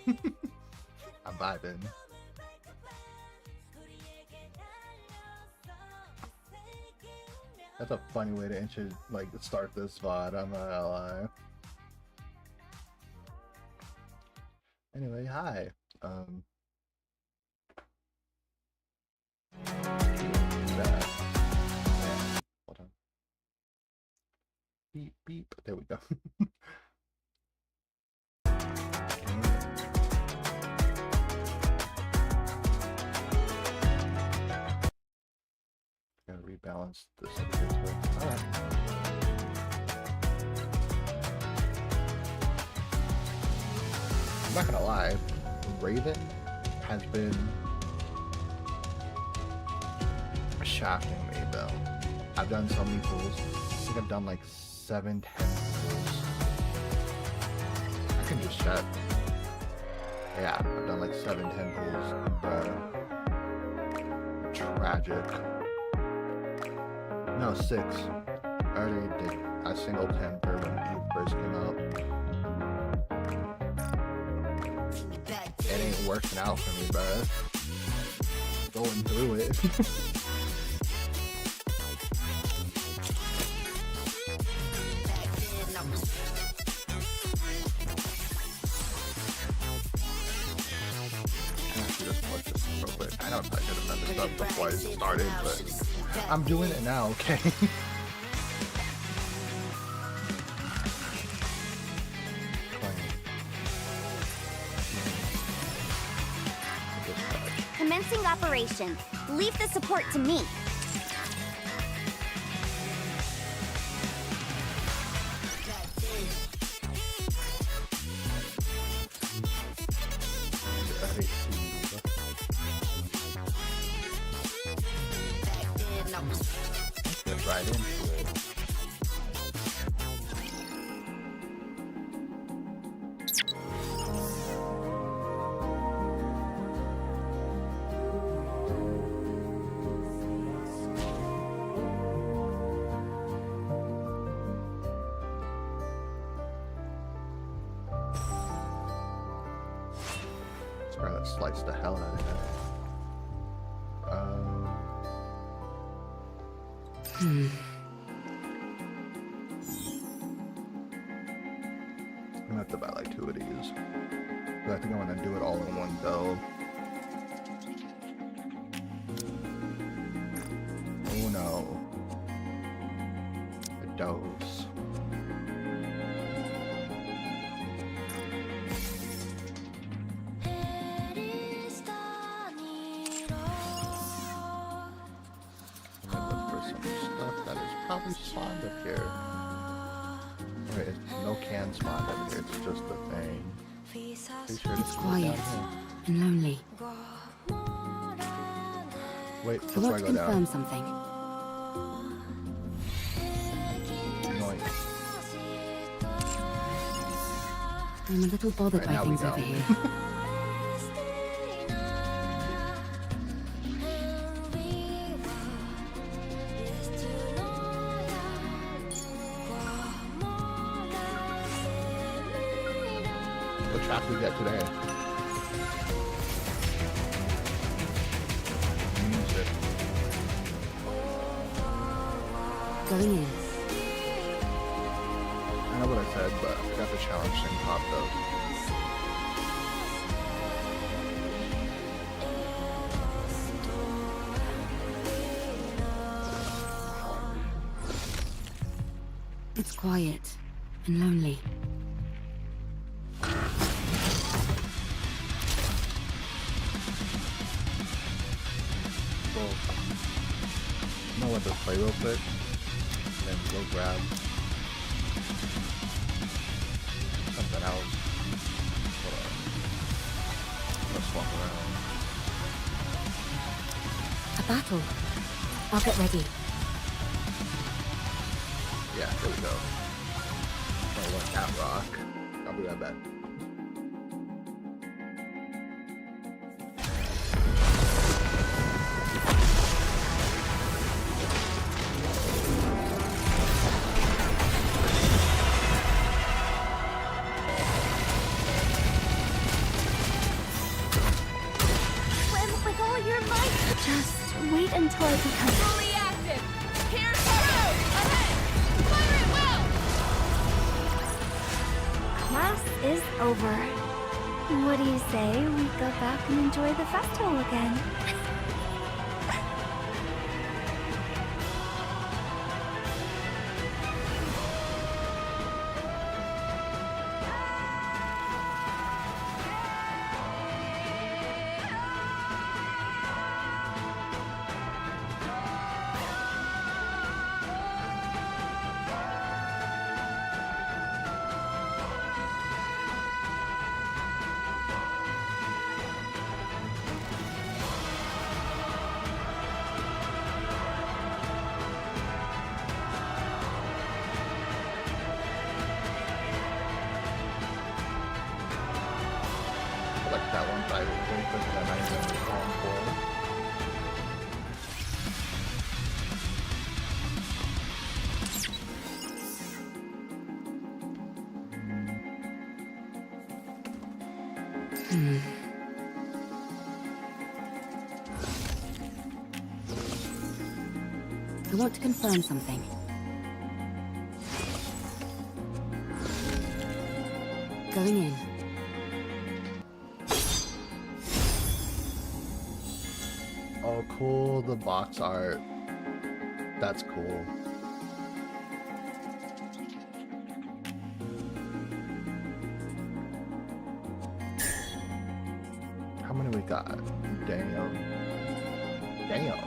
I'm vibing. That's a funny way to start this VOD, I'm not gonna lie. Anyway, hi. Hold on. Beep beep. There we go. Gotta rebalance this a bit. Alright. I'm not gonna lie, Raven has been shafting me though. I've done so many pulls. I think I've done like 7, 10 pulls. I can just check. Yeah, I've done like 7, 10 pulls. Tragic. No, 6. I already did a single 10 for when Eve first came out. It ain't working out for me, but going through it. I know I should have done this stuff before I started, but I'm doing it now, okay? Commencing operation. Leave the support to me. Get right into it. Sorry, that sliced the hell out of it. I'm gonna have to buy like 2 of these. But I think I'm gonna do it all in one go. Oh no. A dose. Probably spawned up here. Wait, no can spawned up here, it's just the thing. Sure it's quiet and lonely. Wait, I before want I to go confirm down. something. Noise. I'm a little bothered Right, by now we things go. over here. What track we get today? Music. Going in. I know what I said, but I got the challenge thing popped up. It's quiet and lonely. Well, I'm gonna let this play real quick, and then go grab something else. Hold on. Let's walk around. A battle. I'll get ready. Yeah, there we go. Gonna let that rock. I'll be right back. Wait until I become Fully active. Here's road ahead. Fire it well. Class is over. What do you say we go back and enjoy the festival again? I like that one fight really quick that I might even calling for. I want to confirm something. Going in. Oh, cool, the box art. That's cool. How many we got? Damn. Damn.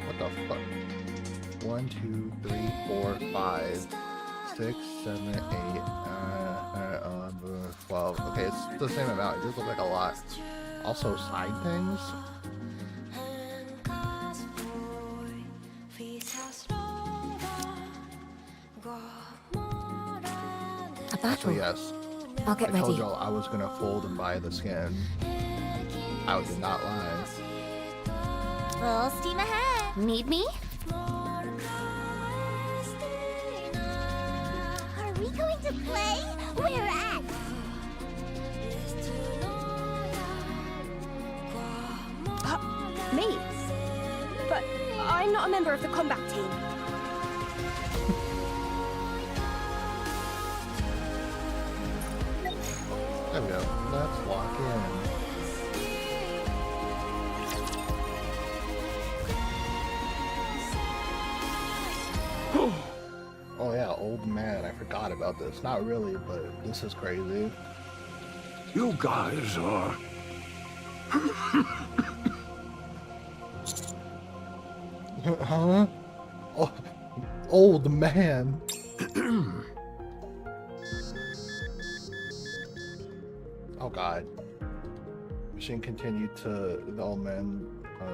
What the fuck? 1, 2, 3, 4, 5, 6, 7, 8, 12. Okay, it's the same amount. It does look like a lot. Also, side things. A battle. So yes, I'll get I told ready. y'all I was gonna fold and buy the skin. I did not lie. Full steam ahead. Need me? Are we going to play? Where at? Me? But I'm not a member of the combat team. There we go. Let's walk in. Oh yeah, old man. I forgot about this. Not really, but this is crazy. You guys are... Huh? Oh, old man. Oh god. Machine continued to the old man.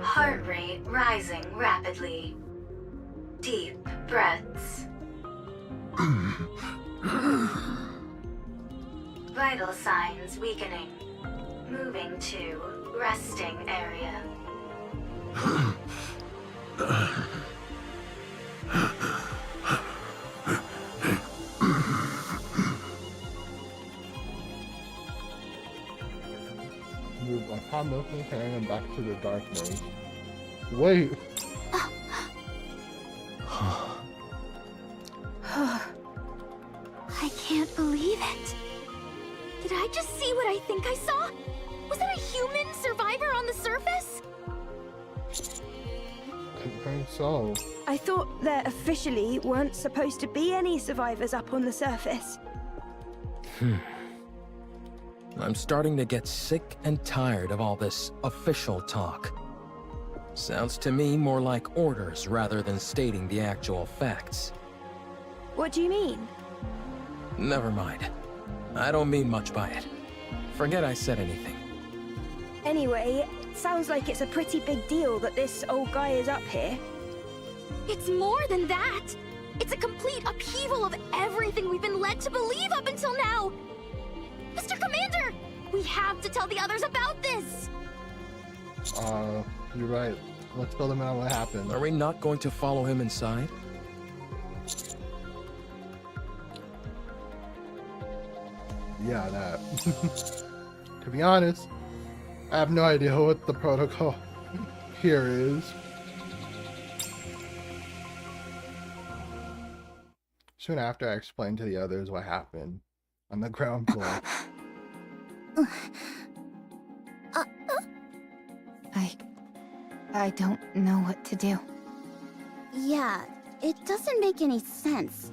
Heart rate rising rapidly. Deep breaths. Vital signs weakening. Moving to resting area. Upon looking, carrying him back to the darkness. Wait. I can't believe it. Did I just see what I think I saw? Was there a human survivor on the surface? I think so. I thought there officially weren't supposed to be any survivors up on the surface. I'm starting to get sick and tired of all this official talk. Sounds to me more like orders rather than stating the actual facts. What do you mean? Never mind. I don't mean much by it. Forget I said anything. Anyway, sounds like it's a pretty big deal that this old guy is up here. It's more than that. It's a complete upheaval of everything we've been led to believe up until now. Mr. Commander, we have to tell the others about this. You're right. Let's fill them in on what happened. Are we not going to follow him inside? Yeah, that. To be honest, I have no idea what the protocol here is. Soon after, I explained to the others what happened on the ground floor. I don't know what to do. Yeah, it doesn't make any sense.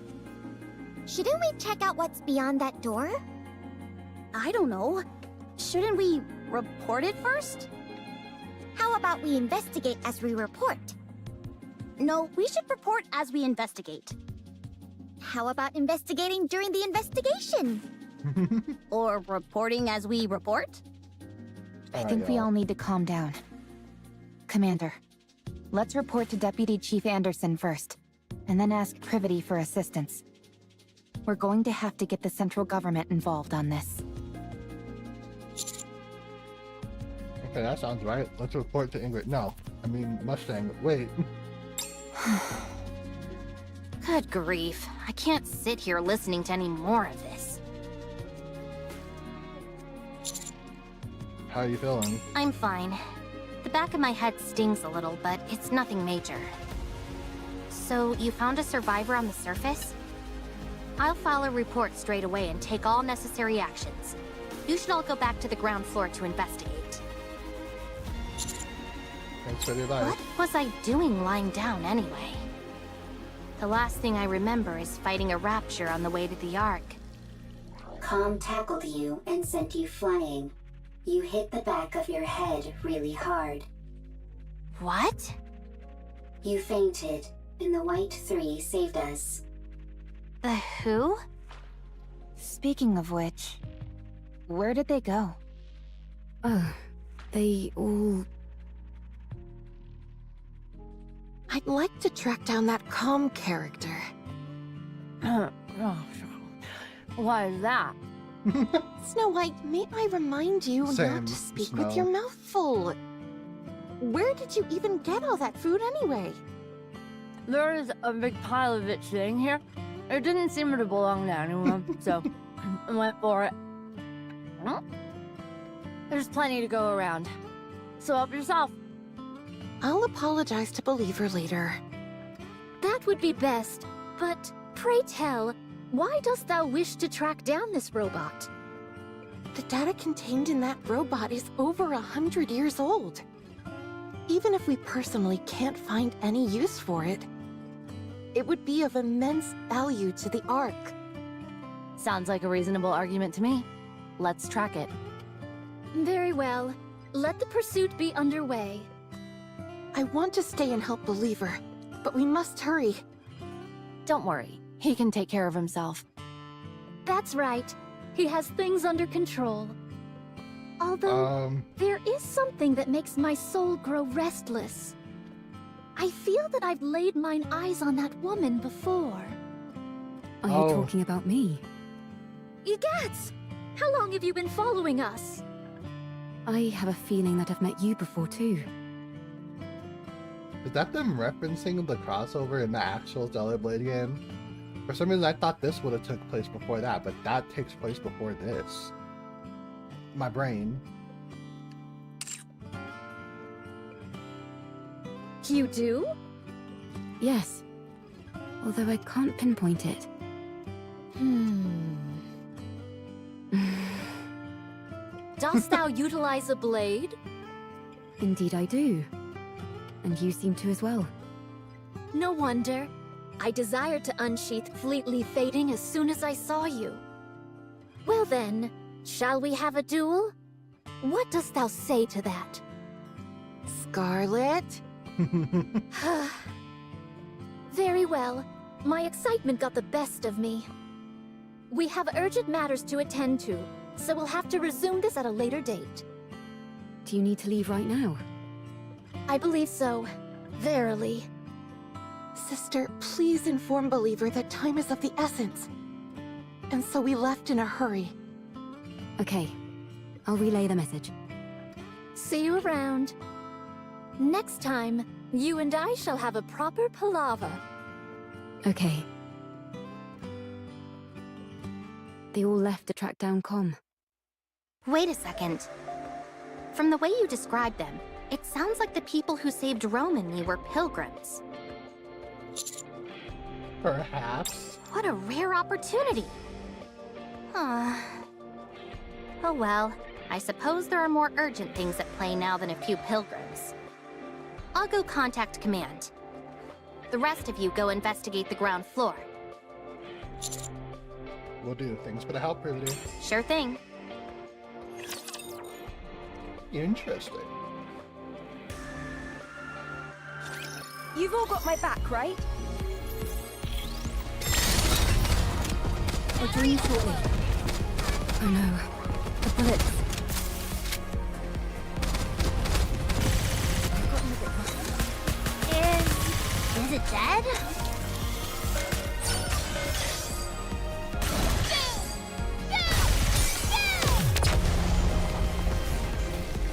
Shouldn't we check out what's beyond that door? I don't know. Shouldn't we report it first? How about we investigate as we report? No, we should report as we investigate. How about investigating during the investigation? Or reporting as we report? I think we all need to calm down. Commander, let's report to Deputy Chief Anderson first, and then ask Privity for assistance. We're going to have to get the central government involved on this. Okay, that sounds right. Let's report to Ingrid. No, I mean Mustang. Wait. Good grief. I can't sit here listening to any more of this. How are you feeling? I'm fine. The back of my head stings a little, but it's nothing major. So, you found a survivor on the surface? I'll file a report straight away and take all necessary actions. You should all go back to the ground floor to investigate. Thanks for the advice. What was I doing lying down anyway? The last thing I remember is fighting a rapture on the way to the Ark. Com tackled you and sent you flying. You hit the back of your head really hard. What? You fainted, and the White Three saved us. The who? Speaking of which, where did they go? Oh, they all... I'd like to track down that calm character. Why is that? Snow White, may I remind you Same, not to speak Snow. with your mouth full. Where did you even get all that food anyway? There is a big pile of it sitting here. It didn't seem to belong to anyone, so I went for it. Well, there's plenty to go around. So help yourself. I'll apologize to Believer later. That would be best, but pray tell, why dost thou wish to track down this robot? The data contained in that robot is over 100 years old. Even if we personally can't find any use for it, it would be of immense value to the Ark. Sounds like a reasonable argument to me. Let's track it. Very well. Let the pursuit be underway. I want to stay and help Believer, but we must hurry. Don't worry. He can take care of himself. That's right. He has things under control. Although, there is something that makes my soul grow restless. I feel that I've laid mine eyes on that woman before. Are you talking about me? Egats! How long have you been following us? I have a feeling that I've met you before too. Is that them referencing the crossover in the actual Stellar Blade game? For some reason, I thought this would have took place before that, but that takes place before this. My brain. You do? Yes. Although I can't pinpoint it. Dost thou utilize a blade? Indeed I do. And you seem to as well. No wonder. I desired to unsheath Fleetly Fading as soon as I saw you. Well then, shall we have a duel? What dost thou say to that? Scarlet? Very well. My excitement got the best of me. We have urgent matters to attend to, so we'll have to resume this at a later date. Do you need to leave right now? I believe so. Verily. Sister, please inform Believer that time is of the essence. And so we left in a hurry. Okay. I'll relay the message. See you around. Next time, you and I shall have a proper palaver. Okay. They all left to track down Com. Wait a second. From the way you described them, it sounds like the people who saved Rome and me were pilgrims. Perhaps. What a rare opportunity. Huh. Oh well, I suppose there are more urgent things at play now than a few pilgrims. I'll go contact command. The rest of you go investigate the ground floor. We'll do things for the help, Privity. Sure thing. Interesting. You've all got my back, right? I'll join you shortly. Oh no. The bullets. Is it dead?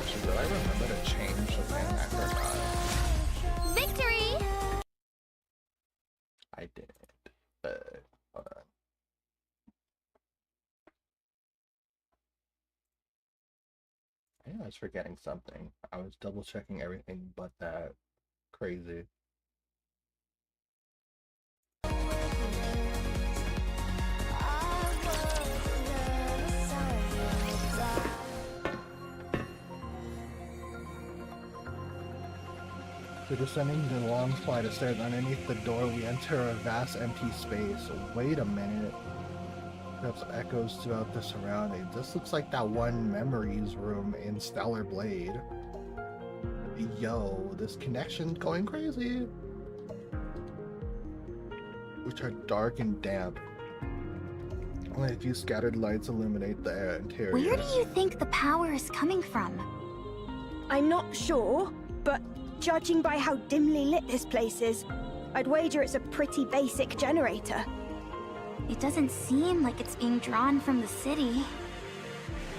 Should I remember to change the thing after that? Victory! I did. Hold on. I think I was forgetting something. I was double checking everything but that. Crazy. So descending the long flight of stairs underneath the door, we enter a vast empty space. Wait a minute. There's echoes throughout the surroundings. This looks like that one memories room in Stellar Blade. Yo, this connection going crazy. Which are dark and damp. Only a few scattered lights illuminate the interior. Where do you think the power is coming from? I'm not sure, but judging by how dimly lit this place is, I'd wager it's a pretty basic generator. It doesn't seem like it's being drawn from the city.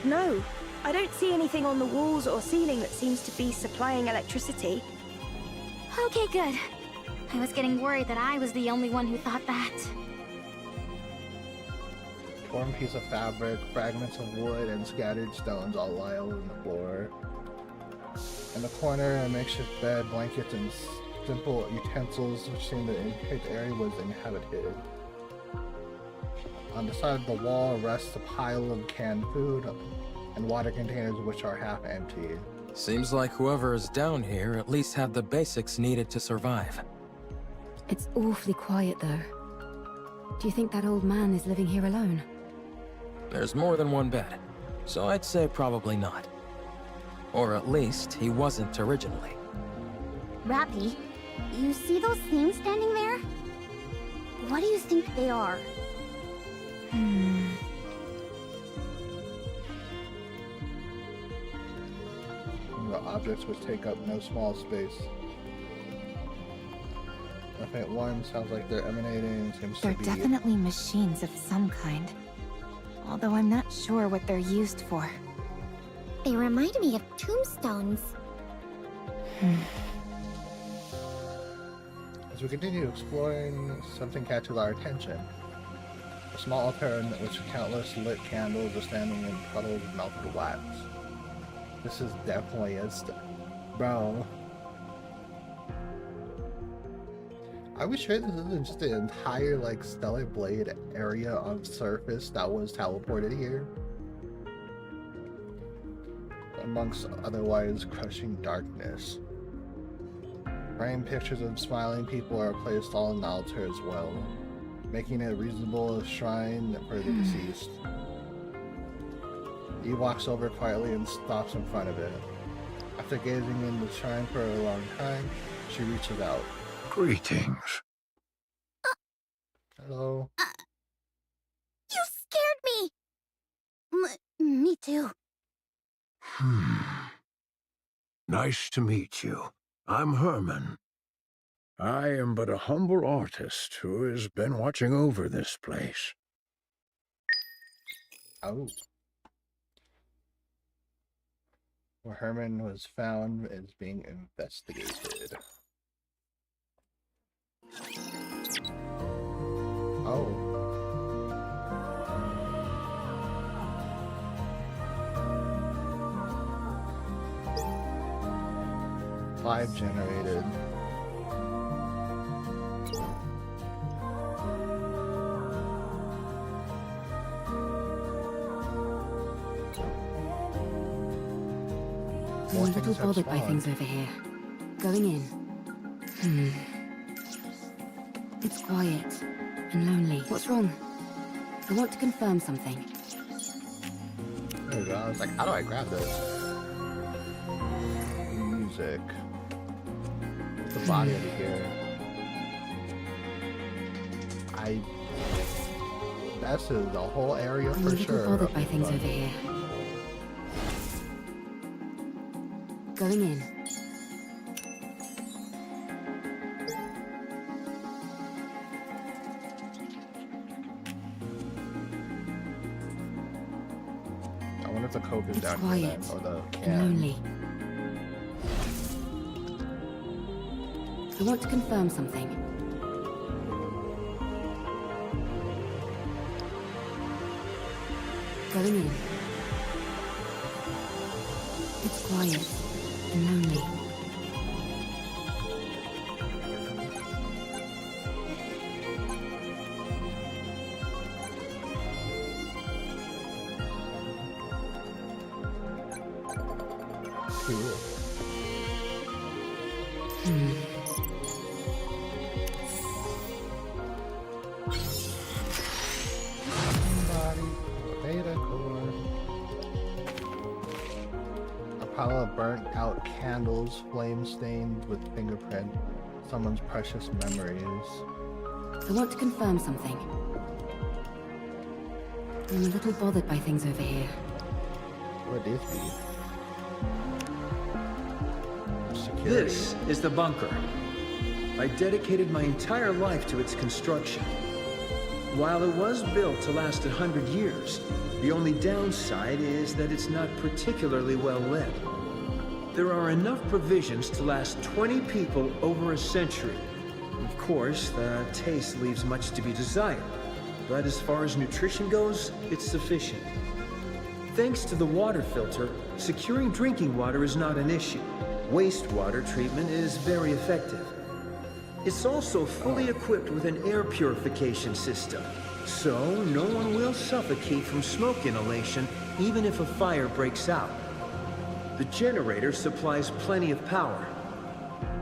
No, I don't see anything on the walls or ceiling that seems to be supplying electricity. Okay, good. I was getting worried that I was the only one who thought that. Torn piece of fabric, fragments of wood, and scattered stones all lie on the floor. In the corner, a makeshift bed, blankets, and simple utensils which seem to indicate the area was inhabited. On the side of the wall rests a pile of canned food and water containers which are half empty. Seems like whoever is down here at least had the basics needed to survive. It's awfully quiet though. Do you think that old man is living here alone? There's more than one bed, so I'd say probably not. Or at least he wasn't originally. Rappy, you see those things standing there? What do you think they are? The objects which take up no small space. The faint one sounds like they're emanating, seems They're to be... definitely machines of some kind. Although I'm not sure what they're used for. They remind me of tombstones. As we continue exploring, something catches our attention. A small altar in which countless lit candles are standing in puddles of melted wax. This is definitely bro. Are we sure this isn't just the entire, like, Stellar Blade area of surface that was teleported here? Amongst otherwise crushing darkness. Framed pictures of smiling people are placed on the altar as well, making it a reasonable shrine for the deceased. He walks over quietly and stops in front of it. After gazing in the shrine for a long time, she reaches out. Greetings. Hello. You scared me! Me too. Nice to meet you. I'm Herman. I am but a humble artist who has been watching over this place. Oh. Where Herman was found is being investigated. Oh. Five generated. I'm a little things have bothered by things spawned. over here. Going in. It's quiet and lonely. What's wrong? I want to confirm something. There we go. I was like, how do I grab this? Music. The body over here. This is the whole area I'm a for little sure. bothered by things over here. Going in. I wonder if the Coke is It's down quiet here then, or the and can. lonely. I want to confirm something. Going in. It's quiet and lonely. Cool. Body, beta core. A pile of burnt out candles, flame stained with fingerprint. Someone's precious memories. I want to confirm something. I'm a little bothered by things over here. What would this be? Security. This is the bunker. I dedicated my entire life to its construction. While it was built to last 100 years, the only downside is that it's not particularly well lit. There are enough provisions to last 20 people over a century. Of course, the taste leaves much to be desired, but as far as nutrition goes, it's sufficient. Thanks to the water filter, securing drinking water is not an issue. Wastewater treatment is very effective. It's also fully equipped with an air purification system, so no one will suffocate from smoke inhalation even if a fire breaks out. The generator supplies plenty of power.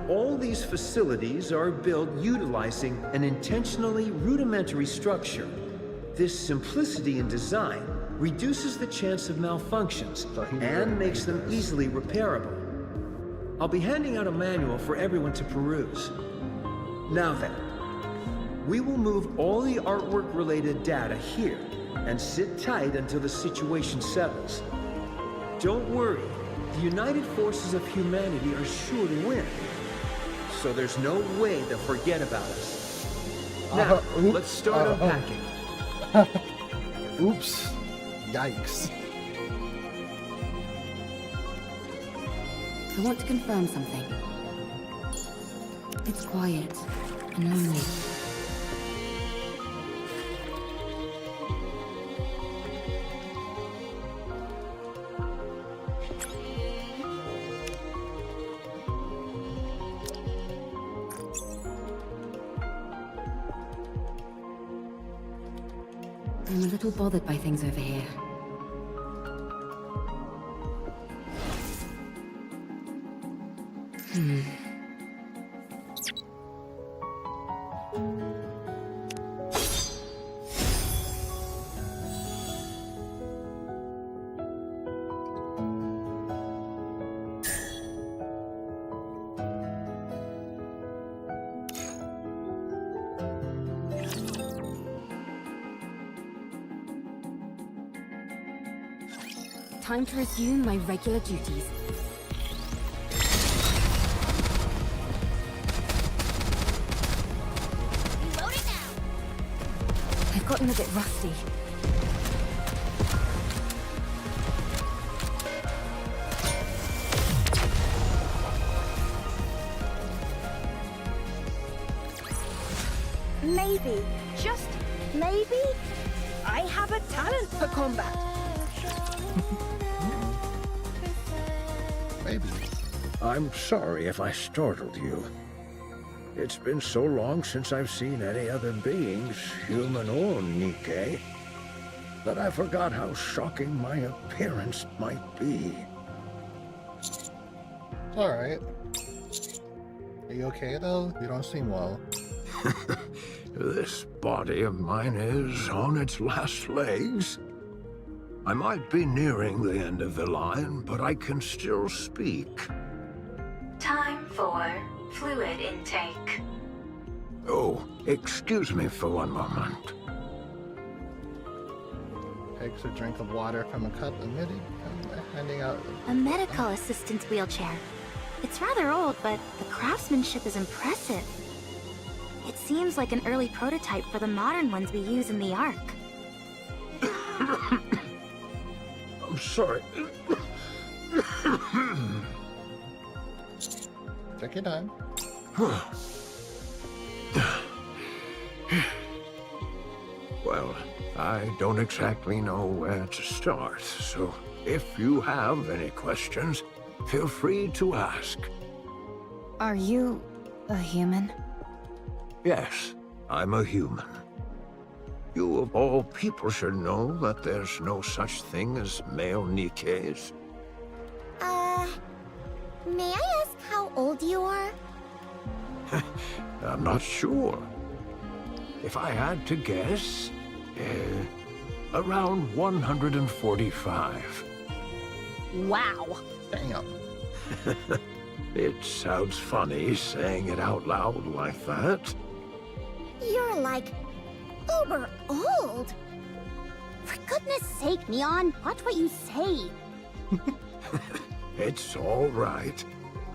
All these facilities are built utilizing an intentionally rudimentary structure. This simplicity in design reduces the chance of malfunctions and makes them easily repairable. I'll be handing out a manual for everyone to peruse. Now then, we will move all the artwork-related data here and sit tight until the situation settles. Don't worry, the United Forces of Humanity are sure to win, so there's no way they'll forget about us. Now, let's start unpacking. Oops. Yikes. I want to confirm something. It's quiet and lonely. I'm a little bothered by things over here. Time to resume my regular duties. Loading now! I've gotten a bit rusty. Maybe, just maybe, I have a talent for combat. Maybe. I'm sorry if I startled you. It's been so long since I've seen any other beings, human or NIKKE, that I forgot how shocking my appearance might be. alright. Are you okay though? You don't seem well. This body of mine is on its last legs. I might be nearing the end of the line, but I can still speak. Time for fluid intake. Oh, excuse me for one moment. Takes a drink of water from a cup and handing out... A medical assistant's wheelchair. It's rather old, but the craftsmanship is impressive. It seems like an early prototype for the modern ones we use in the Ark. I'm sorry. Take your time. Well, I don't exactly know where to start, so if you have any questions, feel free to ask. Are you a human? Yes, I'm a human. You of all people should know that there's no such thing as male NIKKEs. May I ask how old you are? I'm not sure. If I had to guess, around 145. Wow. Damn. It sounds funny saying it out loud like that. You're like uber old. For goodness sake, Neon, watch what you say. It's all right.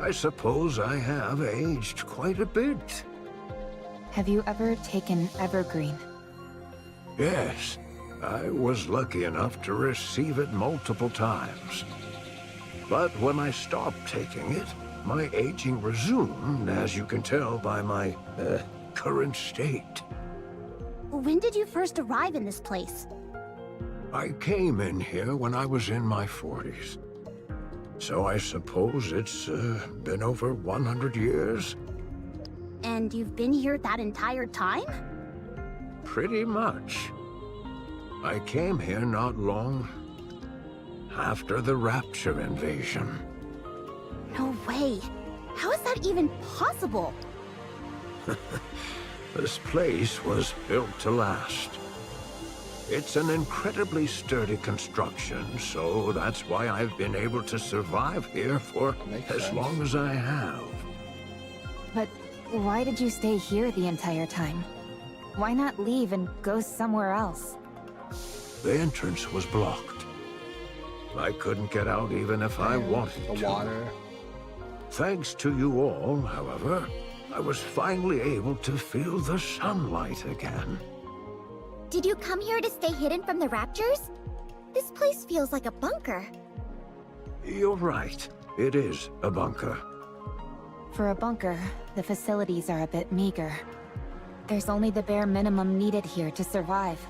I suppose I have aged quite a bit. Have you ever taken Evergreen? Yes, I was lucky enough to receive it multiple times. But when I stopped taking it, my aging resumed, as you can tell by my, current state. When did you first arrive in this place? I came in here when I was in my 40s. So I suppose it's, been over 100 years? And you've been here that entire time? Pretty much. I came here not long after the Rapture invasion. No way. How is that even possible? This place was built to last. It's an incredibly sturdy construction, so that's why I've been able to survive here for as long as I have. But why did you stay here the entire time? Why not leave and go somewhere else? The entrance was blocked. I couldn't get out even if I wanted to. The water. Thanks to you all, however, I was finally able to feel the sunlight again. Did you come here to stay hidden from the Raptures? This place feels like a bunker. You're right. It is a bunker. For a bunker, the facilities are a bit meager. There's only the bare minimum needed here to survive.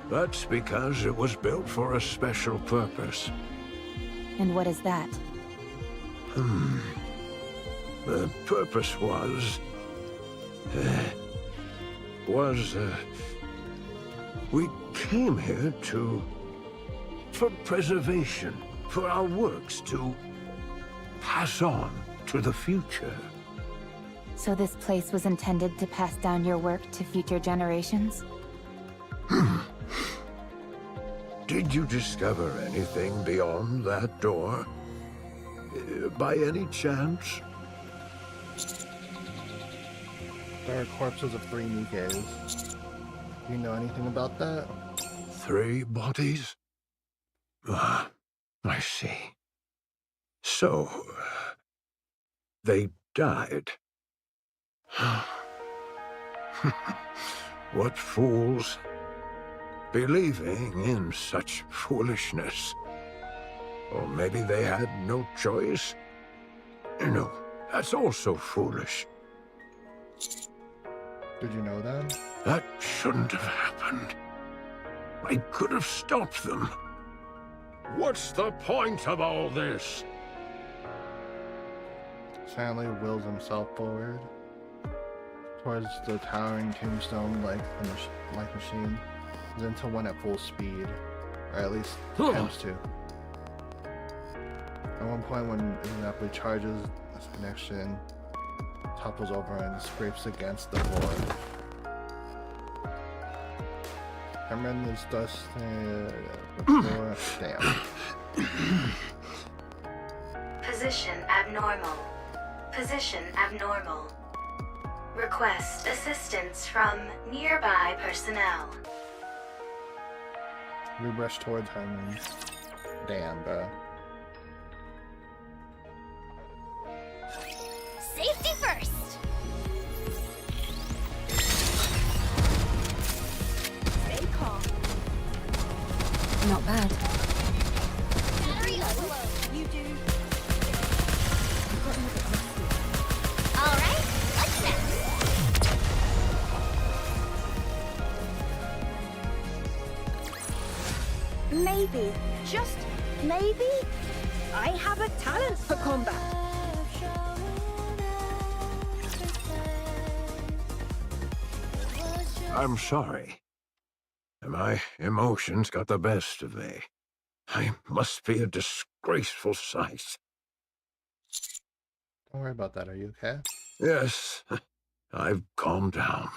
That's because it was built for a special purpose. And what is that? The purpose was... we came here for preservation, for our works to pass on to the future. So this place was intended to pass down your work to future generations? Did you discover anything beyond that door? By any chance? There are corpses of 3 NIKKEs. Do you know anything about that? 3 bodies? Ah, I see. So, they died. What fools. Believing in such foolishness. Or maybe they had no choice? No, that's also foolish. Did you know them? That shouldn't have happened. I could have stopped them. What's the point of all this? Stanley wills himself forward towards the towering tombstone like machine, then to one at full speed, or at least attempts to. At one point when it inevitably charges, this connection topples over and scrapes against the board. Cameron is dust before. Damn. Position abnormal. Position abnormal. Request assistance from nearby personnel. We rush towards him. Damn, bro. Safety first! Stay calm. Not bad. Battery overload. You do. Alright, what's next? Maybe, just maybe, I have a talent for combat. I'm sorry. My emotions got the best of me. I must be a disgraceful sight. Don't worry about that, are you okay? Yes, I've calmed down.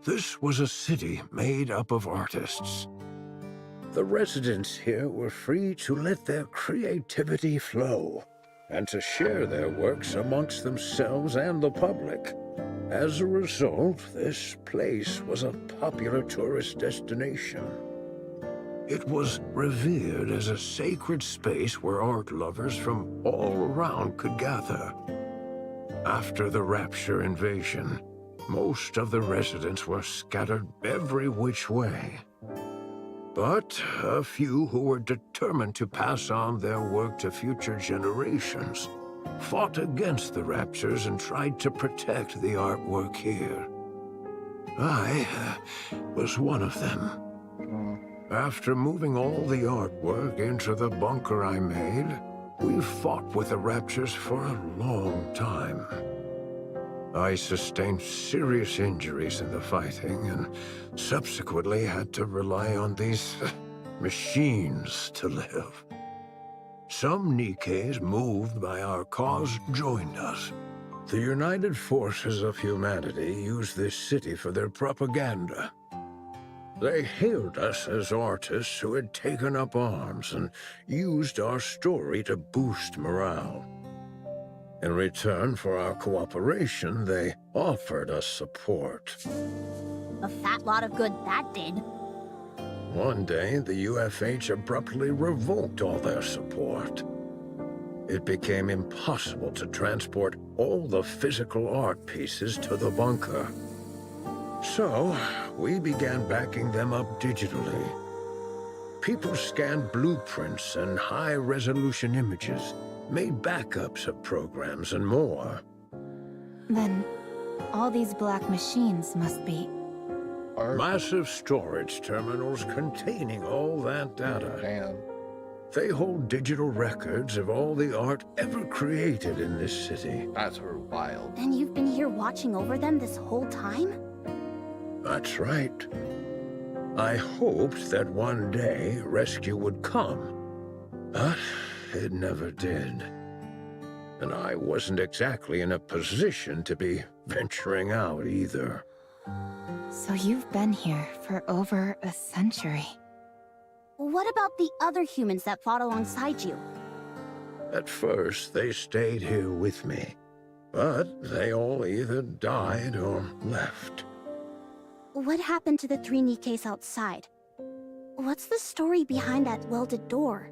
This was a city made up of artists. The residents here were free to let their creativity flow and to share their works amongst themselves and the public. As a result, this place was a popular tourist destination. It was revered as a sacred space where art lovers from all around could gather. After the Rapture invasion, most of the residents were scattered every which way. But a few who were determined to pass on their work to future generations fought against the Raptures and tried to protect the artwork here. I was one of them. After moving all the artwork into the bunker I made, we fought with the Raptures for a long time. I sustained serious injuries in the fighting and subsequently had to rely on these machines to live. Some NIKKEs moved by our cause joined us. The United Forces of Humanity used this city for their propaganda. They hailed us as artists who had taken up arms and used our story to boost morale. In return for our cooperation, they offered us support. A fat lot of good that did. One day, the UFH abruptly revoked all their support. It became impossible to transport all the physical art pieces to the bunker. So, we began backing them up digitally. People scanned blueprints and high-resolution images, made backups of programs and more. Then, all these black machines must be... Art? Massive storage terminals containing all that data. Damn. They hold digital records of all the art ever created in this city. That's wild. And you've been here watching over them this whole time? That's right. I hoped that one day rescue would come, but it never did. And I wasn't exactly in a position to be venturing out either. So you've been here for over a century. What about the other humans that fought alongside you? At first, they stayed here with me, but they all either died or left. What happened to the 3 NIKKEs outside? What's the story behind that welded door?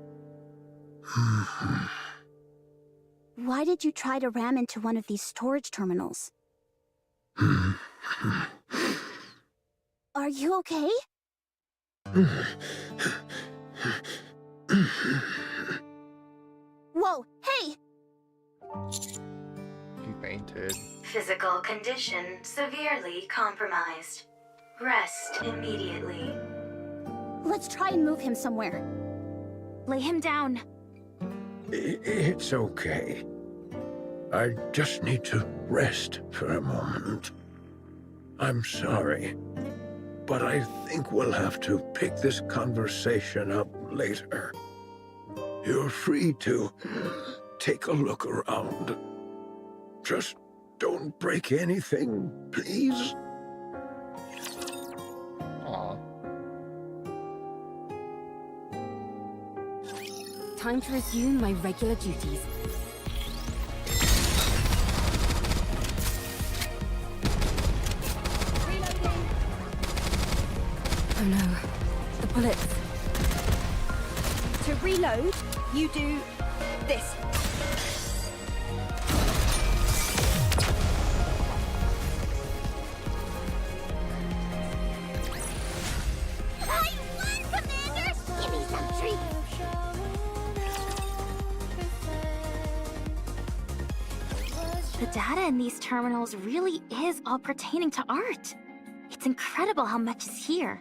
Why did you try to ram into one of these storage terminals? Are you okay? Whoa, hey! He fainted. Physical condition severely compromised. Rest immediately. Let's try and move him somewhere. Lay him down. It's okay. I just need to rest for a moment. I'm sorry. but I think we'll have to pick this conversation up later. You're free to take a look around. Just don't break anything, please. Aw. Time to resume my regular duties. Oh no, the bullets. To reload, you do this. I won, Commander! Give me some treats! The data in these terminals really is all pertaining to art. It's incredible how much is here.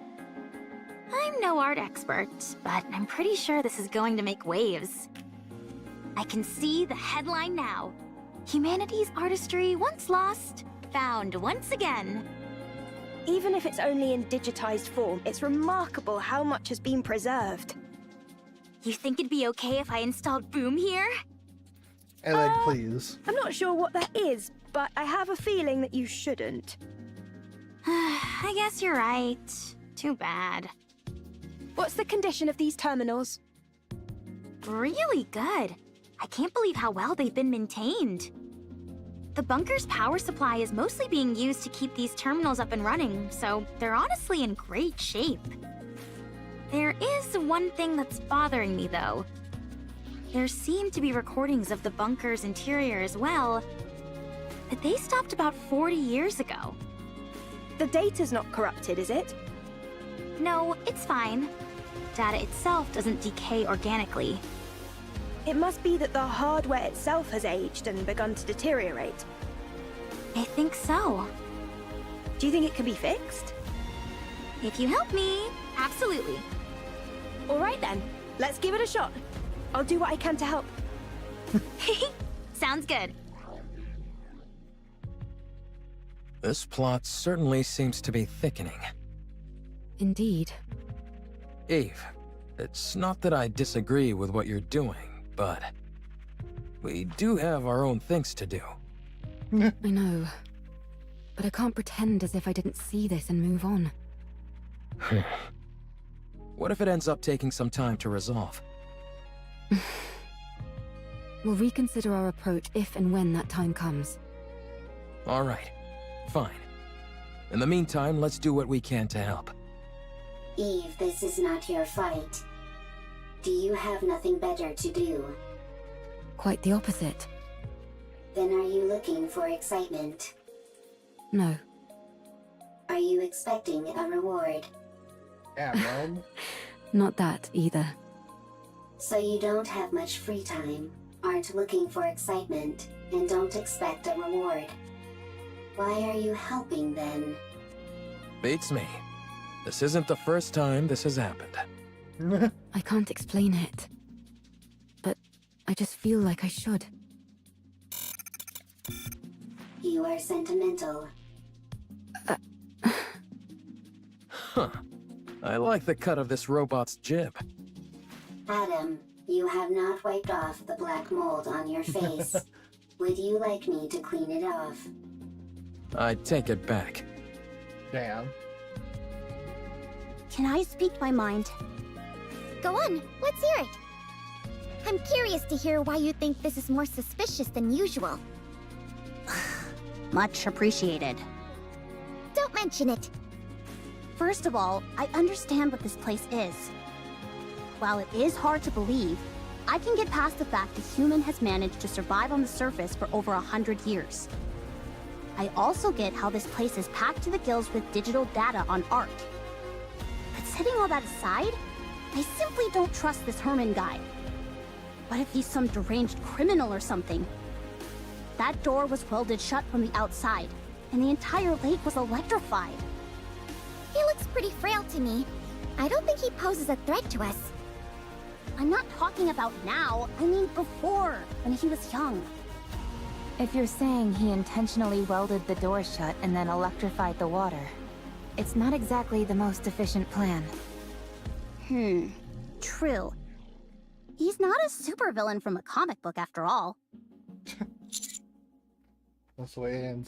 I'm no art expert, but I'm pretty sure this is going to make waves. I can see the headline now. Humanity's artistry once lost, found once again. Even if it's only in digitized form, it's remarkable how much has been preserved. You think it'd be okay if I installed Boom here? And like, please. I'm not sure what that is, but I have a feeling that you shouldn't. I guess you're right. Too bad. What's the condition of these terminals? Really good. I can't believe how well they've been maintained. The bunker's power supply is mostly being used to keep these terminals up and running, so they're honestly in great shape. There is one thing that's bothering me, though. There seem to be recordings of the bunker's interior as well, but they stopped about 40 years ago. The data's not corrupted, is it? No, it's fine. Data itself doesn't decay organically. It must be that the hardware itself has aged and begun to deteriorate. I think so. Do you think it can be fixed? If you help me, absolutely. All right then, let's give it a shot. I'll do what I can to help. Sounds good. This plot certainly seems to be thickening. Indeed. Eve, it's not that I disagree with what you're doing, but we do have our own things to do. I know. But I can't pretend as if I didn't see this and move on. What if it ends up taking some time to resolve? We'll reconsider our approach if and when that time comes. All right. Fine. In the meantime, let's do what we can to help. Eve, this is not your fight. Do you have nothing better to do? Quite the opposite. Then are you looking for excitement? No. Are you expecting a reward? Yeah, man. Not that either. So you don't have much free time, aren't looking for excitement, and don't expect a reward. Why are you helping then? Beats me. This isn't the first time this has happened. I can't explain it. But I just feel like I should. You are sentimental. Huh. I like the cut of this robot's jib. Adam, you have not wiped off the black mold on your face. Would you like me to clean it off? I take it back. Damn. Can I speak my mind? Go on, let's hear it. I'm curious to hear why you think this is more suspicious than usual. Much appreciated. Don't mention it. First of all, I understand what this place is. While it is hard to believe, I can get past the fact a human has managed to survive on the surface for over 100 years. I also get how this place is packed to the gills with digital data on art. But setting all that aside, I simply don't trust this Herman guy. What if he's some deranged criminal or something? That door was welded shut from the outside, and the entire lake was electrified. He looks pretty frail to me. I don't think he poses a threat to us. I'm not talking about now, I mean before, when he was young. If you're saying he intentionally welded the door shut and then electrified the water, it's not exactly the most efficient plan. True. He's not a supervillain from a comic book after all. Let's wait and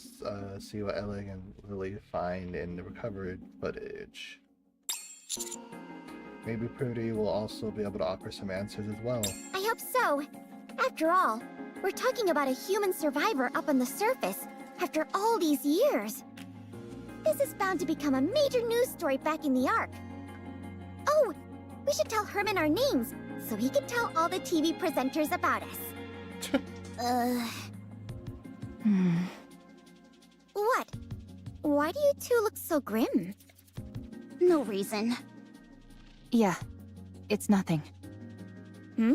see what Ellie and Lily find in the recovered footage. Maybe Prudy will also be able to offer some answers as well. I hope so. After all, we're talking about a human survivor up on the surface after all these years. This is bound to become a major news story back in the Ark. Oh, we should tell Herman our names so he can tell all the TV presenters about us. What? Why do you two look so grim? No reason. Yeah, it's nothing. He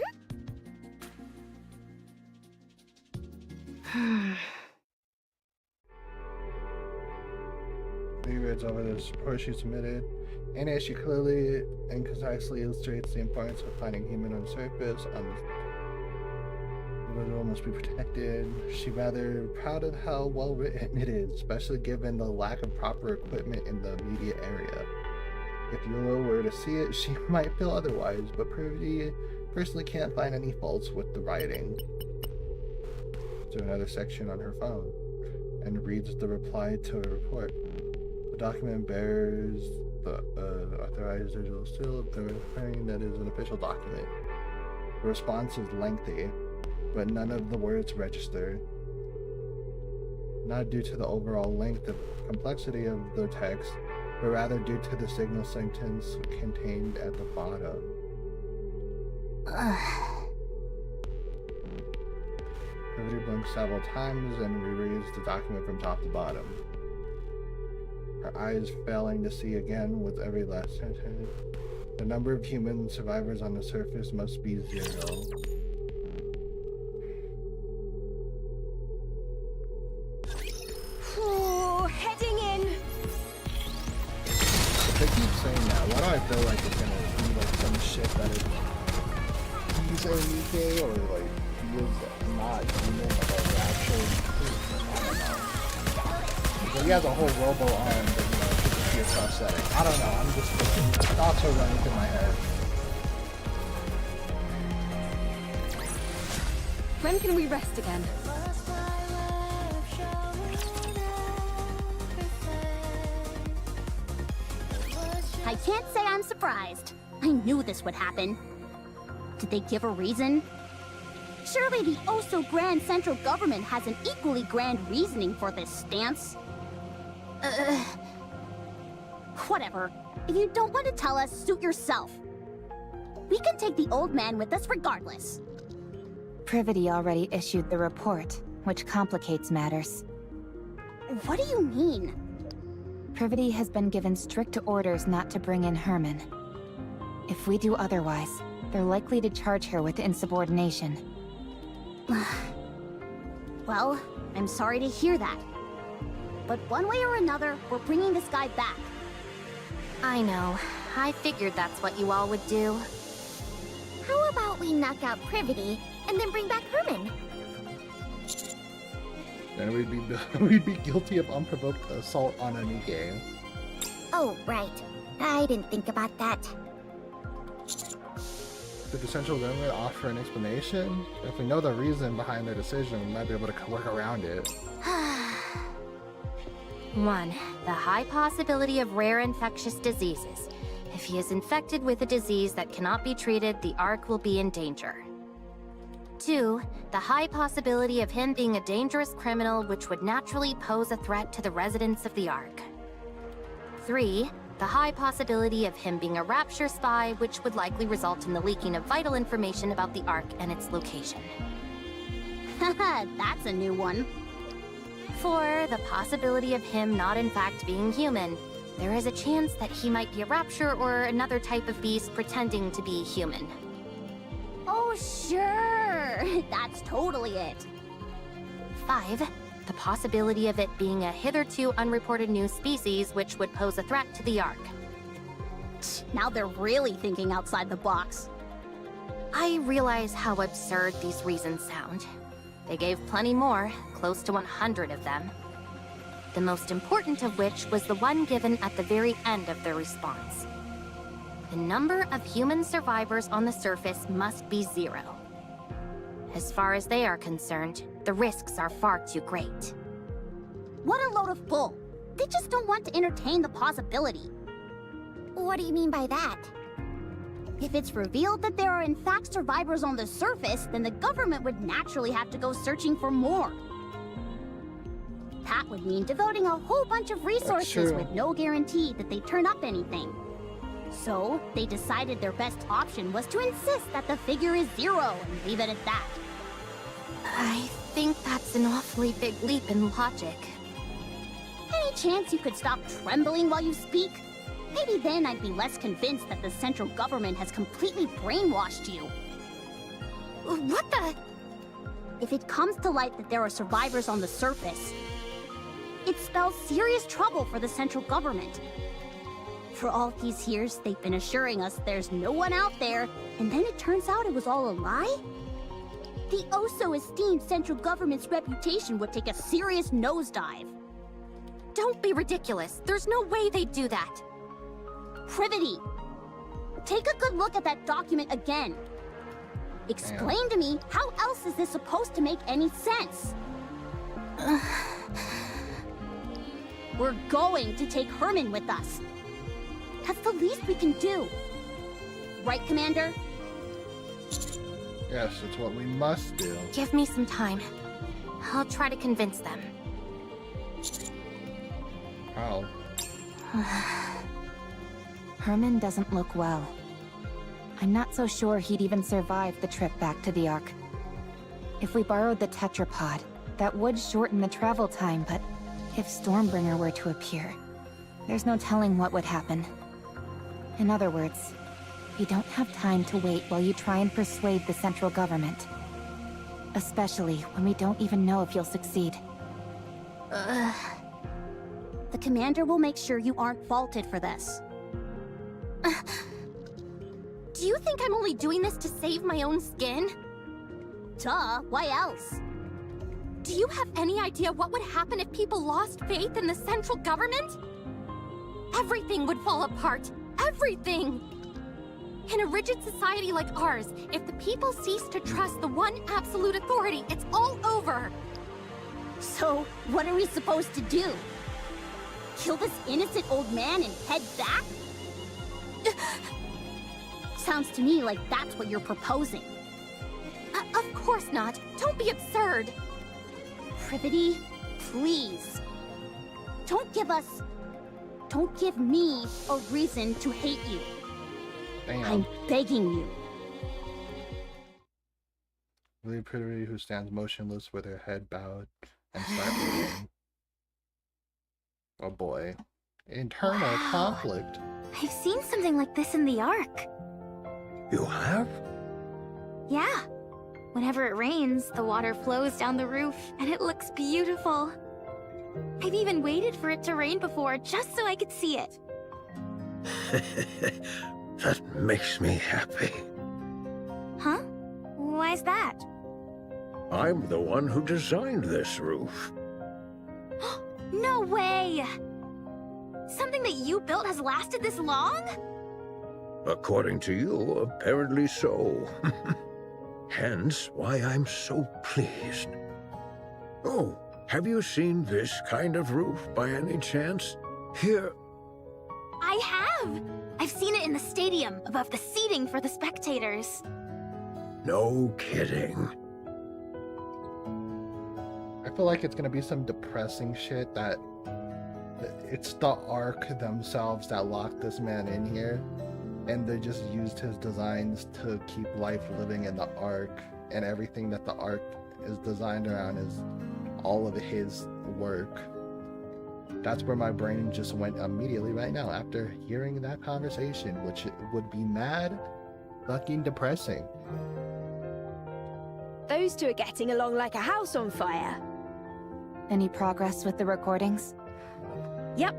reads over this report she submitted. In it, she clearly and concisely illustrates the importance of finding human on the surface. Individual must be protected. She's rather proud of how well written it is, especially given the lack of proper equipment in the immediate area. If Yula were to see it, she might feel otherwise, but Prudy personally can't find any faults with the writing. To another section on her phone, and reads the reply to a report. The document bears the authorized digital seal, declaring that is an official document. The response is lengthy, but none of the words register. Not due to the overall length and complexity of the text, but rather due to the signal sentence contained at the bottom. Prudy blinks several times and rereads the document from top to bottom. Her eyes failing to see again with every last sentence. The number of human survivors on the surface must be 0. Heading in. They keep saying that. Why do I feel like it's gonna be like some shit that is he's a NIKKE or like he is not human, like a actual I don't know. But he has a whole robo arm that could be a prosthetic. I don't know. I'm just thinking, thoughts are running through my head. When can we rest again? I can't say I'm surprised. I knew this would happen. Did they give a reason? Surely the oh-so-grand central government has an equally grand reasoning for this stance. Whatever. If you don't want to tell us, suit yourself. We can take the old man with us regardless. Privity already issued the report, which complicates matters. What do you mean? Privity has been given strict orders not to bring in Herman. If we do otherwise, they're likely to charge her with insubordination. Well, I'm sorry to hear that. But one way or another, we're bringing this guy back. I know. I figured that's what you all would do. How about we knock out Privity and then bring back Herman? Then we'd be guilty of unprovoked assault on a NIKKE. Oh, right. I didn't think about that. Did the central government offer an explanation? If we know the reason behind their decision, we might be able to work around it. 1. The high possibility of rare infectious diseases. If he is infected with a disease that cannot be treated, the Ark will be in danger. 2. The high possibility of him being a dangerous criminal which would naturally pose a threat to the residents of the Ark. 3. The high possibility of him being a Rapture spy which would likely result in the leaking of vital information about the Ark and its location. Haha, that's a new one. 4. The possibility of him not in fact being human. There is a chance that he might be a Rapture or another type of beast pretending to be human. Oh, sure. That's totally it. 5. The possibility of it being a hitherto unreported new species which would pose a threat to the Ark. Now they're really thinking outside the box. I realize how absurd these reasons sound. They gave plenty more, close to 100 of them. the most important of which was the one given at the very end of their response. The number of human survivors on the surface must be 0. As far as they are concerned, the risks are far too great. What a load of bull! They just don't want to entertain the possibility. What do you mean by that? If it's revealed that there are in fact survivors on the surface, then the government would naturally have to go searching for more. That would mean devoting a whole bunch of resources with no guarantee that they turn up anything. So, they decided their best option was to insist that the figure is 0 and leave it at that. I think that's an awfully big leap in logic. Any chance you could stop trembling while you speak? Maybe then I'd be less convinced that the central government has completely brainwashed you. What the? If it comes to light that there are survivors on the surface, it spells serious trouble for the central government. For all these years, they've been assuring us there's no one out there, and then it turns out it was all a lie? The oh-so-esteemed central government's reputation would take a serious nosedive. Don't be ridiculous. There's no way they'd do that. Privity! Take a good look at that document again. Explain to me, how else is this supposed to make any sense? We're going to take Herman with us. That's the least we can do. Right, Commander? Yes, it's what we must do. Give me some time. I'll try to convince them. How? Herman doesn't look well. I'm not so sure he'd even survive the trip back to the Ark. If we borrowed the tetrapod, that would shorten the travel time, but if Stormbringer were to appear, there's no telling what would happen. In other words, we don't have time to wait while you try and persuade the central government. Especially when we don't even know if you'll succeed. The commander will make sure you aren't faulted for this. Do you think I'm only doing this to save my own skin? Duh, why else? Do you have any idea what would happen if people lost faith in the central government? Everything would fall apart. Everything! In a rigid society like ours, if the people cease to trust the one absolute authority, it's all over! So, what are we supposed to do? Kill this innocent old man and head back? Sounds to me like that's what you're proposing. Of course not. Don't be absurd. Privity, please. Don't give me a reason to hate you. Damn. I'm begging you. Really Privity, who stands motionless with her head bowed and silently. Oh boy. Internal conflict. I've seen something like this in the Ark. You have? Yeah. Whenever it rains, the water flows down the roof, and it looks beautiful. I've even waited for it to rain before, just so I could see it. That makes me happy. Huh? Why's that? I'm the one who designed this roof. No way! Something that you built has lasted this long? According to you, apparently so. Hence why I'm so pleased. Oh, have you seen this kind of roof by any chance? Here... I have! I've seen it in the stadium, above the seating for the spectators. No kidding. I feel like it's gonna be some depressing shit that it's the Ark themselves that locked this man in here, and they just used his designs to keep life living in the Ark, and everything that the Ark is designed around is all of his work. That's where my brain just went immediately right now after hearing that conversation, which would be mad fucking depressing. Those two are getting along like a house on fire. Any progress with the recordings? Yep,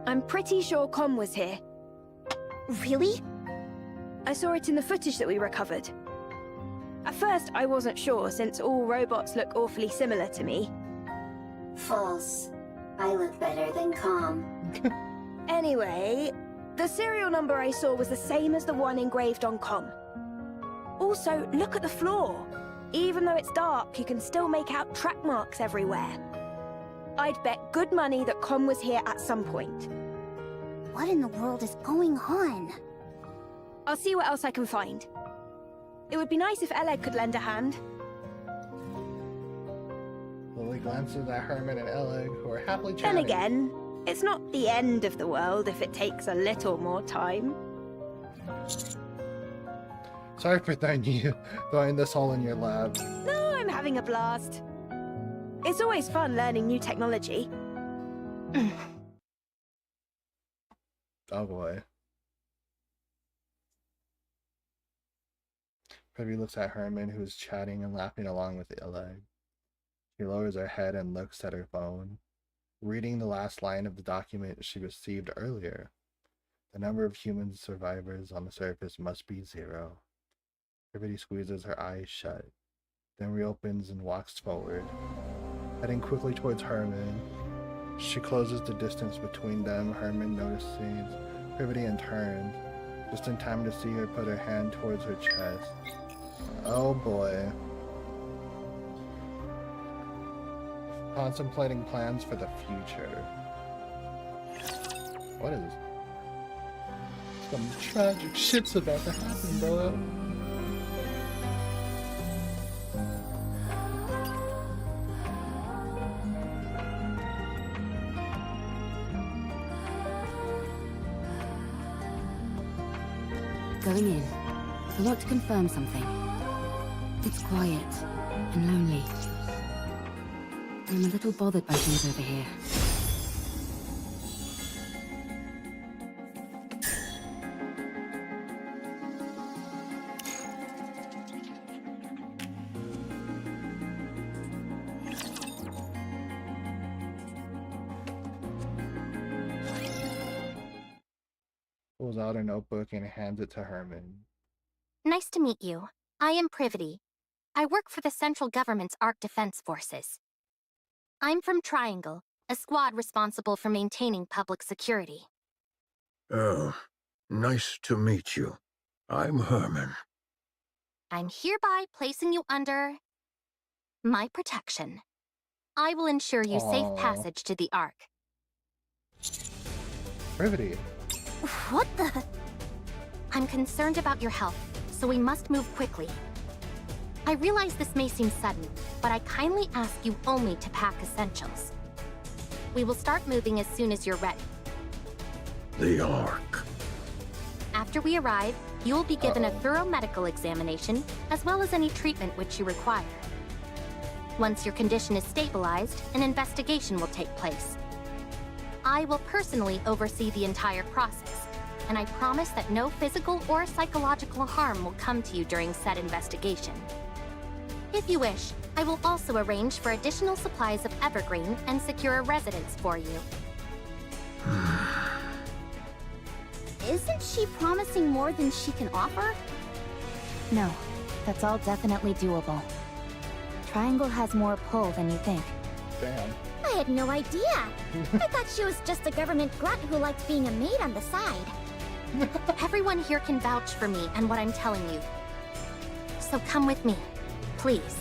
I'm pretty sure Con was here. Really? I saw it in the footage that we recovered. At first, I wasn't sure, since all robots look awfully similar to me. False. I look better than calm. Anyway, the serial number I saw was the same as the one engraved on Com. Also, look at the floor. Even though it's dark, you can still make out track marks everywhere. I'd bet good money that Com was here at some point. What in the world is going on? I'll see what else I can find. It would be nice if Eleg could lend a hand. Lily glances at Herman and Eleg, who are happily Then chatting. again, it's not the end of the world if it takes a little more time. Sorry for throwing this all in your lab. No, I'm having a blast. It's always fun learning new technology. Oh boy. Privy looks at Herman, who is chatting and laughing along with Eleg. She lowers her head and looks at her phone, reading the last line of the document she received earlier. The number of human survivors on the surface must be 0. Privy squeezes her eyes shut, then reopens and walks forward, heading quickly towards Herman. She closes the distance between them, Herman noticing Privy and turns, just in time to see her put her hand towards her chest. Oh boy. Contemplating plans for the future. What is... Some tragic shit's about to happen, bro. Going in. I want to confirm something. It's quiet and lonely. I'm a little bothered by things over here. Pulls out a notebook and hands it to Herman. Nice to meet you. I am Privity. I work for the central government's Ark Defense Forces. I'm from Triangle, a squad responsible for maintaining public security. Oh, nice to meet you. I'm Herman. I'm hereby placing you under my protection. I will ensure you safe passage to the Ark. Privity. What the? I'm concerned about your health, so we must move quickly. I realize this may seem sudden, but I kindly ask you only to pack essentials. We will start moving as soon as you're ready. The Ark. After we arrive, you will be given a thorough medical examination, as well as any treatment which you require. Once your condition is stabilized, an investigation will take place. I will personally oversee the entire process, and I promise that no physical or psychological harm will come to you during said investigation. If you wish, I will also arrange for additional supplies of evergreen and secure a residence for you. Isn't she promising more than she can offer? No, that's all definitely doable. Triangle has more pull than you think. Damn. I had no idea. I thought she was just a government grunt who liked being a maid on the side. Everyone here can vouch for me and what I'm telling you. So come with me, please.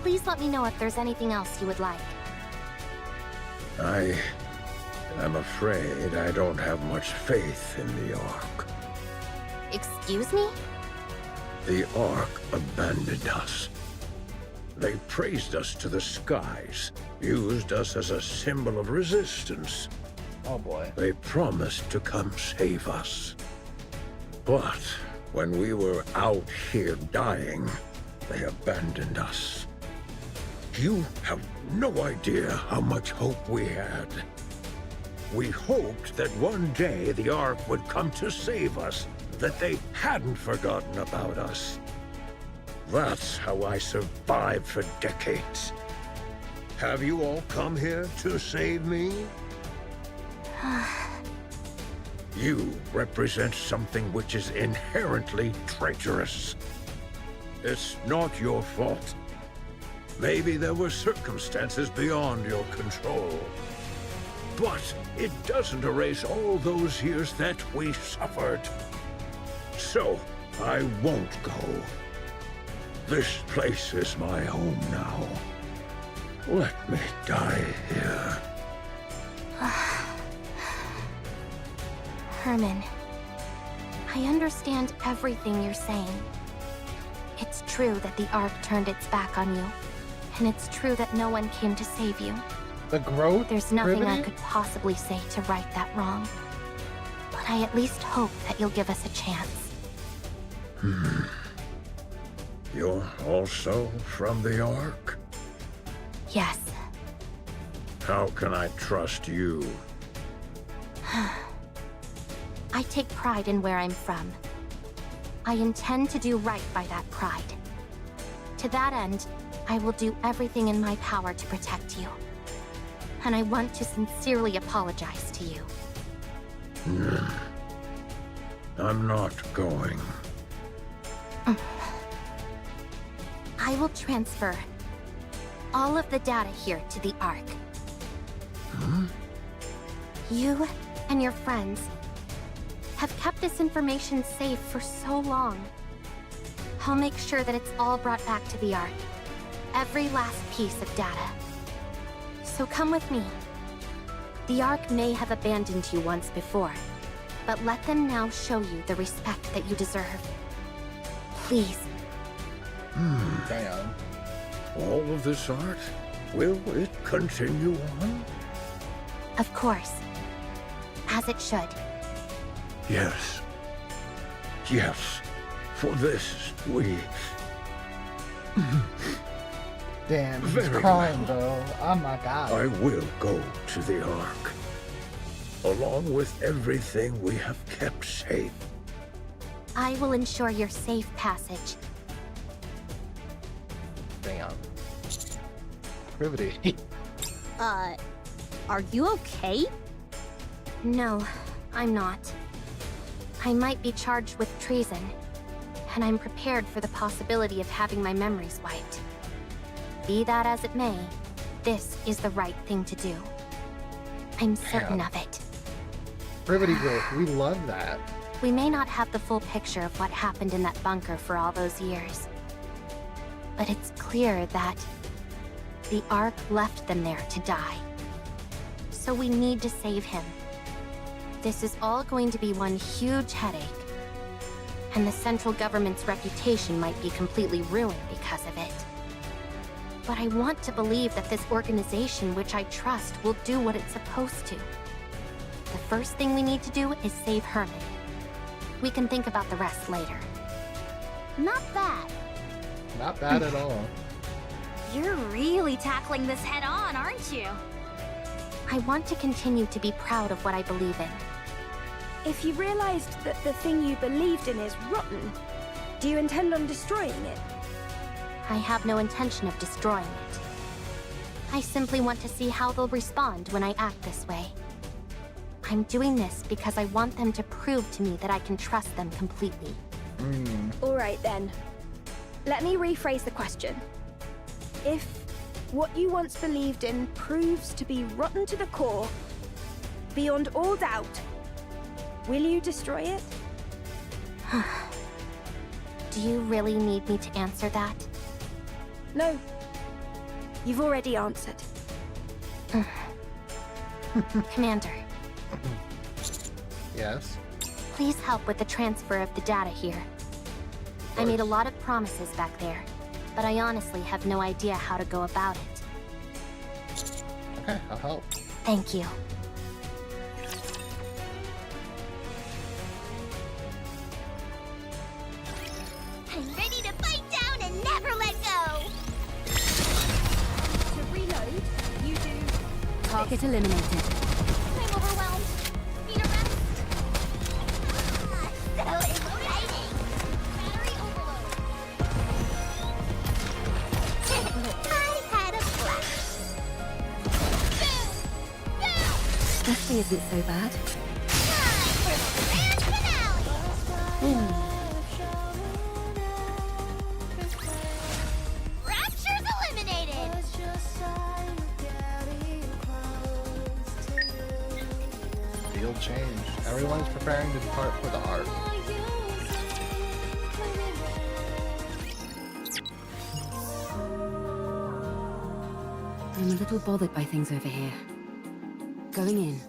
Please let me know if there's anything else you would like. I'm afraid I don't have much faith in the Ark. Excuse me? The Ark abandoned us. They praised us to the skies, used us as a symbol of resistance. Oh boy. They promised to come save us. But when we were out here dying, they abandoned us. You have no idea how much hope we had. We hoped that one day the Ark would come to save us, that they hadn't forgotten about us. That's how I survived for decades. Have you all come here to save me? You represent something which is inherently traitorous. It's not your fault. Maybe there were circumstances beyond your control. But it doesn't erase all those years that we suffered. So, I won't go. This place is my home now. Let me die here. Herman, I understand everything you're saying. It's true that the Ark turned its back on you, and it's true that no one came to save you. The growth? There's nothing I Privity? could possibly say to right that wrong. But I at least hope that you'll give us a chance. You're also from the Ark? Yes. How can I trust you? I take pride in where I'm from. I intend to do right by that pride. To that end, I will do everything in my power to protect you. And I want to sincerely apologize to you. I'm not going. I will transfer all of the data here to the Ark. You and your friends have kept this information safe for so long. I'll make sure that it's all brought back to the Ark. Every last piece of data. So come with me. The Ark may have abandoned you once before, but let them now show you the respect that you deserve. Please. Damn. All of this art? Will it continue on? Of course. As it should. Yes. Yes. For this, we... Damn, he's Very crying, well. bro. Oh my god. I will go to the Ark. Along with everything we have kept safe. I will ensure your safe passage. Damn. Privity. Are you okay? No, I'm not. I might be charged with treason, and I'm prepared for the possibility of having my memories wiped. Be that as it may, this is the right thing to do. I'm certain of it. Privity growth, we love that. We may not have the full picture of what happened in that bunker for all those years. But it's clear that the Ark left them there to die. So we need to save him. This is all going to be one huge headache. And the central government's reputation might be completely ruined because of it. But I want to believe that this organization, which I trust, will do what it's supposed to. The first thing we need to do is save Herman. We can think about the rest later. Not bad. Not bad at all. You're really tackling this head on, aren't you? I want to continue to be proud of what I believe in. If you realized that the thing you believed in is rotten, do you intend on destroying it? I have no intention of destroying it. I simply want to see how they'll respond when I act this way. I'm doing this because I want them to prove to me that I can trust them completely. All right then. Let me rephrase the question. If what you once believed in proves to be rotten to the core, beyond all doubt, will you destroy it? Do you really need me to answer that? No. You've already answered. Commander, Yes? please help with the transfer of the data here. I made a lot of promises back there, but I honestly have no idea how to go about it. Okay, I'll help. Thank you. I'm ready to bite down and never let go. To reload, you do... Target eliminated. I'm overwhelmed. Need a rest. So exciting. Battery overload. I had a blast. Boom! Boom! Actually isn't so bad. Time for the grand finale. Rapture's eliminated. will change. Everyone is preparing to depart for the Ark. I'm a little bothered by things over here. Going in.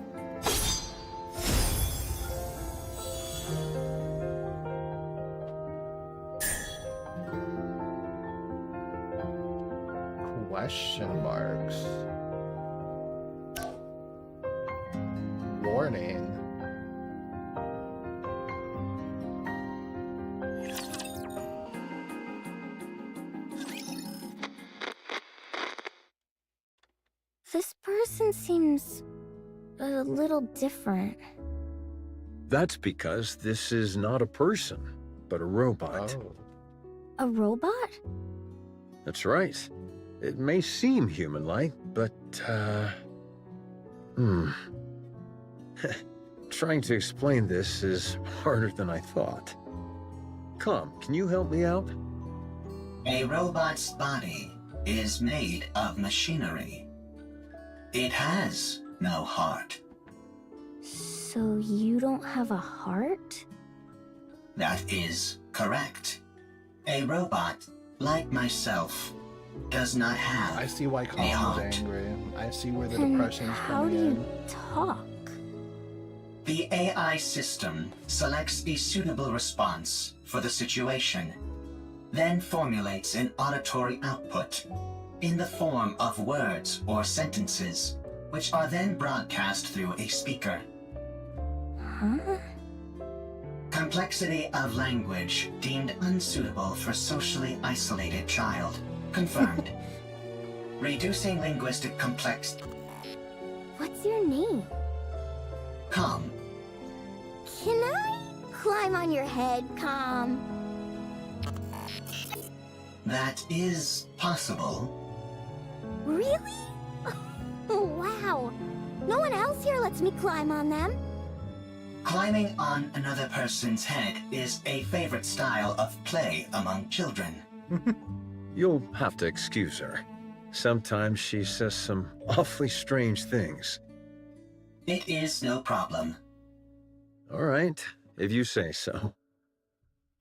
Question marks. Warning. This person seems a little different. That's because this is not a person, but a robot. Oh. A robot? That's right. It may seem human-like, but, Trying to explain this is harder than I thought. Come, can you help me out? A robot's body is made of machinery. It has no heart. So you don't have a heart? That is correct. A robot, like myself, does not have I see why a Colin heart. is angry. I see where the Then depression is how do coming you in. talk? The AI system selects a suitable response for the situation, then formulates an auditory output in the form of words or sentences, which are then broadcast through a speaker. Huh? Complexity of language deemed unsuitable for socially isolated child. Confirmed. Reducing linguistic complexity. What's your name? Calm. Can I climb on your head, Calm? That is possible. Really? Wow. No one else here lets me climb on them. Climbing on another person's head is a favorite style of play among children. You'll have to excuse her. Sometimes she says some awfully strange things. It is no problem. All right, if you say so.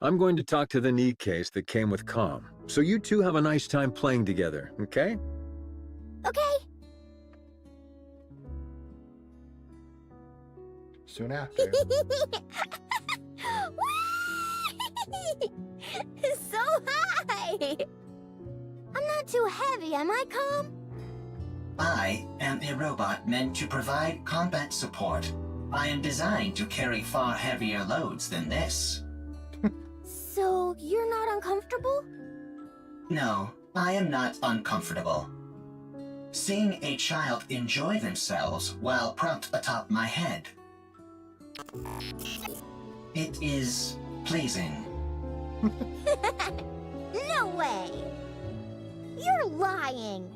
I'm going to talk to the NIKKEs that came with Com, so you two have a nice time playing together, okay? Okay. Soon after. So high! I'm not too heavy, am I, Calm? I am a robot meant to provide combat support. I am designed to carry far heavier loads than this. So you're not uncomfortable? No, I am not uncomfortable. Seeing a child enjoy themselves while propped atop my head. It is pleasing. No way! You're lying!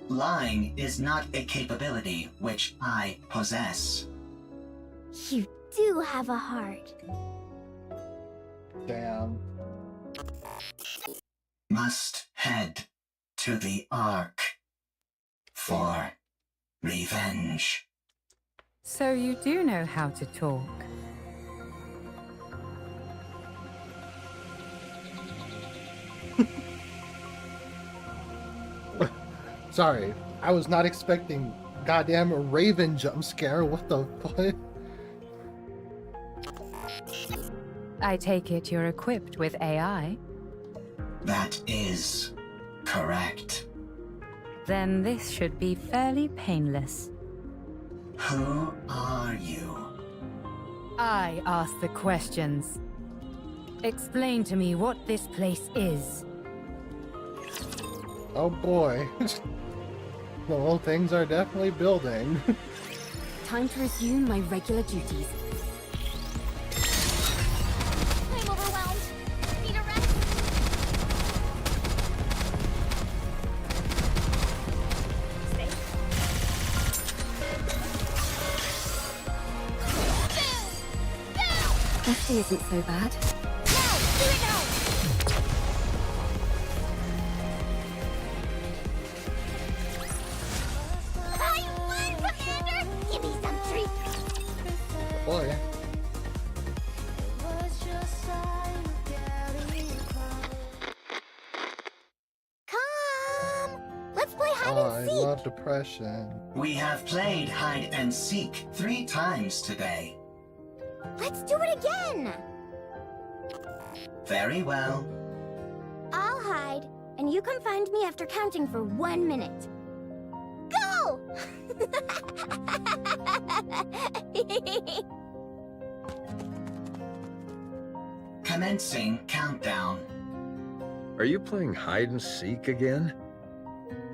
Lying is not a capability which I possess. You do have a heart. Damn. Must head to the Ark for revenge. So you do know how to talk. Sorry, I was not expecting goddamn a raven jump scare. What the fuck? I take it you're equipped with AI? That is correct. Then this should be fairly painless. Who are you? I ask the questions. Explain to me what this place is. Oh boy. Well, things are definitely building. Time to resume my regular duties. I'm overwhelmed. Need a rest. Stay. That isn't so bad. Now! Do it now! I won, Commander! Give me some treats! hide Oh, and I seek. love depression. We have played hide and seek 3 times today. Let's do it again. Very well. I'll hide, and you come find me after counting for 1 minute. Go! Commencing countdown. Are you playing hide and seek again?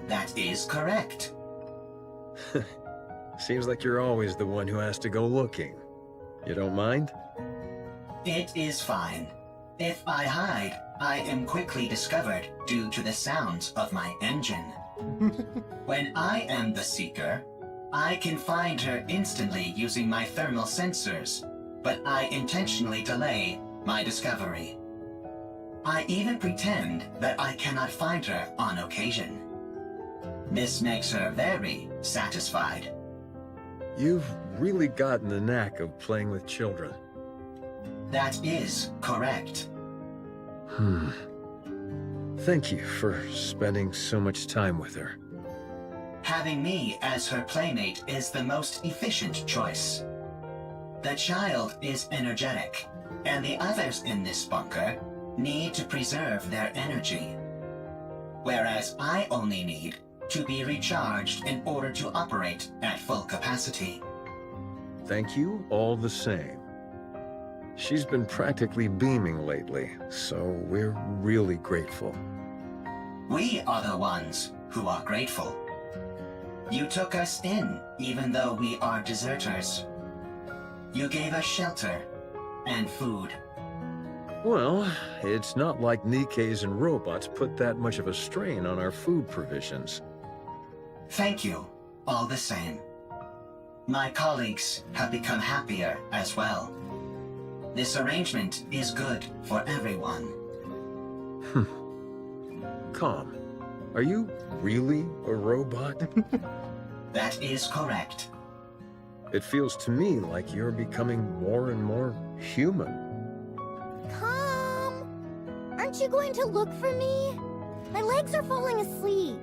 That is correct. Seems like you're always the one who has to go looking. You don't mind? It is fine. If I hide, I am quickly discovered due to the sounds of my engine. When I am the seeker, I can find her instantly using my thermal sensors, but I intentionally delay my discovery. I even pretend that I cannot find her on occasion. This makes her very satisfied. You've really gotten the knack of playing with children. That is correct. Thank you for spending so much time with her. Having me as her playmate is the most efficient choice. The child is energetic, and the others in this bunker need to preserve their energy. Whereas I only need to be recharged in order to operate at full capacity. Thank you all the same. She's been practically beaming lately, so we're really grateful. We are the ones who are grateful. You took us in, even though we are deserters. You gave us shelter and food. Well, it's not like NIKKEs and robots put that much of a strain on our food provisions. Thank you, all the same. My colleagues have become happier as well. This arrangement is good for everyone. Calm. Are you really a robot? That is correct. It feels to me like you're becoming more and more human. Come! Aren't you going to look for me? My legs are falling asleep.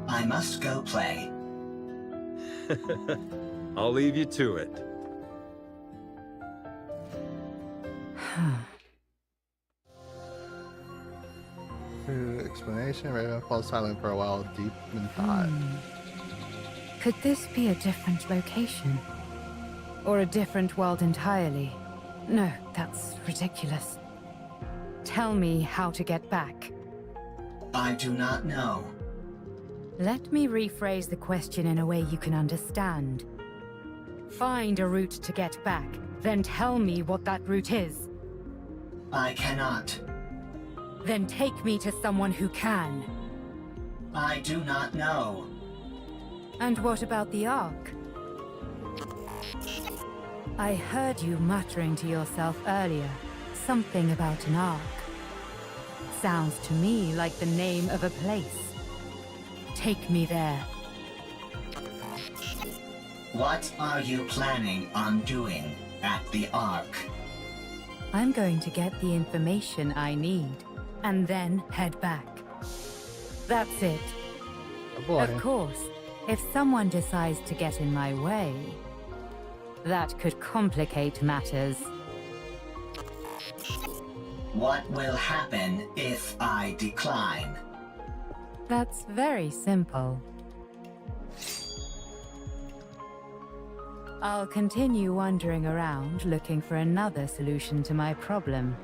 I must go play. I'll leave you to it. Explanation. Raven falls silent for a while, deep in thought. Could this be a different location? Or a different world entirely? No, that's ridiculous. Tell me how to get back. I do not know. Let me rephrase the question in a way you can understand. Find a route to get back, then tell me what that route is. I cannot. Then take me to someone who can. I do not know. And what about the Ark? I heard you muttering to yourself earlier. Something about an Ark. Sounds to me like the name of a place. Take me there. What are you planning on doing at the Ark? I'm going to get the information I need, and then head back. That's it. Oh boy. Of course, if someone decides to get in my way, that could complicate matters. What will happen if I decline? That's very simple. I'll continue wandering around looking for another solution to my problem.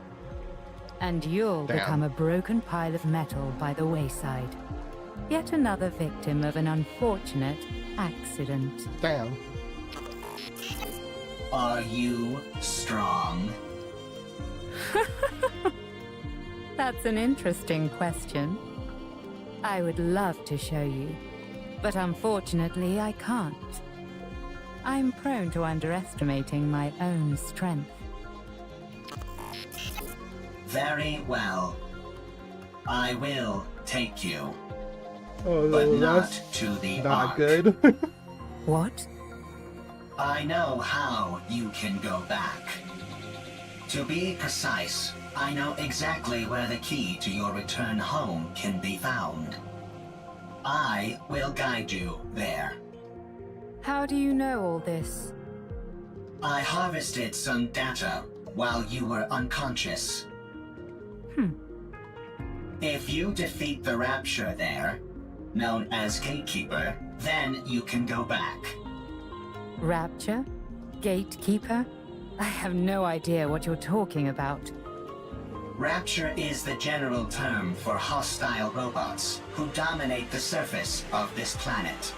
And you'll Damn. become a broken pile of metal by the wayside. Yet another victim of an unfortunate accident. Damn. Are you strong? That's an interesting question. I would love to show you, but unfortunately I can't. I'm prone to underestimating my own strength. Very well. I will take you, Oh, but not that's to the not Ark. good. What? I know how you can go back. To be precise, I know exactly where the key to your return home can be found. I will guide you there. How do you know all this? I harvested some data while you were unconscious. If you defeat the Rapture there, known as Gatekeeper, then you can go back. Rapture? Gatekeeper? I have no idea what you're talking about. Rapture is the general term for hostile robots who dominate the surface of this planet.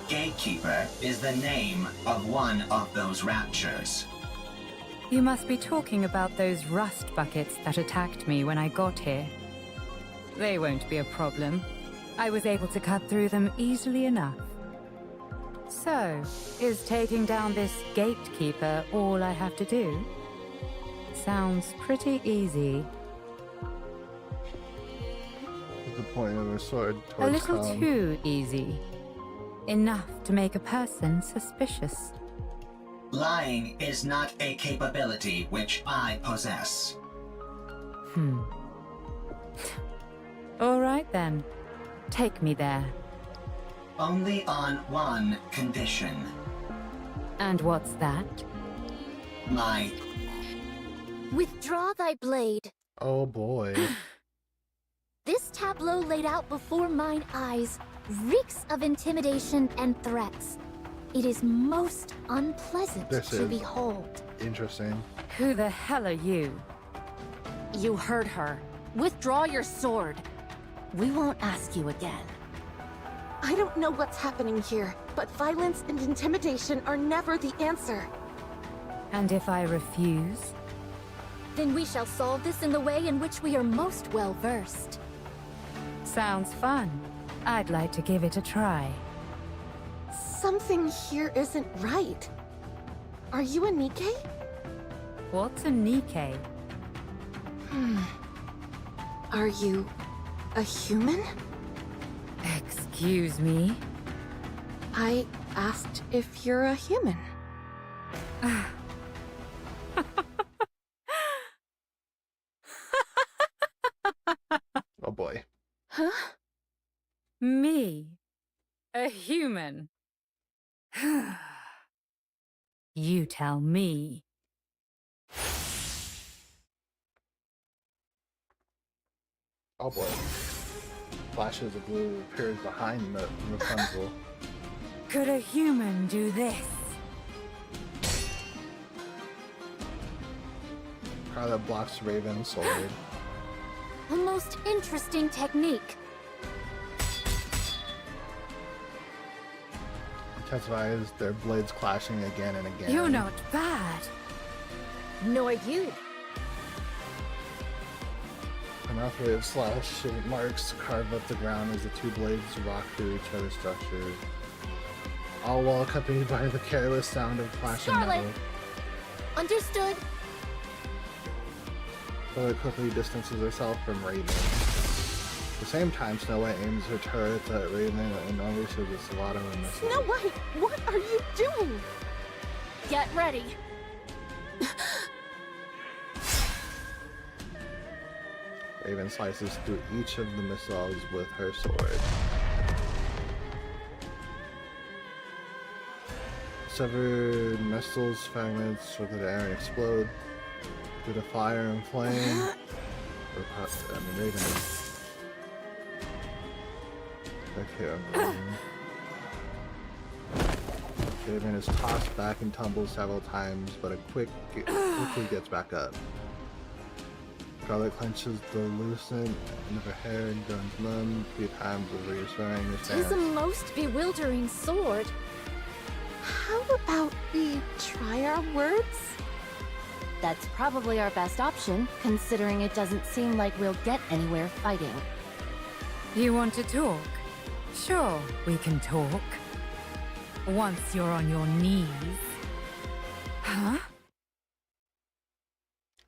Gatekeeper is the name of one of those Raptures. You must be talking about those rust buckets that attacked me when I got here. They won't be a problem. I was able to cut through them easily enough. So, is taking down this Gatekeeper all I have to do? Sounds pretty easy. The point of a sword A towards little Tom. too easy. Enough to make a person suspicious. Lying is not a capability which I possess. All right then. Take me there. Only on one condition. And what's that? My... Withdraw thy blade. Oh boy. This tableau laid out before mine eyes reeks of intimidation and threats. It is most unpleasant to behold. Interesting. Who the hell are you? You heard her. Withdraw your sword. We won't ask you again. I don't know what's happening here, but violence and intimidation are never the answer. And if I refuse? Then we shall solve this in the way in which we are most well versed. Sounds fun. I'd like to give it a try. Something here isn't right. Are you a NIKKE? What's a NIKKE? Are you a human? Excuse me? I asked if you're a human. Oh boy. Huh? Me? A human? You tell me. Oh boy. Flashes of blue appears behind the Rapunzel. Could a human do this? Carla blocks Raven's sword. A most interesting technique. Intensifies their blades clashing again and again. You're not bad. Nor you. Enough wave slash marks carve up the ground as the two blades rock through each other's structure. All while accompanied by the careless sound of clashing Charlotte. metal. Understood. Charlotte quickly distances herself from Raven. At the same time, Snow White aims her turret at Raven and unleashes a Solato and missile. Snow White, what are you doing? Get ready. Raven slices through each of the missiles with her sword. Severed missiles fragments through the air and explode due to fire and flame. Raven is... Okay, Raven is tossed back and tumbles several times, but quickly gets back up. Scarlet clenches the loosened end of her hair and guns numb 3 times over your swearing your Tis a stance. most bewildering sword. How about we try our words? That's probably our best option, considering it doesn't seem like we'll get anywhere fighting. You want to talk? Sure, we can talk. Once you're on your knees. Huh?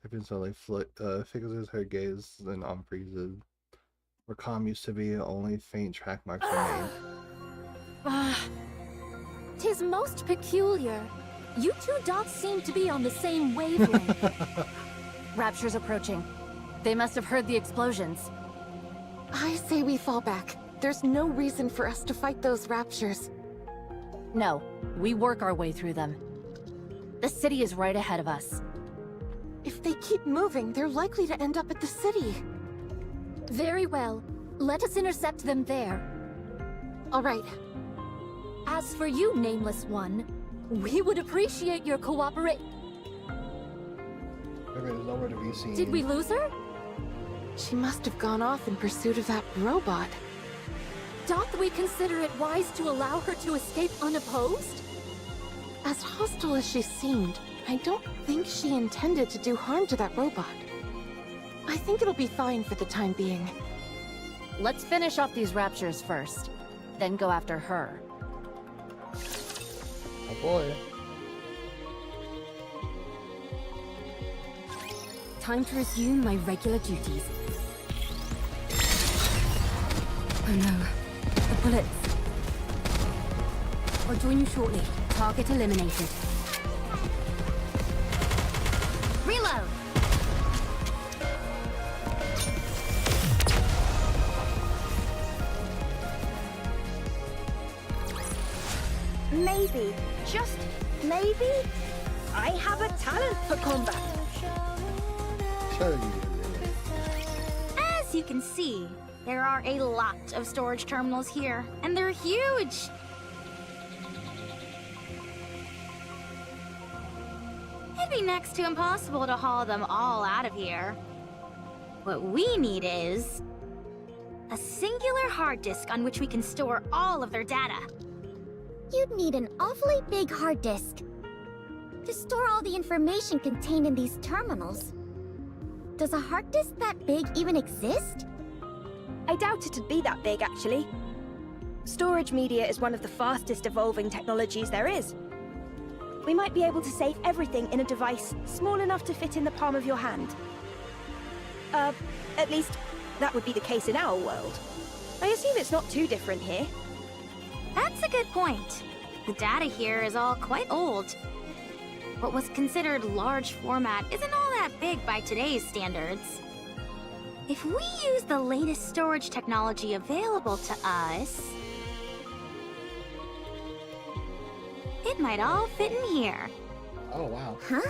Raven slowly fixes her gaze and unfreezes. Where calm used to be, only faint track marks remain. Tis most peculiar. You two dots seem to be on the same wavelength. Rapture's approaching. They must have heard the explosions. I say we fall back. There's no reason for us to fight those Raptures. No, we work our way through them. The city is right ahead of us. If they keep moving, they're likely to end up at the city. Very well. Let us intercept them there. All right. As for you, Nameless One, we would appreciate your cooperation. Maybe there's nowhere to be seen. Did we lose her? She must have gone off in pursuit of that robot. Doth we consider it wise to allow her to escape unopposed? As hostile as she seemed, I don't think she intended to do harm to that robot. I think it'll be fine for the time being. Let's finish off these Raptures first, then go after her. Oh boy. Time to resume my regular duties. Oh no. The bullets. I'll join you shortly. Target eliminated. Reload! Maybe, just maybe, I have a talent for combat. Sure you do. As you can see, there are a lot of storage terminals here, and they're huge. It'd be next to impossible to haul them all out of here. What we need is a singular hard disk on which we can store all of their data. You'd need an awfully big hard disk to store all the information contained in these terminals. Does a hard disk that big even exist? I doubt it'd be that big, actually. Storage media is one of the fastest evolving technologies there is. We might be able to save everything in a device small enough to fit in the palm of your hand. At least, that would be the case in our world. I assume it's not too different here. That's a good point. The data here is all quite old. What was considered large format isn't all that big by today's standards. If we use the latest storage technology available to us, it might all fit in here. Oh wow. Huh?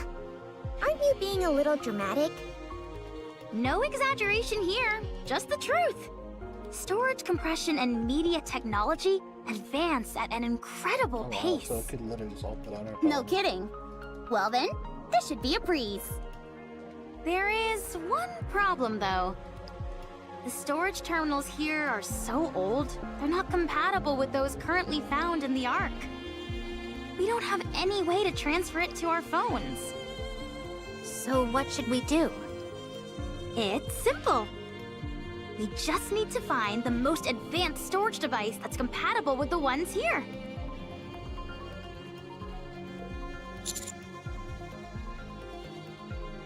Aren't you being a little dramatic? No exaggeration here, just the truth. Storage compression and media technology advance at an incredible Oh, wow. pace. So it could literally just all put on our No phone. kidding. Well then, this should be a breeze. There is one problem, though. The storage terminals here are so old, they're not compatible with those currently found in the Ark. We don't have any way to transfer it to our phones. So what should we do? It's simple. We just need to find the most advanced storage device that's compatible with the ones here.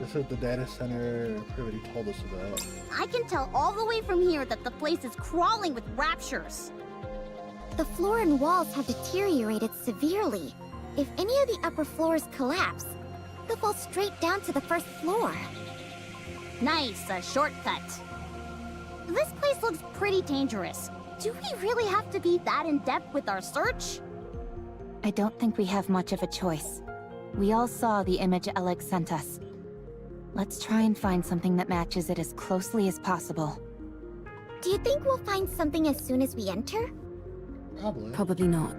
This is the data center Privity told us about. I can tell all the way from here that the place is crawling with raptures. The floor and walls have deteriorated severely. If any of the upper floors collapse, they'll fall straight down to the first floor. Nice, a shortcut. This place looks pretty dangerous. Do we really have to be that in-depth with our search? I don't think we have much of a choice. We all saw the image Alex sent us. Let's try and find something that matches it as closely as possible. Do you think we'll find something as soon as we enter? Probably. Probably not.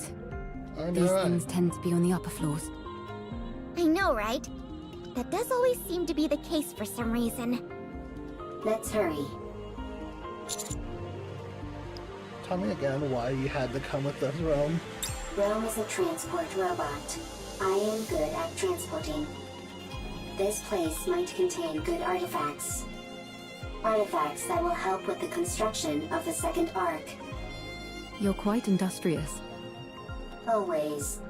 These things tend to be on the upper floors. I know, right? That does always seem to be the case for some reason. Let's hurry. Tell me again why you had to come with us, Rome. Rome is a transport robot. I am good at transporting. This place might contain good artifacts. Artifacts that will help with the construction of the second Ark. You're quite industrious. Always.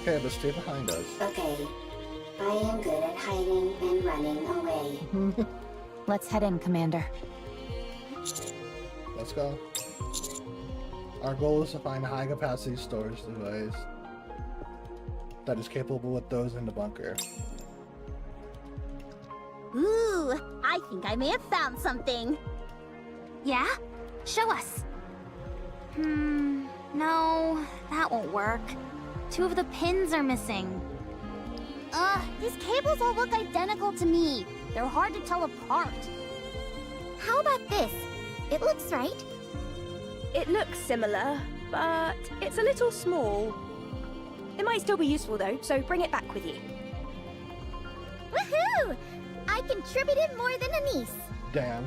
Okay, but stay behind us. Okay. I am good at hiding and running away. Let's head in, Commander. Let's go. Our goal is to find a high-capacity storage device that is capable with those in the bunker. I think I may have found something. Yeah? Show us. No, that won't work. 2 of the pins are missing. These cables all look identical to me. They're hard to tell apart. How about this? It looks right. It looks similar, but it's a little small. It might still be useful though, so bring it back with you. Woohoo! I contributed more than a niece. Damn.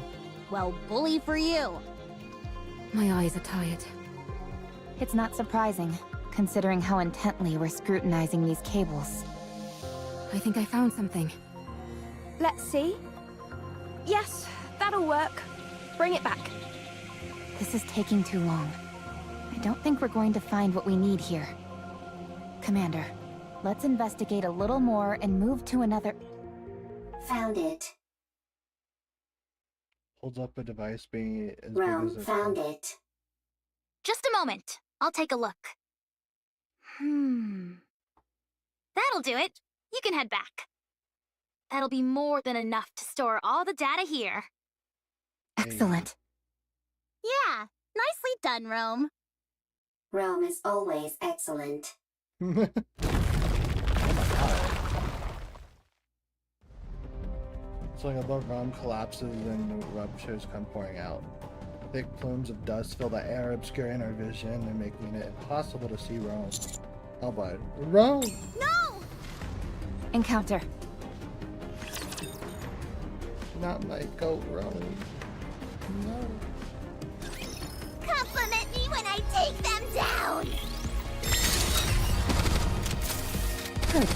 Well, bully for you. My eyes are tired. It's not surprising, considering how intently we're scrutinizing these cables. I think I found something. Let's see. Yes, that'll work. Bring it back. This is taking too long. I don't think we're going to find what we need here. Commander, let's investigate a little more and move to another... Found it. Holds up a device being as Rome big as found it. Just a moment. I'll take a look. That'll do it. You can head back. That'll be more than enough to store all the data here. Excellent. Yeah, nicely done, Rome. Rome is always excellent. Oh my god. It's like a bomb collapses and ruptures come pouring out. Thick plumes of dust fill the air, obscuring our vision and making it impossible to see Rome. Oh boy. Rome! No! Encounter. Not my goat, Rome. No. Compliment me when I take them down! Good.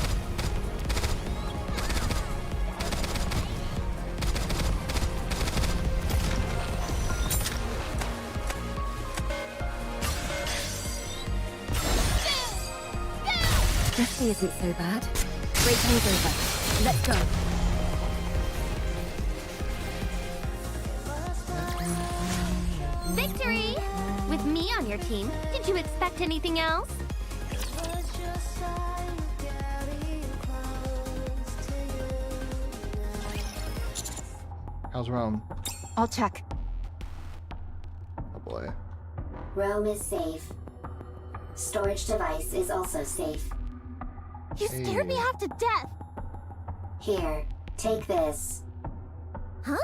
Drifty isn't so bad. Break things over. Let's go. Victory! With me on your team, did you expect anything else? How's Rome? I'll check. Oh boy. Rome is safe. Storage device is also safe. You scared me half to death! Here, take this. Huh?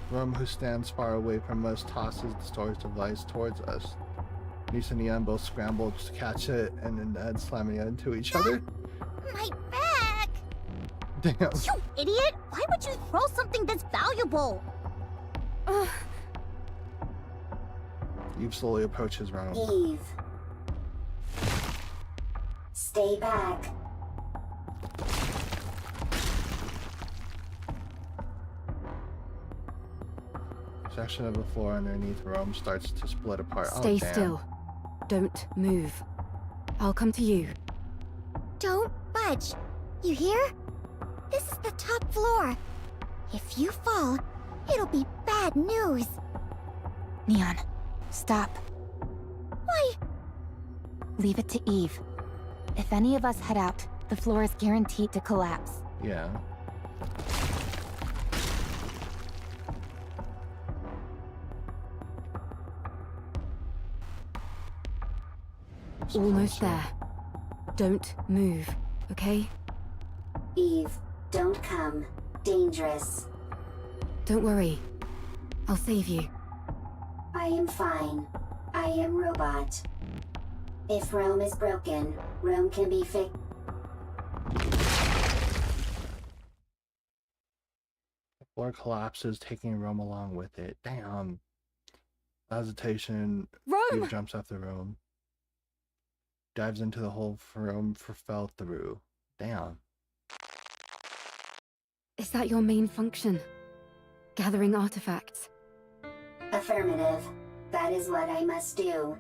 Rome, who stands far away from us, tosses the storage device towards us. Nisa and Ian both scramble to catch it and then slamming it into each other. My back! Damn. You idiot! Why would you throw something that's valuable? Eve slowly approaches Rome. Eve. Stay back. Section of the floor underneath Rome starts to split apart. Stay Oh, damn. still. Don't move. I'll come to you. Don't budge. You hear? This is the top floor. If you fall, it'll be bad news. Neon, stop. Why? Leave it to Eve. If any of us head out, the floor is guaranteed to collapse. Yeah. Almost there. Don't move, okay? Eve, don't come. Dangerous. Don't worry. I'll save you. I am fine. I am robot. If Rome is broken, Rome can be fixed. The floor collapses, taking Rome along with it. Damn. Hesitation. Rome! Eve jumps off the room. Dives into the hole Rome fell through. Damn. Is that your main function? Gathering artifacts? Affirmative. That is what I must do.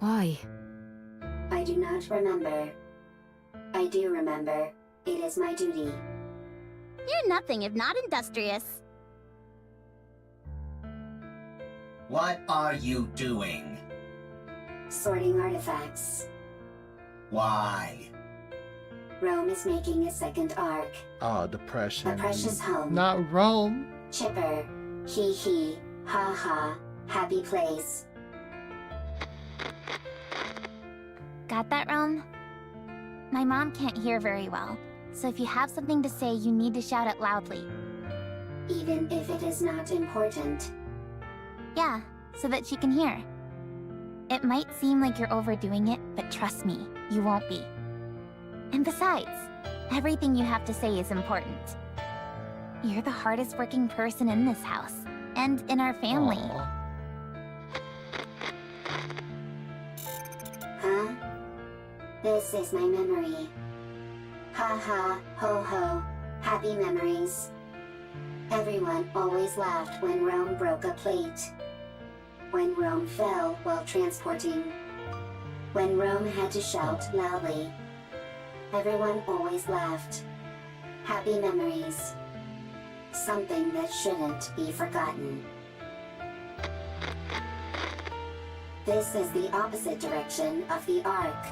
Why? I do not remember. I do remember. It is my duty. You're nothing if not industrious. What are you doing? Sorting artifacts. Why? Rome is making a second arc. Oh, depression. A precious home. Not Rome. Chipper. Hee hee. Ha ha. Happy place. Got that, Rome? My mom can't hear very well, so if you have something to say, you need to shout it loudly. Even if it is not important. Yeah, so that she can hear. It might seem like you're overdoing it, but trust me, you won't be. And besides, everything you have to say is important. You're the hardest working person in this house, and in our family. Aww. Huh? This is my memory. Ha ha, ho ho, happy memories. Everyone always laughed when Rome broke a plate. When Rome fell while transporting. When Rome had to shout loudly. Everyone always laughed. Happy memories. Something that shouldn't be forgotten. This is the opposite direction of the Ark.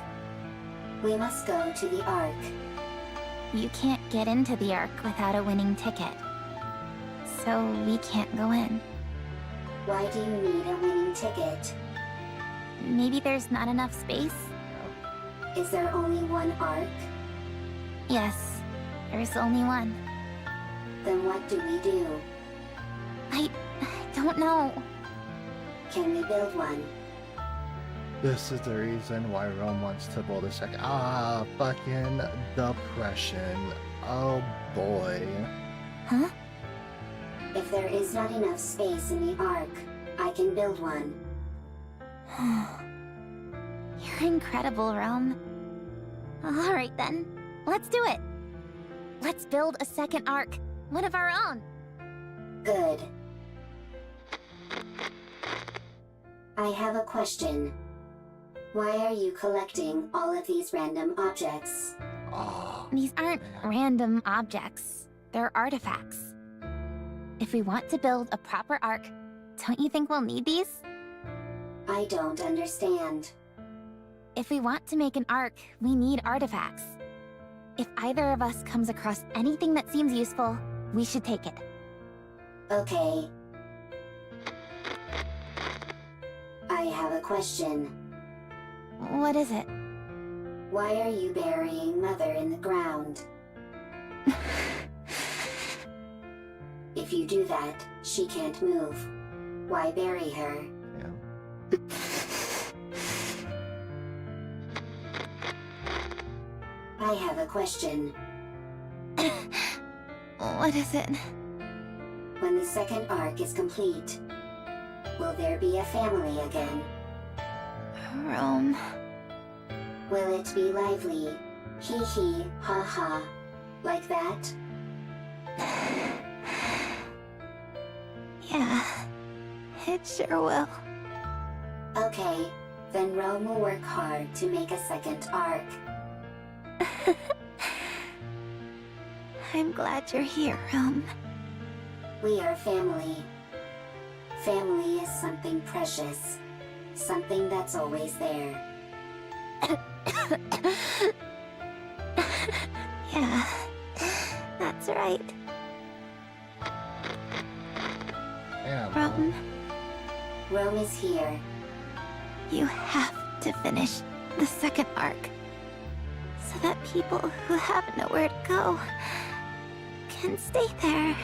We must go to the Ark. You can't get into the Ark without a winning ticket. So we can't go in. Why do you need a winning ticket? Maybe there's not enough space? Is there only one Ark? Yes, there's only one. Then what do we do? I don't know. Can we build one? This is the reason why Rome wants to build a second. Ah, fucking depression. Oh boy. Huh? If there is not enough space in the Ark, I can build one. You're incredible, Rome. Alright then, let's do it. Let's build a second Ark, one of our own. Good. I have a question. Why are you collecting all of these random objects? Oh, These aren't random objects. They're artifacts. If we want to build a proper Ark, don't you think we'll need these? I don't understand. If we want to make an Ark, we need artifacts. If either of us comes across anything that seems useful, we should take it. Okay. I have a question. What is it? Why are you burying Mother in the ground? If you do that, she can't move. Why bury her? yeah. I have a question. What is it? When the second Ark is complete, will there be a family again? Rome. Will it be lively? Hee hee, ha ha. Like that? Yeah, it sure will. Okay, then Rome will work hard to make a second Ark. I'm glad you're here, Rome. We are family. Family is something precious. Something that's always there. Yeah, that's right. Damn. Rome, Rome is here. you have to finish the second Ark. So that people who have nowhere to go can stay there.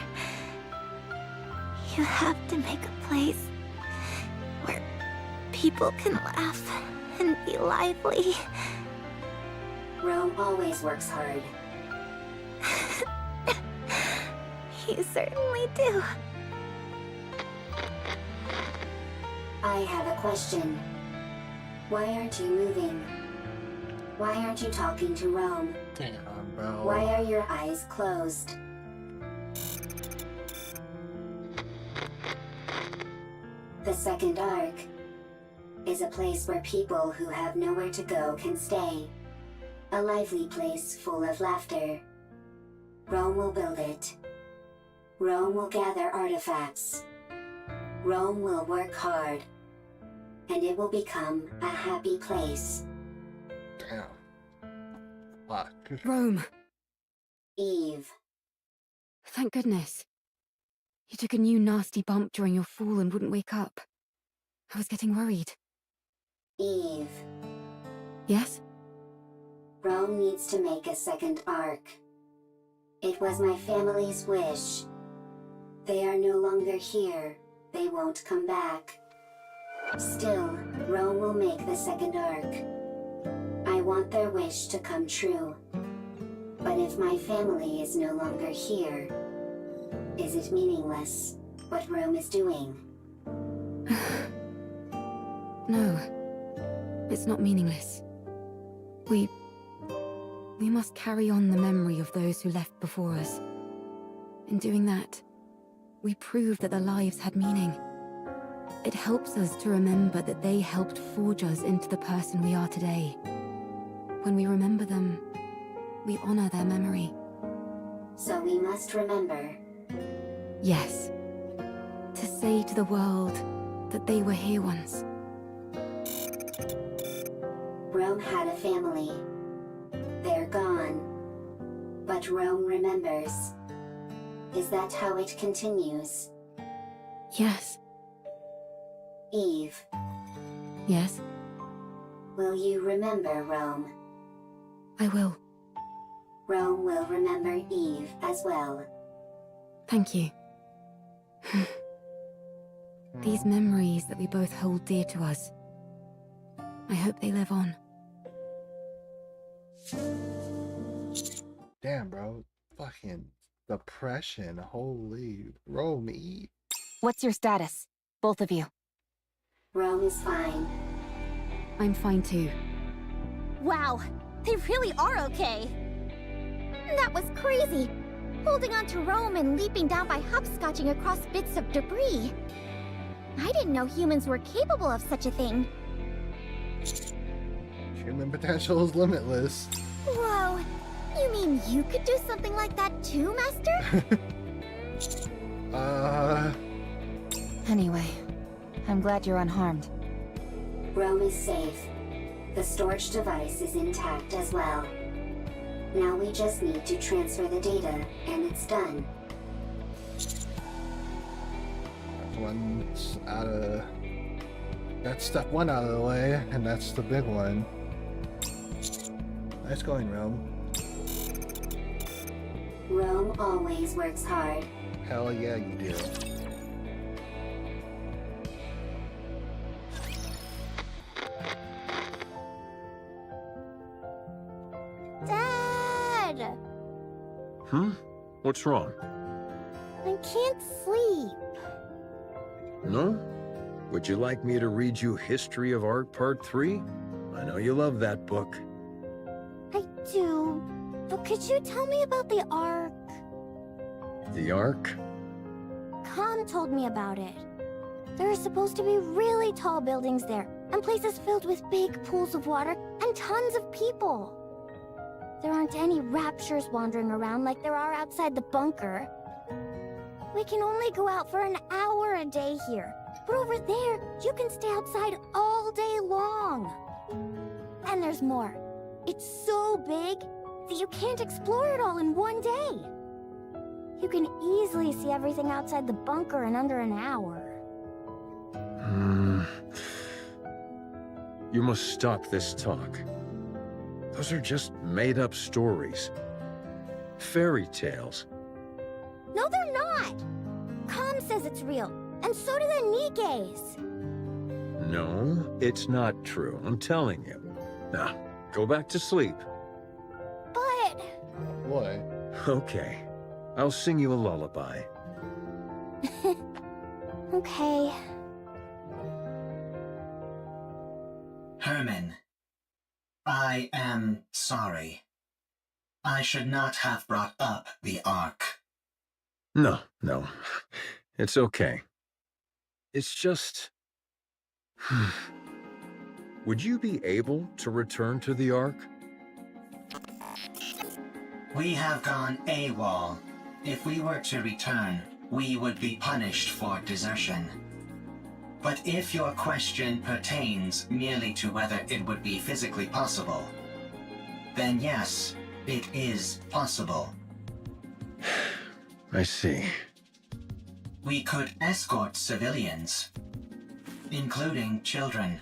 You have to make a place where people can laugh and be lively. Rome always works hard. You certainly do. I have a question. Why aren't you moving? Why aren't you talking to Rome? Damn, bro. Why are your eyes closed? The second Ark is a place where people who have nowhere to go can stay. A lively place full of laughter. Rome will build it. Rome will gather artifacts. Rome will work hard. And it will become a happy place. Damn. Fuck. Rome. Eve. Thank goodness. You took a new nasty bump during your fall and wouldn't wake up. I was getting worried. Eve. Yes? Rome needs to make a second arc. It was my family's wish. They are no longer here. They won't come back. Still, Rome will make the second arc. I want their wish to come true. But if my family is no longer here, is it meaningless, what Rome is doing? No. It's not meaningless. We must carry on the memory of those who left before us. In doing that, we prove that their lives had meaning. It helps us to remember that they helped forge us into the person we are today. When we remember them, we honor their memory. So we must remember. Yes. To say to the world that they were here once. Rome had a family. They're gone. But Rome remembers. Is that how it continues? Yes. Eve. Yes? Will you remember Rome? I will. Rome will remember Eve as well. Thank you. These memories that we both hold dear to us, I hope they live on. Damn, bro. Fucking depression. Holy. Rome, Eve. What's your status? Both of you. Rome is fine. I'm fine too. Wow, they really are okay. That was crazy. Holding on to Rome and leaping down by hopscotching across bits of debris. I didn't know humans were capable of such a thing. Human potential is limitless. Whoa, you mean you could do something like that too, Master? Anyway, I'm glad you're unharmed. Rome is safe. The storage device is intact as well. Now we just need to transfer the data, and it's done. One's out of... That's step one out of the way, and that's the big one. Nice going, Rome. Rome always works hard. Hell yeah, you do. Dad! What's wrong? I can't sleep. No? Would you like me to read you History of Art Part 3? I know you love that book. I do, but could you tell me about the Ark? The Ark? Com told me about it. There are supposed to be really tall buildings there, and places filled with big pools of water, and tons of people. There aren't any raptures wandering around like there are outside the bunker. We can only go out for an hour a day here, but over there, you can stay outside all day long. And there's more. It's so big that you can't explore it all in one day. You can easily see everything outside the bunker in under an hour. You must stop this talk. Those are just made-up stories. Fairy tales. No, they're not! Com says it's real, and so do the NIKKEs. No, it's not true. I'm telling you. Now, go back to sleep. But... What? Okay. I'll sing you a lullaby. Okay. Herman, I am sorry. I should not have brought up the Ark. No. It's okay. It's just... Would you be able to return to the Ark? We have gone AWOL. If we were to return, we would be punished for desertion. But if your question pertains merely to whether it would be physically possible, then yes, it is possible. I see. We could escort civilians, including children.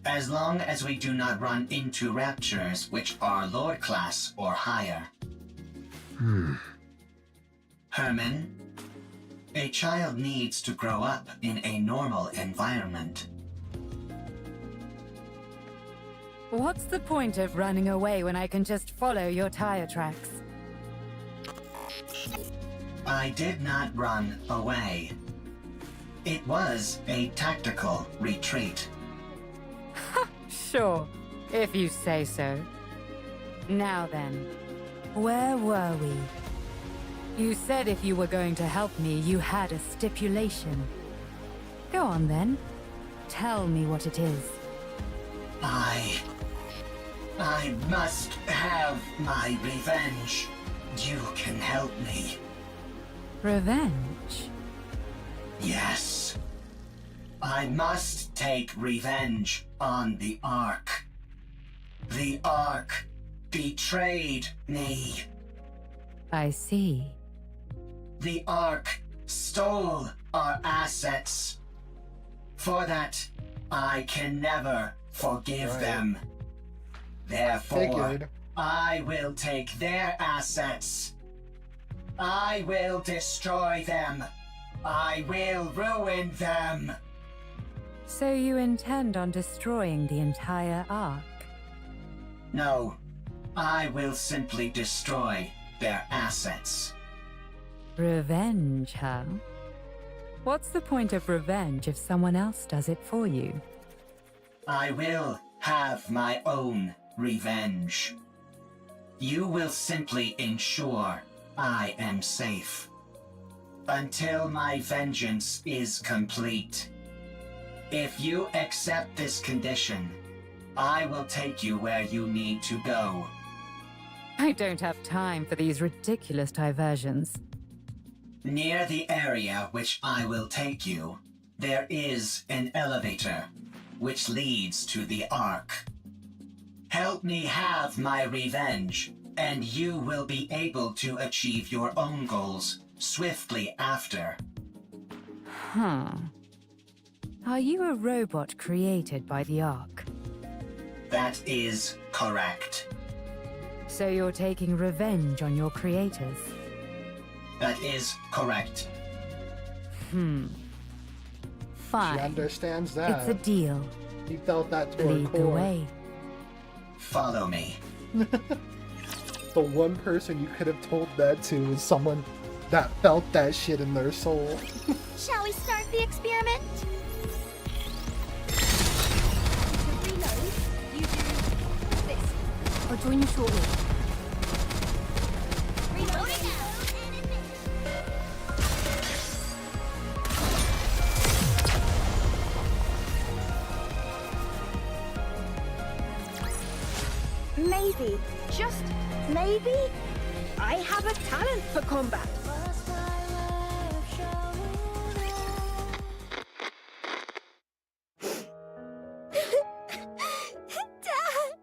As long as we do not run into raptures which are Lord class or higher. Herman, a child needs to grow up in a normal environment. What's the point of running away when I can just follow your tire tracks? I did not run away. It was a tactical retreat. Sure, if you say so. Now then, where were we? You said if you were going to help me, you had a stipulation. Go on then. Tell me what it is. I must have my revenge. You can help me. Revenge? Yes. I must take revenge on the Ark. The Ark betrayed me. I see. The Ark stole our assets. For that, I can never forgive them. Therefore, Figured. I will take their assets. I will destroy them. I will ruin them. So you intend on destroying the entire Ark? No, I will simply destroy their assets. Revenge, huh? What's the point of revenge if someone else does it for you? I will have my own revenge. You will simply ensure I am safe. Until my vengeance is complete. If you accept this condition, I will take you where you need to go. I don't have time for these ridiculous diversions. Near the area which I will take you, there is an elevator, which leads to the Ark. Help me have my revenge, and you will be able to achieve your own goals swiftly after. Huh. Are you a robot created by the Ark? That is correct. So you're taking revenge on your creators? That is correct. Fine. She understands that. It's a deal. He felt that to her Lead the core. way. Follow me. The one person you could have told that to is someone that felt that shit in their soul. Shall we start the experiment? To reload, you do this. I'll join you shortly. Reloading now. Maybe, just maybe, I have a talent for combat. Dad!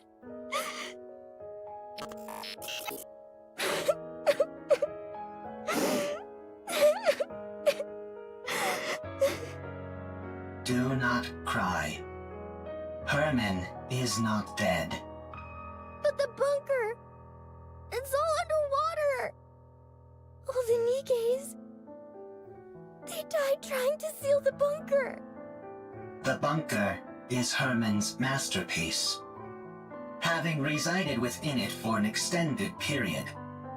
Do not cry. Herman is not dead. But the bunker! It's all underwater! All the Nikkes... They died trying to seal the bunker! The bunker is Herman's masterpiece. Having resided within it for an extended period,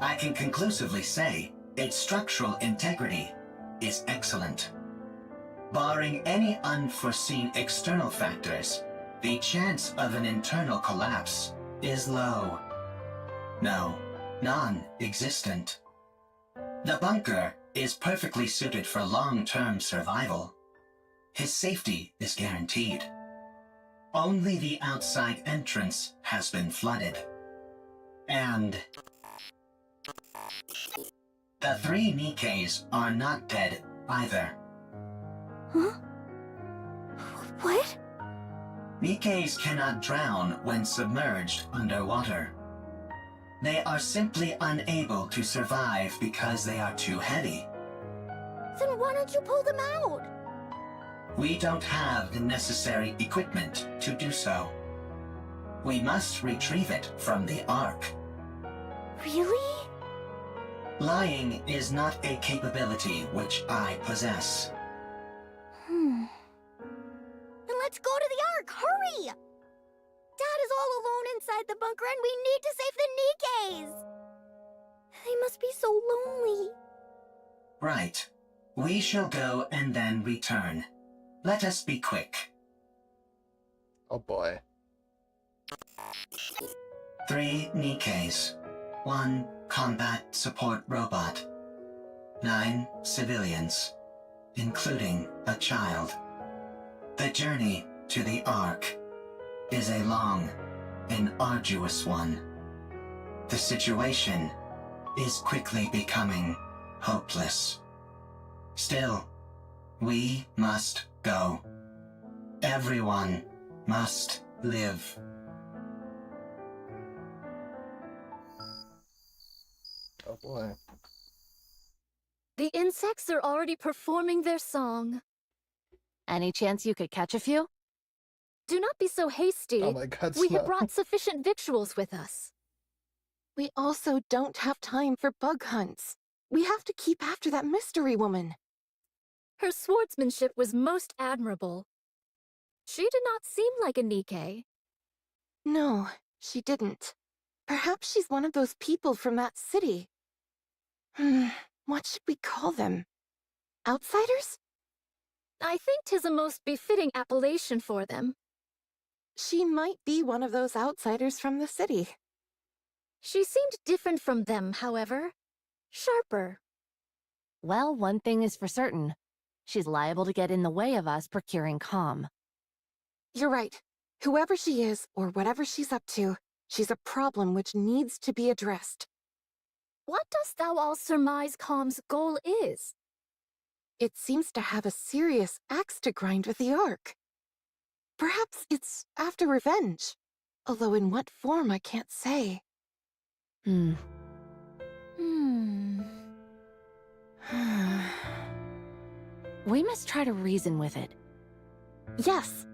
I can conclusively say its structural integrity is excellent. Barring any unforeseen external factors, the chance of an internal collapse is low. No, non-existent. The bunker is perfectly suited for long-term survival. His safety is guaranteed. Only the outside entrance has been flooded. And the 3 Nikkes are not dead either. Huh? What? Nikkes cannot drown when submerged underwater. They are simply unable to survive because they are too heavy. Then why don't you pull them out? We don't have the necessary equipment to do so. We must retrieve it from the Ark. Really? Lying is not a capability which I possess. Then let's go to the Ark, hurry! Dad is all alone inside the bunker and we need to save the Nikkes! They must be so lonely. Right. We shall go and then return. Let us be quick. Oh boy. 3 NIKKEs. 1 combat support robot. 9 civilians, including a child. The journey to the Ark is a long and arduous one. The situation is quickly becoming hopeless. Still, we must go. Everyone must live. Oh boy. The insects are already performing their song. Any chance you could catch a few? Do not be so hasty. Oh my god, We Snow. have brought sufficient victuals with us. We also don't have time for bug hunts. We have to keep after that mystery woman. Her swordsmanship was most admirable. She did not seem like a Nikke. No, she didn't. Perhaps she's one of those people from that city. What should we call them? Outsiders? I think 'tis a most befitting appellation for them. She might be one of those outsiders from the city. She seemed different from them, however. Sharper. Well, one thing is for certain. She's liable to get in the way of us procuring calm. You're right. Whoever she is, or whatever she's up to, she's a problem which needs to be addressed. What dost thou all surmise Calm's goal is? It seems to have a serious axe to grind with the Ark. Perhaps it's after revenge, although in what form I can't say. We must try to reason with it. Yes.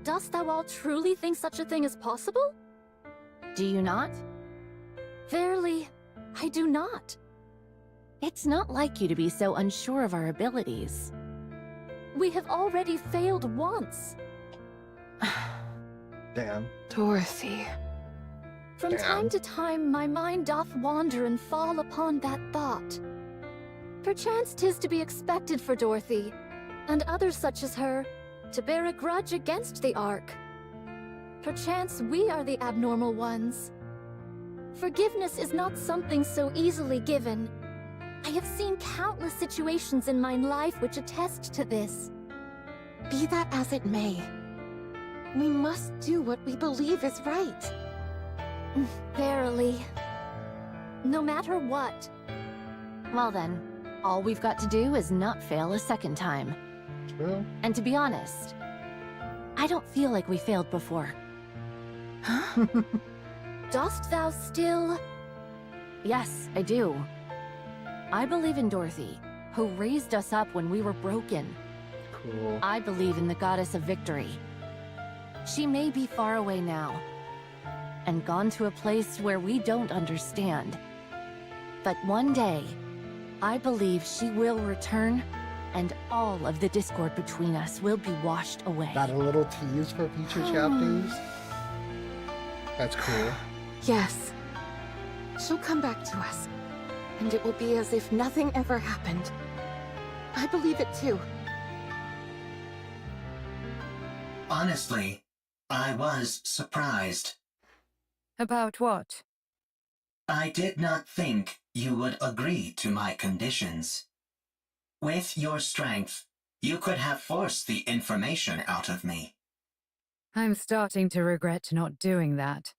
Dost thou all truly think such a thing is possible? Do you not? Verily, I do not. It's not like you to be so unsure of our abilities. We have already failed once. Damn. Dorothy. From time to time, my mind doth wander and fall upon that thought. Perchance 'tis to be expected for Dorothy, and others such as her, to bear a grudge against the Ark. Perchance we are the abnormal ones. Forgiveness is not something so easily given. I have seen countless situations in my life which attest to this. Be that as it may, we must do what we believe is right. Verily. No matter what. Well then, all we've got to do is not fail a second time. True. And to be honest, I don't feel like we failed before. Dost thou still? Yes, I do. I believe in Dorothy, who raised us up when we were broken. Cool. I believe in the goddess of victory. She may be far away now, and gone to a place where we don't understand. But one day, I believe she will return, and all of the discord between us will be washed away. Got a little tease for future chapters. That's cool. Yes. She'll come back to us, and it will be as if nothing ever happened. I believe it too. Honestly, I was surprised. About what? I did not think you would agree to my conditions. With your strength, you could have forced the information out of me. I'm starting to regret not doing that.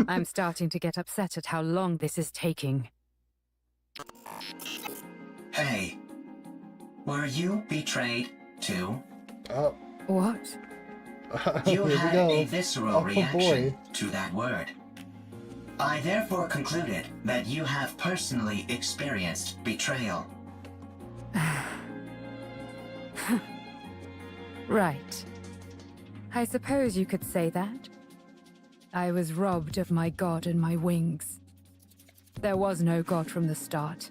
I'm starting to get upset at how long this is taking. Hey, were you betrayed too? Oh. What? You Here we had go. a visceral Oh, reaction boy. to that word. I therefore concluded that you have personally experienced betrayal. Right. I suppose you could say that. I was robbed of my god and my wings. There was no god from the start,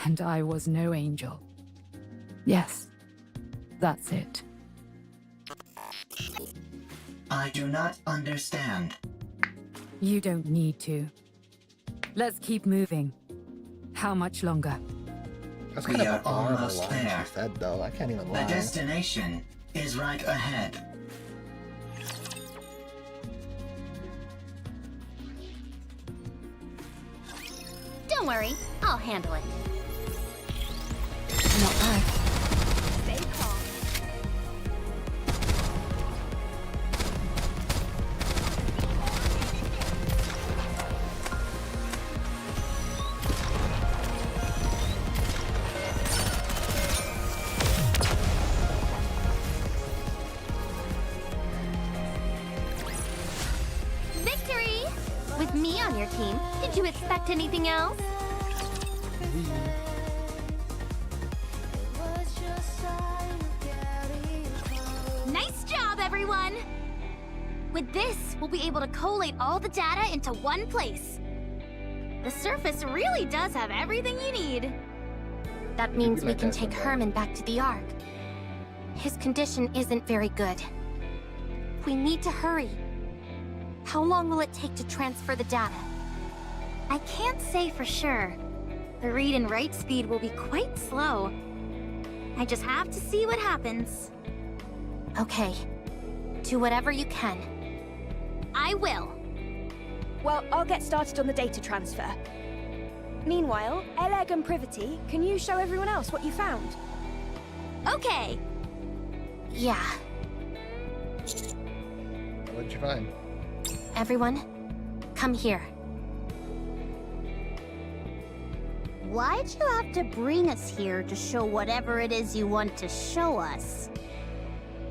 and I was no angel. Yes, that's it. I do not understand. You don't need to. Let's keep moving. How much longer? That's We kind of are a bar of almost a line there. she said, though. I can't even The lie. destination is right ahead. Don't worry, I'll handle it. Not bad. Stay calm. Victory! With me on your team, did you expect anything else? Nice job, everyone! With this, we'll be able to collate all the data into one place. The surface really does have everything you need. That means we can take Herman back to the Ark. His condition isn't very good. We need to hurry. How long will it take to transfer the data? I can't say for sure. The read and write speed will be quite slow. I just have to see what happens. Okay. Do whatever you can. I will. Well, I'll get started on the data transfer. Meanwhile, Eleg and Privity, can you show everyone else what you found? Okay. Yeah. What'd you find? Everyone, come here. Why'd you have to bring us here to show whatever it is you want to show us?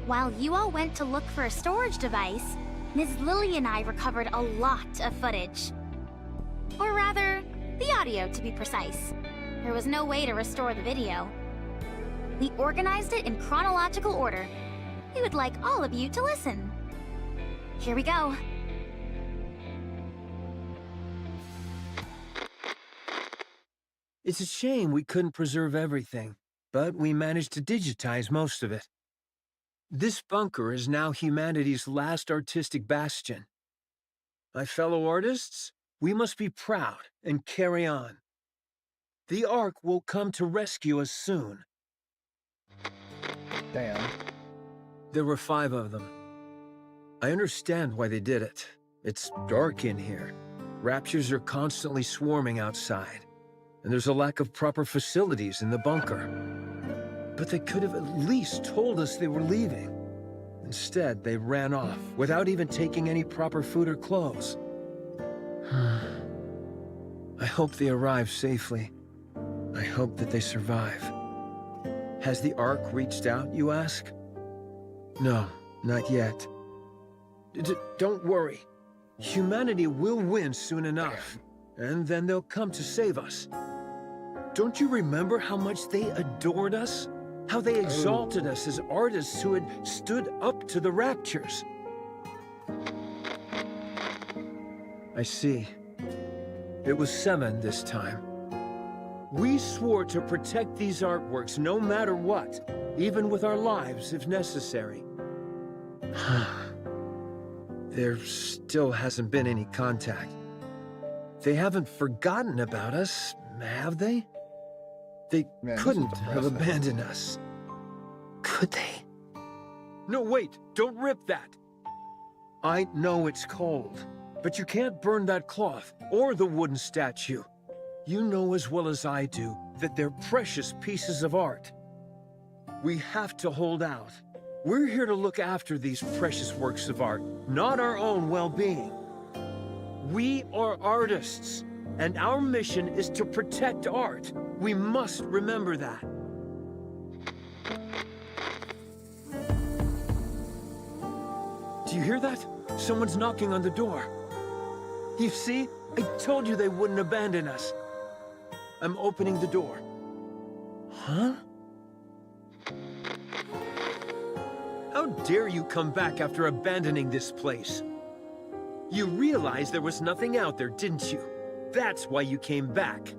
While you all went to look for a storage device, Ms. Lily and I recovered a lot of footage. Or rather, the audio to be precise. There was no way to restore the video. We organized it in chronological order. We would like all of you to listen. Here we go. It's a shame we couldn't preserve everything, but we managed to digitize most of it. This bunker is now humanity's last artistic bastion. My fellow artists, we must be proud and carry on. The Ark will come to rescue us soon. Damn. There were 5 of them. I understand why they did it. It's dark in here. Raptures are constantly swarming outside, and there's a lack of proper facilities in the bunker. But they could have at least told us they were leaving. Instead, they ran off without even taking any proper food or clothes. I hope they arrive safely. I hope that they survive. Has the Ark reached out, you ask? No, not yet. Don't worry. Humanity will win soon enough, and then they'll come to save us. Don't you remember how much they adored us? How they exalted us as artists who had stood up to the Raptures? I see. It was 7 this time. We swore to protect these artworks no matter what, even with our lives if necessary. There still hasn't been any contact. They haven't forgotten about us, have they? They couldn't have abandoned us. Could they? No, wait! Don't rip that! I know it's cold, but you can't burn that cloth or the wooden statue. You know as well as I do that they're precious pieces of art. We have to hold out. We're here to look after these precious works of art, not our own well-being. We are artists, and our mission is to protect art. We must remember that. Do you hear that? Someone's knocking on the door. You see? I told you they wouldn't abandon us. I'm opening the door. Huh? How dare you come back after abandoning this place? You realized there was nothing out there, didn't you? That's why you came back.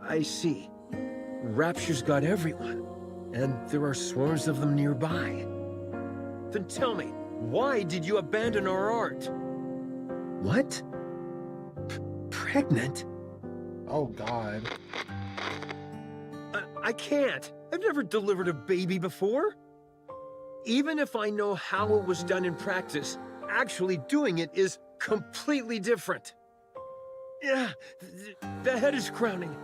I see. Rapture's got everyone, and there are swarms of them nearby. Then tell me, why did you abandon our art? What? Pregnant? Oh, God. I can't. I've never delivered a baby before. Even if I know how it was done in practice, actually doing it is completely different. Yeah, the head is crowning.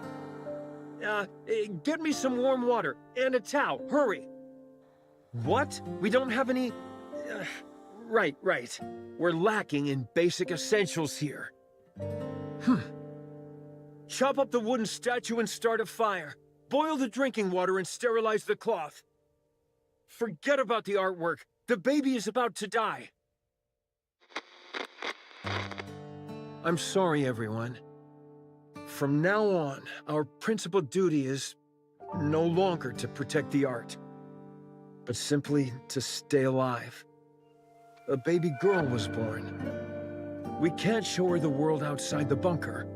Get me some warm water and a towel, hurry. What? We don't have any... Right. We're lacking in basic essentials here. Chop up the wooden statue and start a fire. Boil the drinking water and sterilize the cloth. Forget about the artwork. The baby is about to die. I'm sorry, everyone. From now on, our principal duty is no longer to protect the art, but simply to stay alive. A baby girl was born. We can't show her the world outside the bunker,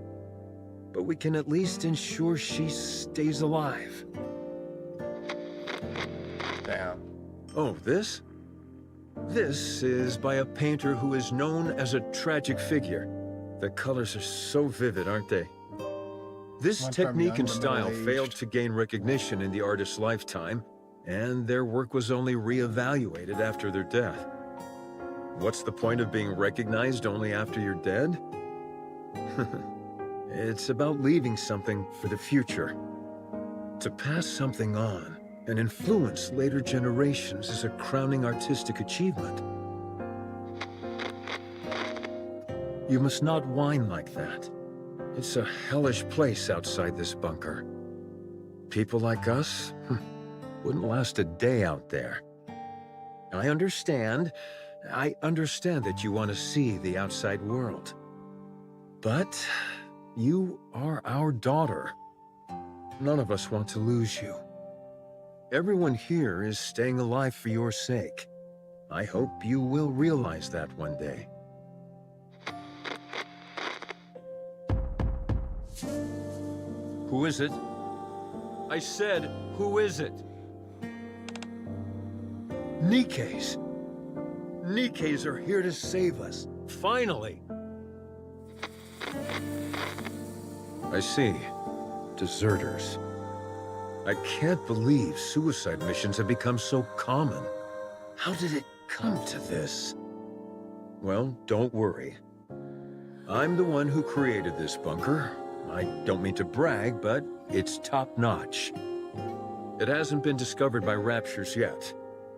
but we can at least ensure she stays alive. Damn. Oh, this? This is by a painter who is known as a tragic figure. The colors are so vivid, aren't they? This Went from technique young and to style middle-aged. failed to gain recognition in the artist's lifetime, and their work was only re-evaluated after their death. What's the point of being recognized only after you're dead? It's about leaving something for the future. To pass something on and influence later generations is a crowning artistic achievement. You must not whine like that. It's a hellish place outside this bunker. People like us wouldn't last a day out there. I understand that you want to see the outside world. But you are our daughter. None of us want to lose you. Everyone here is staying alive for your sake. I hope you will realize that one day. Who is it? I said, who is it? NIKKEs. NIKKEs are here to save us. Finally. I see. Deserters. I can't believe suicide missions have become so common. How did it come to this? Well, don't worry. I'm the one who created this bunker. I don't mean to brag, but it's top-notch. It hasn't been discovered by Raptures yet,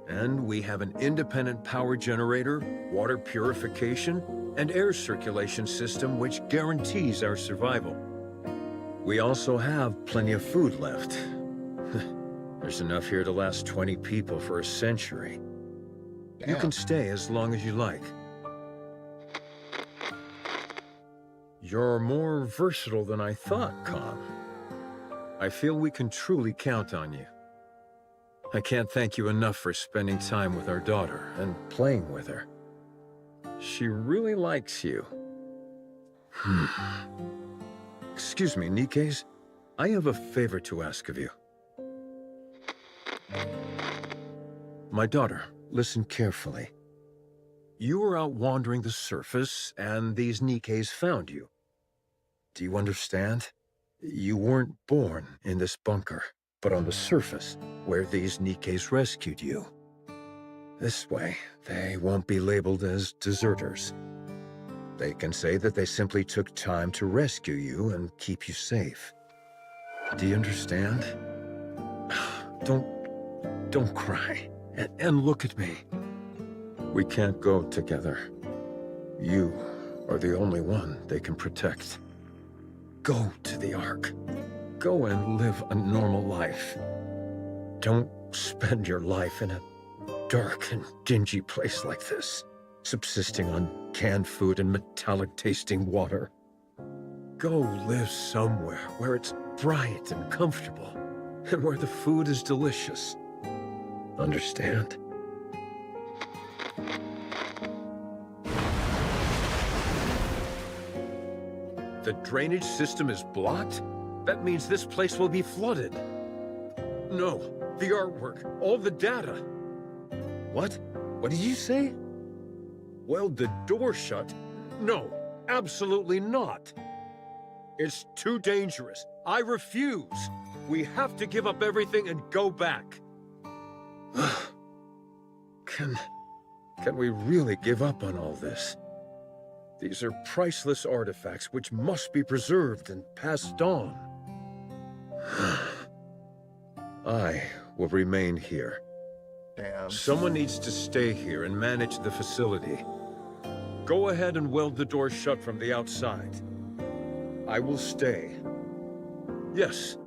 and we have an independent power generator, water purification, and air circulation system which guarantees our survival. We also have plenty of food left. There's enough here to last 20 people for a century. Damn. You can stay as long as you like. You're more versatile than I thought, Com. I feel we can truly count on you. I can't thank you enough for spending time with our daughter and playing with her. She really likes you. Excuse me, NIKKEs. I have a favor to ask of you. My daughter, listen carefully. You were out wandering the surface, and these NIKKEs found you. Do you understand? You weren't born in this bunker, but on the surface, where these NIKKEs rescued you. This way, they won't be labeled as deserters. They can say that they simply took time to rescue you and keep you safe. Do you understand? Don't cry, and look at me. We can't go together. You are the only one they can protect. Go to the Ark. Go and live a normal life. Don't spend your life in a dark and dingy place like this, subsisting on canned food and metallic-tasting water. go live somewhere where it's bright and comfortable, and where the food is delicious. Understand? The drainage system is blocked? That means this place will be flooded. No, the artwork, all the data. What? What did you say? Weld the door shut? No, absolutely not. It's too dangerous. I refuse. We have to give up everything and go back. Can we really give up on all this? These are priceless artifacts which must be preserved and passed on. I will remain here. Damn. Someone needs to stay here and manage the facility. Go ahead and weld the door shut from the outside. I will stay. Yes,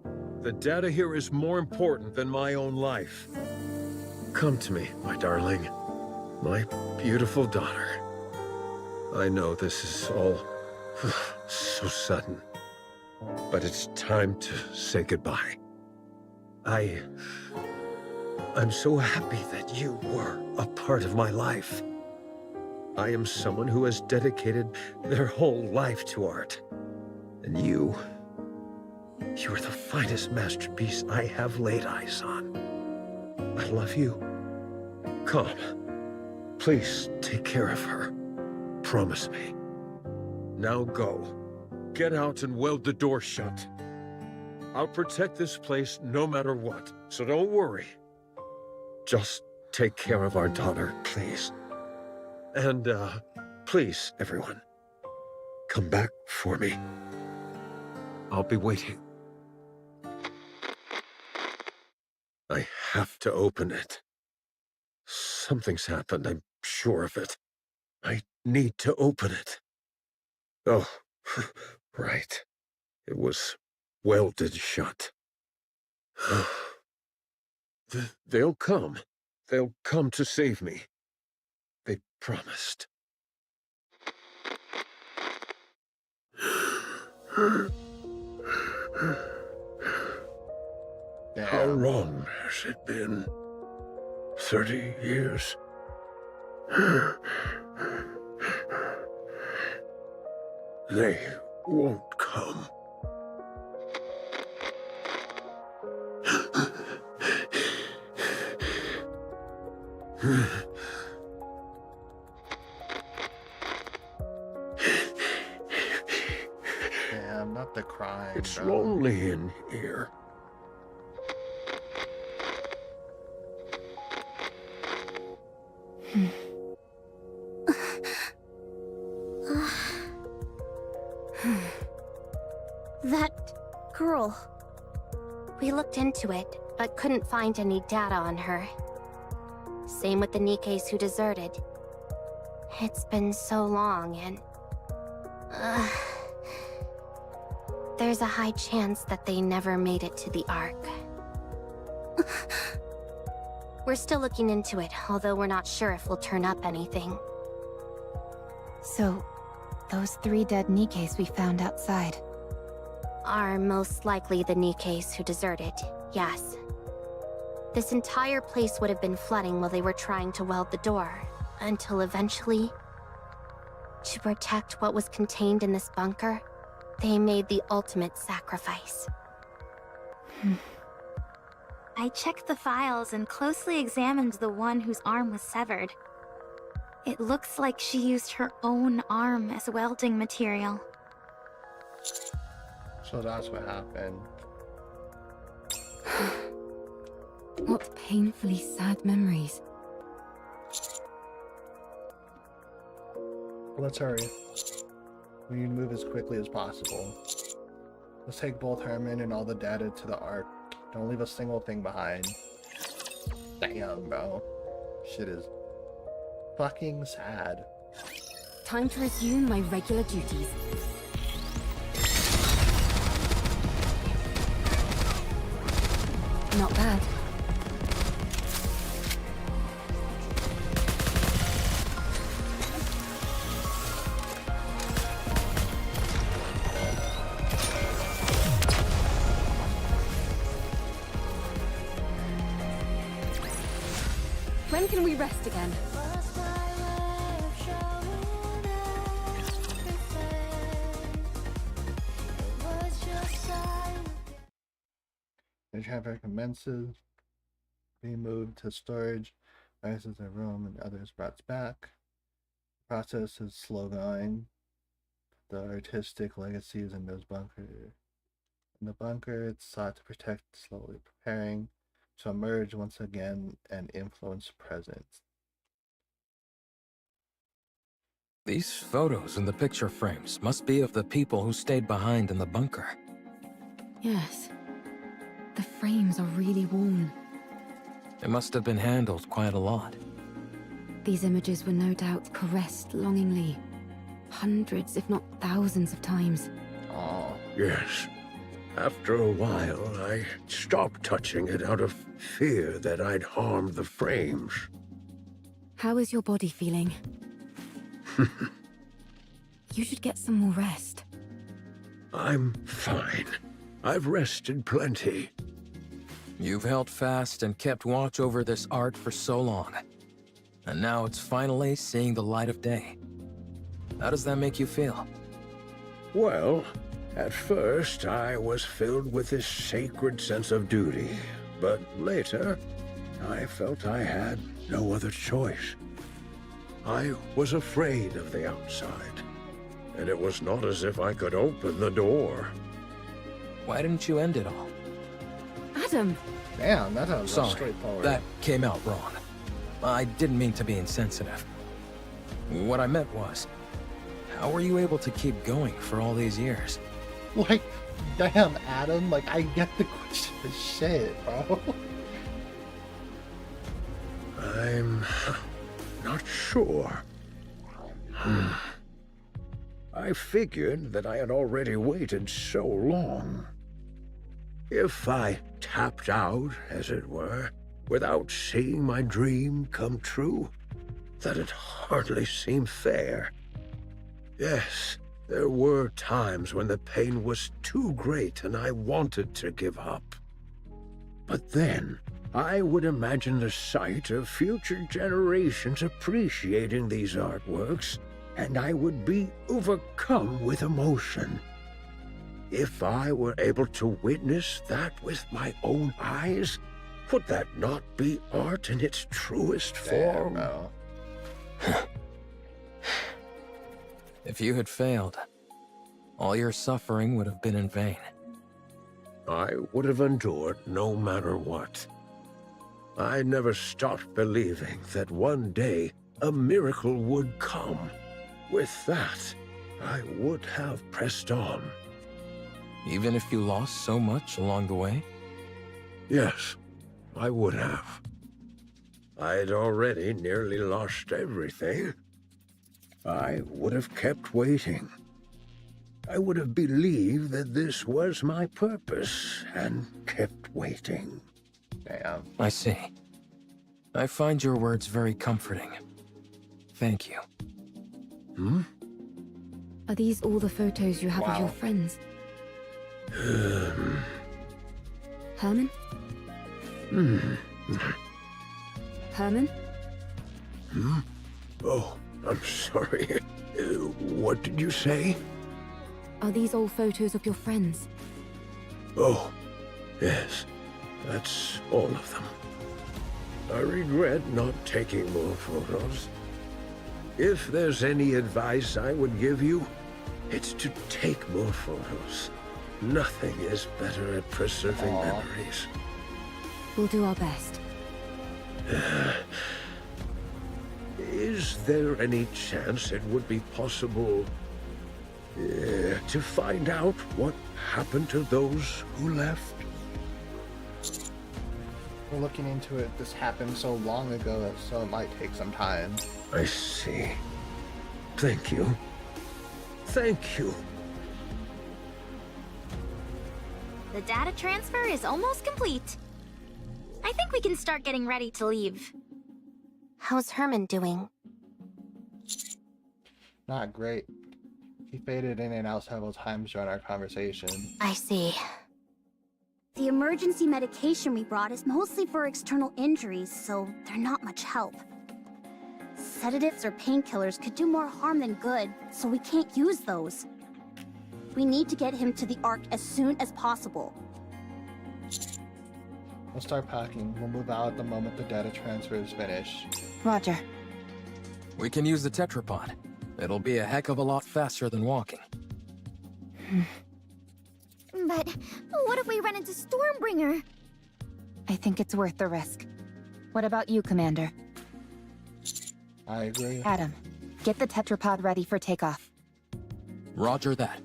the data here is more important than my own life. Come to me, my darling. My beautiful daughter. I know this is all so sudden, but it's time to say goodbye. I'm so happy that you were a part of my life. I am someone who has dedicated their whole life to art. And you are the finest masterpiece I have laid eyes on. I love you. Come, please take care of her. Promise me. Now go. Get out and weld the door shut. I'll protect this place no matter what, so don't worry. Just take care of our daughter, please. And, please, everyone, come back for me. I'll be waiting. I have to open it. Something's happened, I'm sure of it. I need to open it. Oh, right. It was welded shut. They'll come. They'll come to save me. They promised. How long has it been? 30 years? They won't come. Damn, not the crying. It's bro. lonely in here. That girl. We looked into it, but couldn't find any data on her. Same with the NIKKEs who deserted. It's been so long, and... there's a high chance that they never made it to the Ark. We're still looking into it, although we're not sure if we'll turn up anything. So, those 3 dead NIKKEs we found outside. Are most likely the NIKKEs who deserted, yes. This entire place would have been flooding while they were trying to weld the door, until eventually, to protect what was contained in this bunker, they made the ultimate sacrifice. I checked the files and closely examined the one whose arm was severed. It looks like she used her own arm as welding material. So that's what happened. What painfully sad memories. Let's hurry. We need to move as quickly as possible. Let's take both Herman and all the data to the Ark. Don't leave a single thing behind. Damn, bro. Shit is fucking sad. Time to resume my regular duties. Not bad. When can we rest again? The traffic commences. Being moved to storage. Vices are room and others brought back. The process is slow going. The artistic legacy is in those bunkers. In the bunker, it's sought to protect, slowly preparing to emerge once again and influence presence. These photos in the picture frames must be of the people who stayed behind in the bunker. Yes. The frames are really worn. It must have been handled quite a lot. These images were no doubt caressed longingly. Hundreds, if not thousands of times. Oh. Yes. After a while, I stopped touching it out of fear that I'd harmed the frames. How is your body feeling? You should get some more rest. I'm fine. I've rested plenty. You've held fast and kept watch over this art for so long. And now it's finally seeing the light of day. How does that make you feel? Well, at first I was filled with this sacred sense of duty, but later I felt I had no other choice. I was afraid of the outside, and it was not as if I could open the door. Why didn't you end it all? Adam! Damn, that was Sorry, straightforward. that came out wrong. I didn't mean to be insensitive. What I meant was, how were you able to keep going for all these years? Like, damn, Adam, like, I get the question, but shit, bro. I'm not sure. I figured that I had already waited so long. If I tapped out, as it were, without seeing my dream come true, that'd hardly seem fair. Yes, there were times when the pain was too great and I wanted to give up. But then, I would imagine the sight of future generations appreciating these artworks, and I would be overcome with emotion. If I were able to witness that with my own eyes, would that not be art in its truest form? No. If you had failed, all your suffering would have been in vain. I would have endured no matter what. I never stopped believing that one day a miracle would come. With that, I would have pressed on. Even if you lost so much along the way? Yes, I would have. I'd already nearly lost everything. I would have kept waiting. I would have believed that this was my purpose and kept waiting. Damn. I see. I find your words very comforting. Thank you. Are these all the photos you have of your friends? Herman? Herman? Oh, I'm sorry. What did you say? Are these all photos of your friends? Oh, yes. That's all of them. I regret not taking more photos. If there's any advice I would give you, it's to take more photos. Nothing is better at preserving memories. We'll do our best. Is there any chance it would be possible to find out what happened to those who left? We're looking into it. This happened so long ago, so it might take some time. I see. Thank you. Thank you. The data transfer is almost complete. I think we can start getting ready to leave. How's Herman doing? Not great. He faded in and out several times during our conversation. I see. The emergency medication we brought is mostly for external injuries, so they're not much help. Sedatives or painkillers could do more harm than good, so we can't use those. We need to get him to the Ark as soon as possible. We'll start packing. We'll move out the moment the data transfer is finished. Roger. We can use the tetrapod. It'll be a heck of a lot faster than walking. But what if we run into Stormbringer? I think it's worth the risk. What about you, Commander? I agree. Adam, get the tetrapod ready for takeoff. Roger that.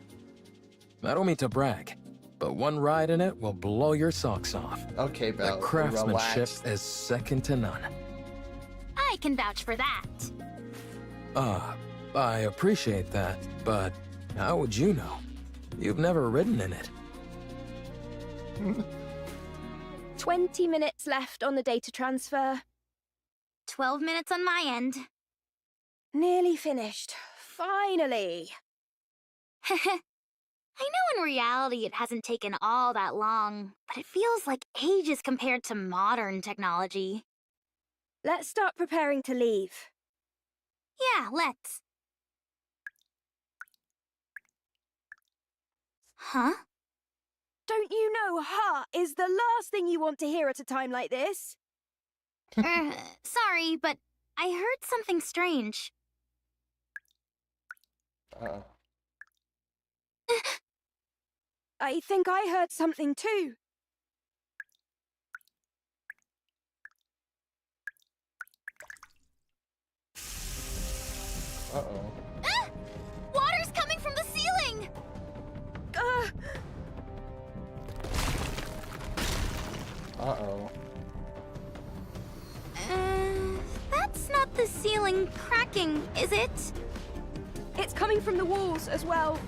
I don't mean to brag, but one ride in it will blow your socks off. Okay, Belle. The craftsmanship Relax. is second to none. I can vouch for that. I appreciate that, but how would you know? You've never ridden in it. 20 minutes left on the data transfer. 12 minutes on my end. Nearly finished. Finally. I know in reality it hasn't taken all that long, but it feels like ages compared to modern technology. Let's start preparing to leave. Yeah, let's. Huh? Don't you know "ha" is the last thing you want to hear at a time like this? Sorry, but I heard something strange. Uh-oh. I think I heard something too. Uh-oh. Ah! Water's coming from the ceiling! Uh-oh. That's not the ceiling cracking, is it? It's coming from the walls as well.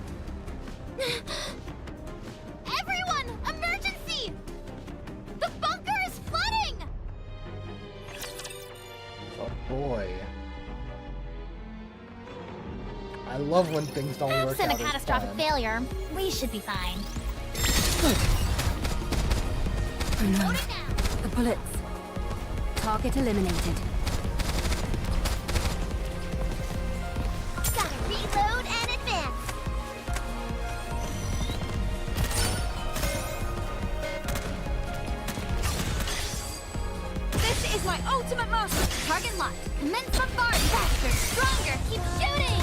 Everyone! Emergency! The bunker is flooding! Oh boy. I love when things don't work Absent out a as catastrophic planned. failure, we should be fine. Oh no. The bullets. Target eliminated. Gotta reload and advance. This is my ultimate master. Target locked. Commence bombard. Faster, stronger. Keep shooting.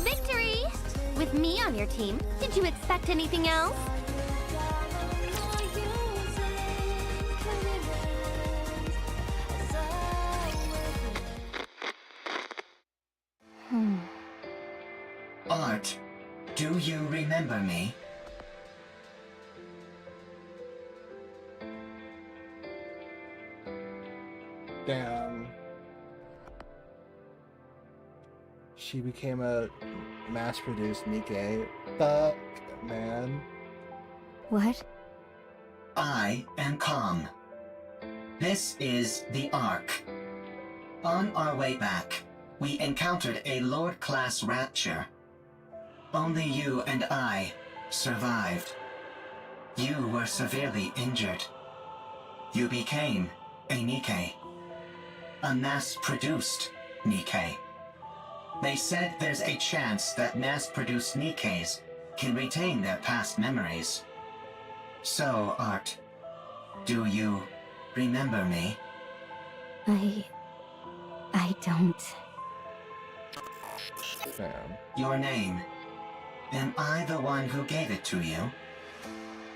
Victory! With me on your team, did you expect anything else? Art, do you remember me? Damn. She became a mass-produced NIKKE. Fuck, man. What? I am Calm. This is the Ark. On our way back, we encountered a Lord-class rapture. Only you and I survived. You were severely injured. You became a NIKKE. A mass-produced NIKKE. They said there's a chance that mass-produced NIKKEs can retain their past memories. So, Art, do you remember me? I don't. Damn. Your name. Am I the one who gave it to you?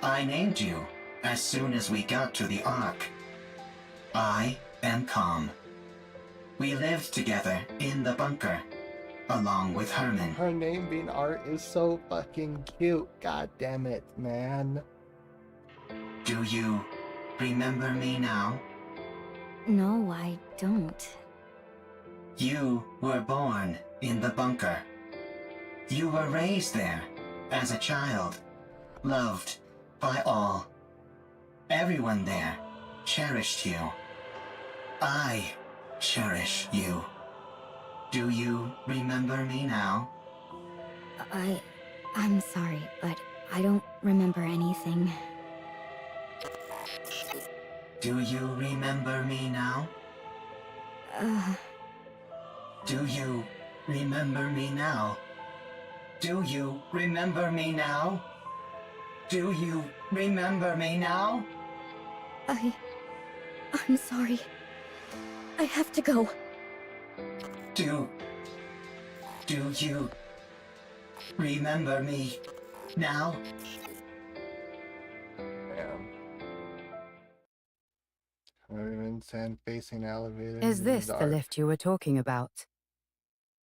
I named you as soon as we got to the Ark. I am Calm. We lived together in the bunker, along with Herman. Her name being Art is so fucking cute. God damn it, man. Do you remember me now? No, I don't. You were born in the bunker. You were raised there as a child, loved by all. Everyone there cherished you. I cherish you. Do you remember me now? I'm sorry, but I don't remember anything. Do you remember me now? Do you remember me now? Do you remember me now? Do you remember me now? I'm sorry. I have to go. Do you remember me now? Damn. Even sand facing elevator. Is this the lift you were talking about?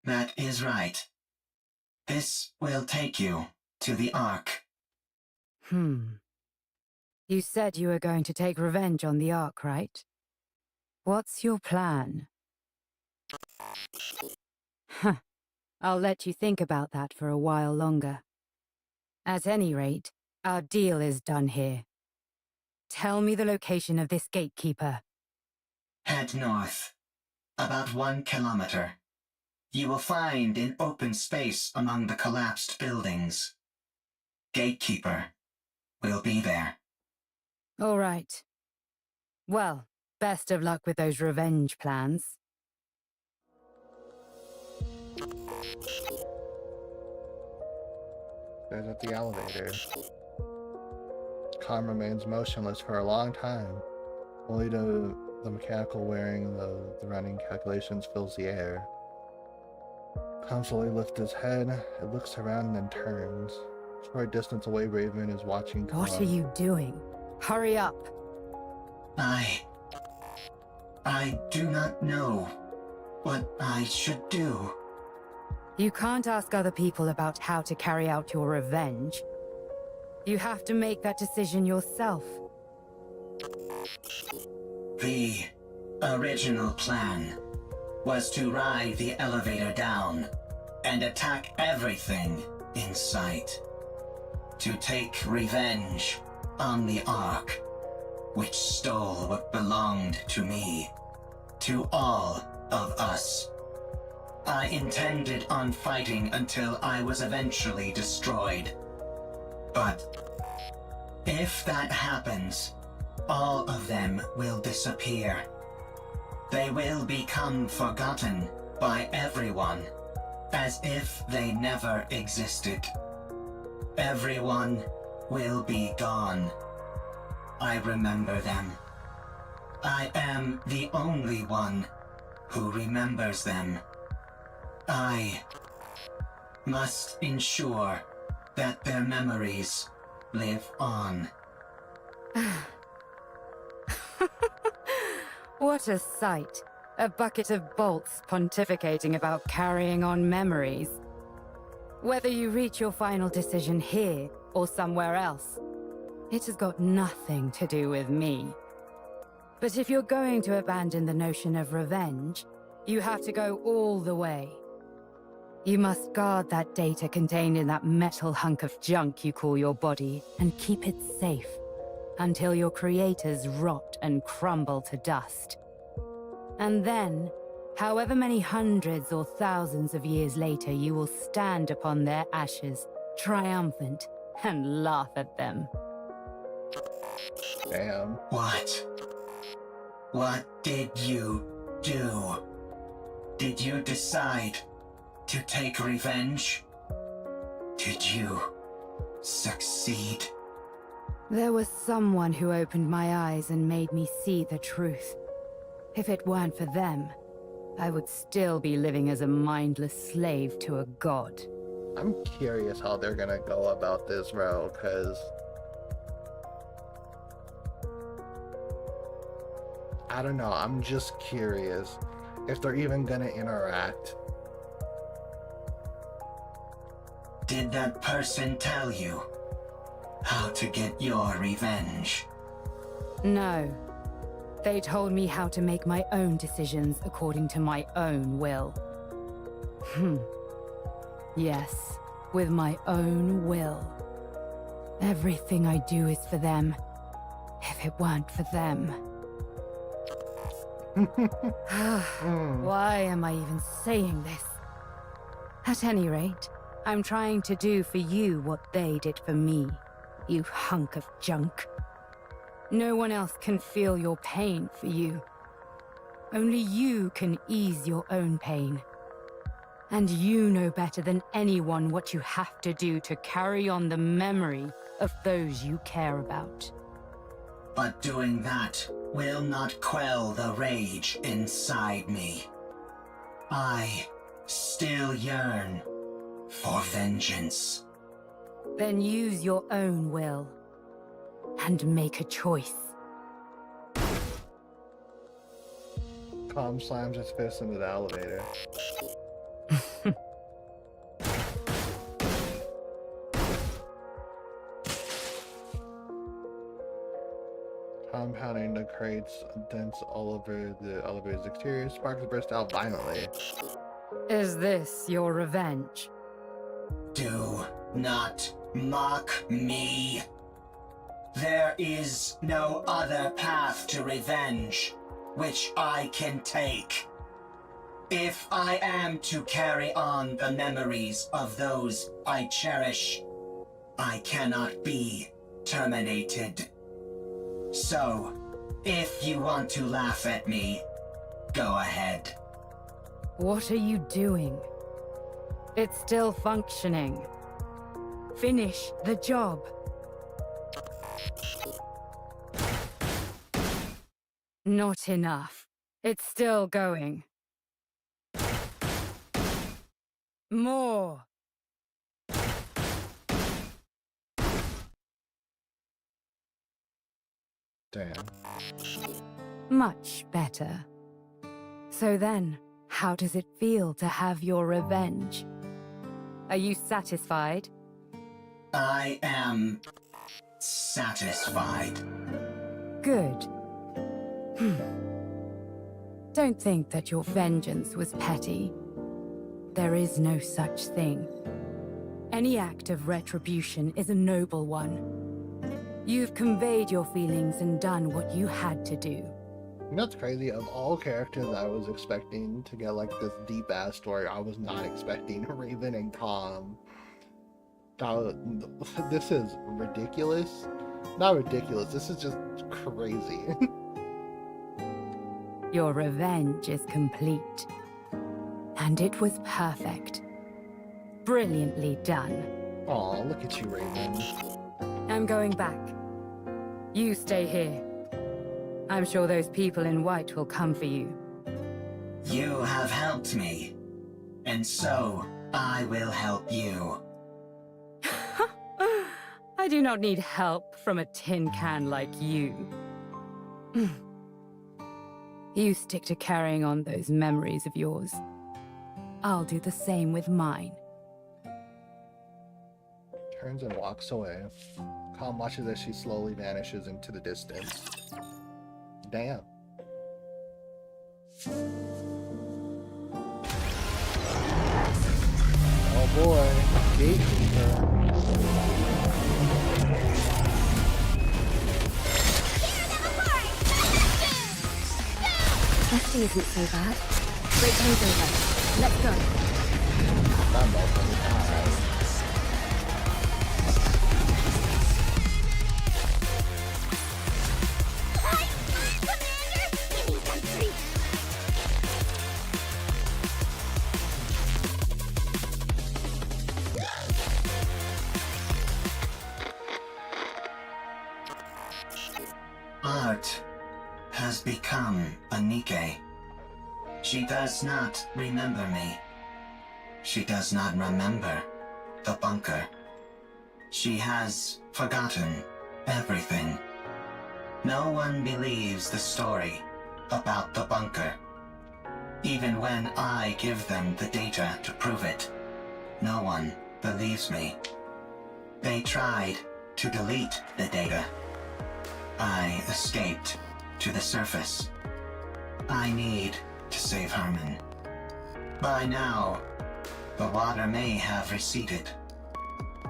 That is right. This will take you to the Ark. You said you were going to take revenge on the Ark, right? What's your plan? Huh. I'll let you think about that for a while longer. At any rate, our deal is done here. Tell me the location of this gatekeeper. Head north. About 1 kilometer. You will find an open space among the collapsed buildings. Gatekeeper will be there. All right. Well, best of luck with those revenge plans. There's at the elevator. Calm remains motionless for a long time. Only the mechanical wearing the running calculations fills the air. Calm slowly lifts his head. It looks around and then turns. A short distance away, Raven is watching Calm. What are you doing? Hurry up! I do not know what I should do. You can't ask other people about how to carry out your revenge. You have to make that decision yourself. The original plan was to ride the elevator down and attack everything in sight. To take revenge on the Ark, which stole what belonged to me, to all of us. I intended on fighting until I was eventually destroyed. But if that happens, all of them will disappear. They will become forgotten by everyone, as if they never existed. Everyone will be gone. I remember them. I am the only one who remembers them. I must ensure that their memories live on. What a sight. A bucket of bolts pontificating about carrying on memories. Whether you reach your final decision here or somewhere else, it has got nothing to do with me. But if you're going to abandon the notion of revenge, you have to go all the way. You must guard that data contained in that metal hunk of junk you call your body and keep it safe until your creators rot and crumble to dust. And then, however many hundreds or thousands of years later, you will stand upon their ashes, triumphant, and laugh at them. Damn. What did you do? Did you decide to take revenge? Did you succeed? There was someone who opened my eyes and made me see the truth. If it weren't for them, I would still be living as a mindless slave to a god. I'm curious how they're gonna go about this, bro, because I don't know, I'm just curious if they're even gonna interact. Did that person tell you how to get your revenge? No. They told me how to make my own decisions according to my own will. Yes, with my own will. Everything I do is for them. If it weren't for them... Why am I even saying this? At any rate, I'm trying to do for you what they did for me, you hunk of junk. No one else can feel your pain for you. Only you can ease your own pain. And you know better than anyone what you have to do to carry on the memory of those you care about. But doing that will not quell the rage inside me. I still yearn for vengeance. Then use your own will and make a choice. Calm slams his fist into the elevator. Compounding the crates, dents all over the elevator's exterior, sparks burst out violently. Is this your revenge? Do not mock me. There is no other path to revenge which I can take. If I am to carry on the memories of those I cherish, I cannot be terminated. So, if you want to laugh at me, go ahead. What are you doing? It's still functioning. Finish the job. Not enough. It's still going. More. Damn. Much better. So then, how does it feel to have your revenge? Are you satisfied? I am satisfied. Good. Don't think that your vengeance was petty. There is no such thing. Any act of retribution is a noble one. You've conveyed your feelings and done what you had to do. You know what's crazy? Of all characters I was expecting to get like this deep ass story, I was not expecting Raven and Calm. This is ridiculous. Not ridiculous, this is just crazy. Your revenge is complete. And it was perfect. Brilliantly done. Aw, look at you, Raven. I'm going back. You stay here. I'm sure those people in white will come for you. You have helped me, and so I will help you. I do not need help from a tin can like you. You stick to carrying on those memories of yours. I'll do the same with mine. Turns and walks away. Calm watches as she slowly vanishes into the distance. Damn. Oh boy, gatekeeper. Resting isn't so bad. Break time's over. Let's go. Not multiple. Art has become a NIKKE. She does not remember me. She does not remember the bunker. She has forgotten everything. No one believes the story about the bunker. Even when I give them the data to prove it, no one believes me. They tried to delete the data. I escaped to the surface. I need to save Herman. By now, the water may have receded.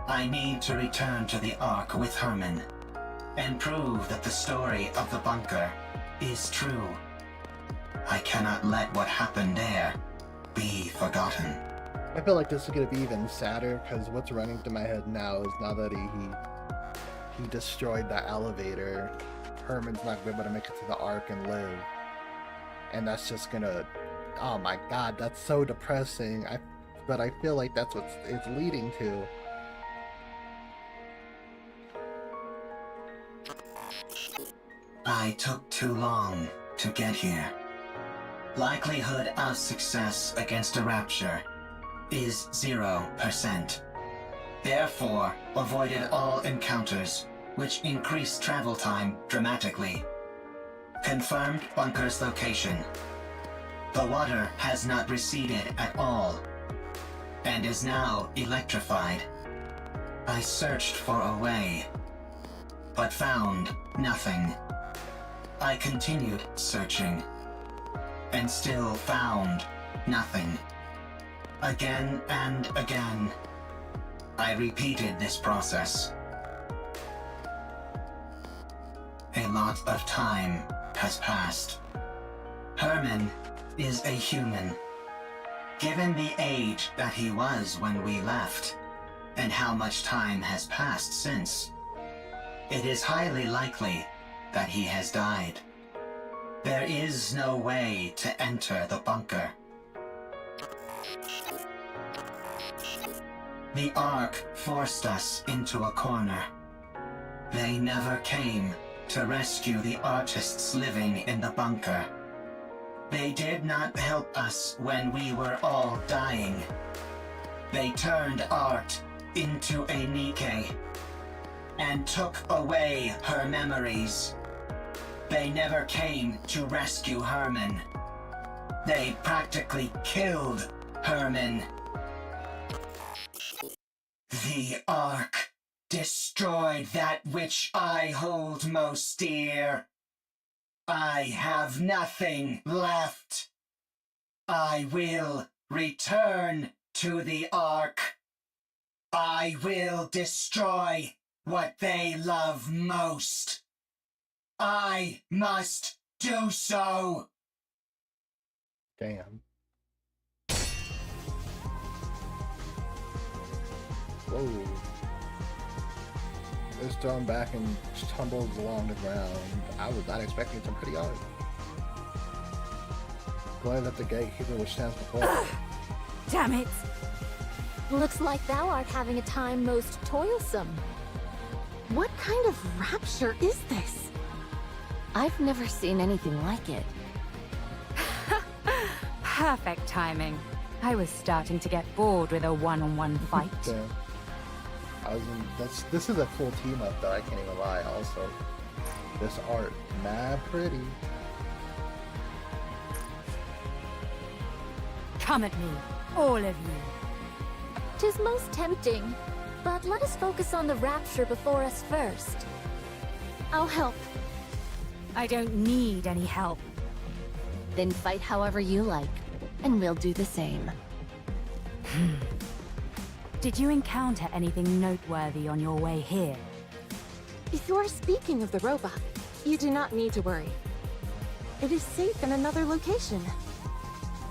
I need to return to the Ark with Herman and prove that the story of the bunker is true. I cannot let what happened there be forgotten. I feel like this is gonna be even sadder because what's running through my head now is now that he destroyed that elevator, Herman's not gonna be able to make it to the Ark and live, and that's just gonna, oh my god, that's so depressing. But I feel like that's what it's leading to. I took too long to get here. Likelihood of success against a rapture is 0%. Therefore, avoided all encounters, which increase travel time dramatically. Confirmed bunker's location. The water has not receded at all, and is now electrified. I searched for a way, but found nothing. I continued searching, and still found nothing. Again and again, I repeated this process. A lot of time has passed. Herman is a human. Given the age that he was when we left, and how much time has passed since, it is highly likely that he has died. There is no way to enter the bunker. The Ark forced us into a corner. They never came to rescue the artists living in the bunker. They did not help us when we were all dying. They turned art into a NIKKE and took away her memories. They never came to rescue Herman. They practically killed Herman. The Ark destroyed that which I hold most dear. I have nothing left. I will return to the Ark. I will destroy what they love most. I must do so. Damn. Whoa. It's thrown back and tumbles along the ground. I was not expecting some pretty art. Glad that the gatekeeper which stands before us. Damn it! Looks like thou art having a time most toilsome. What kind of rapture is this? I've never seen anything like it. Perfect timing. I was starting to get bored with a one-on-one fight. Damn. This is a cool team up though, I can't even lie. Also, this art, mad pretty. Come at me, all of you. 'Tis most tempting, but let us focus on the rapture before us first. I'll help. I don't need any help. Then fight however you like, and we'll do the same. Did you encounter anything noteworthy on your way here? If you are speaking of the robot, you do not need to worry. It is safe in another location.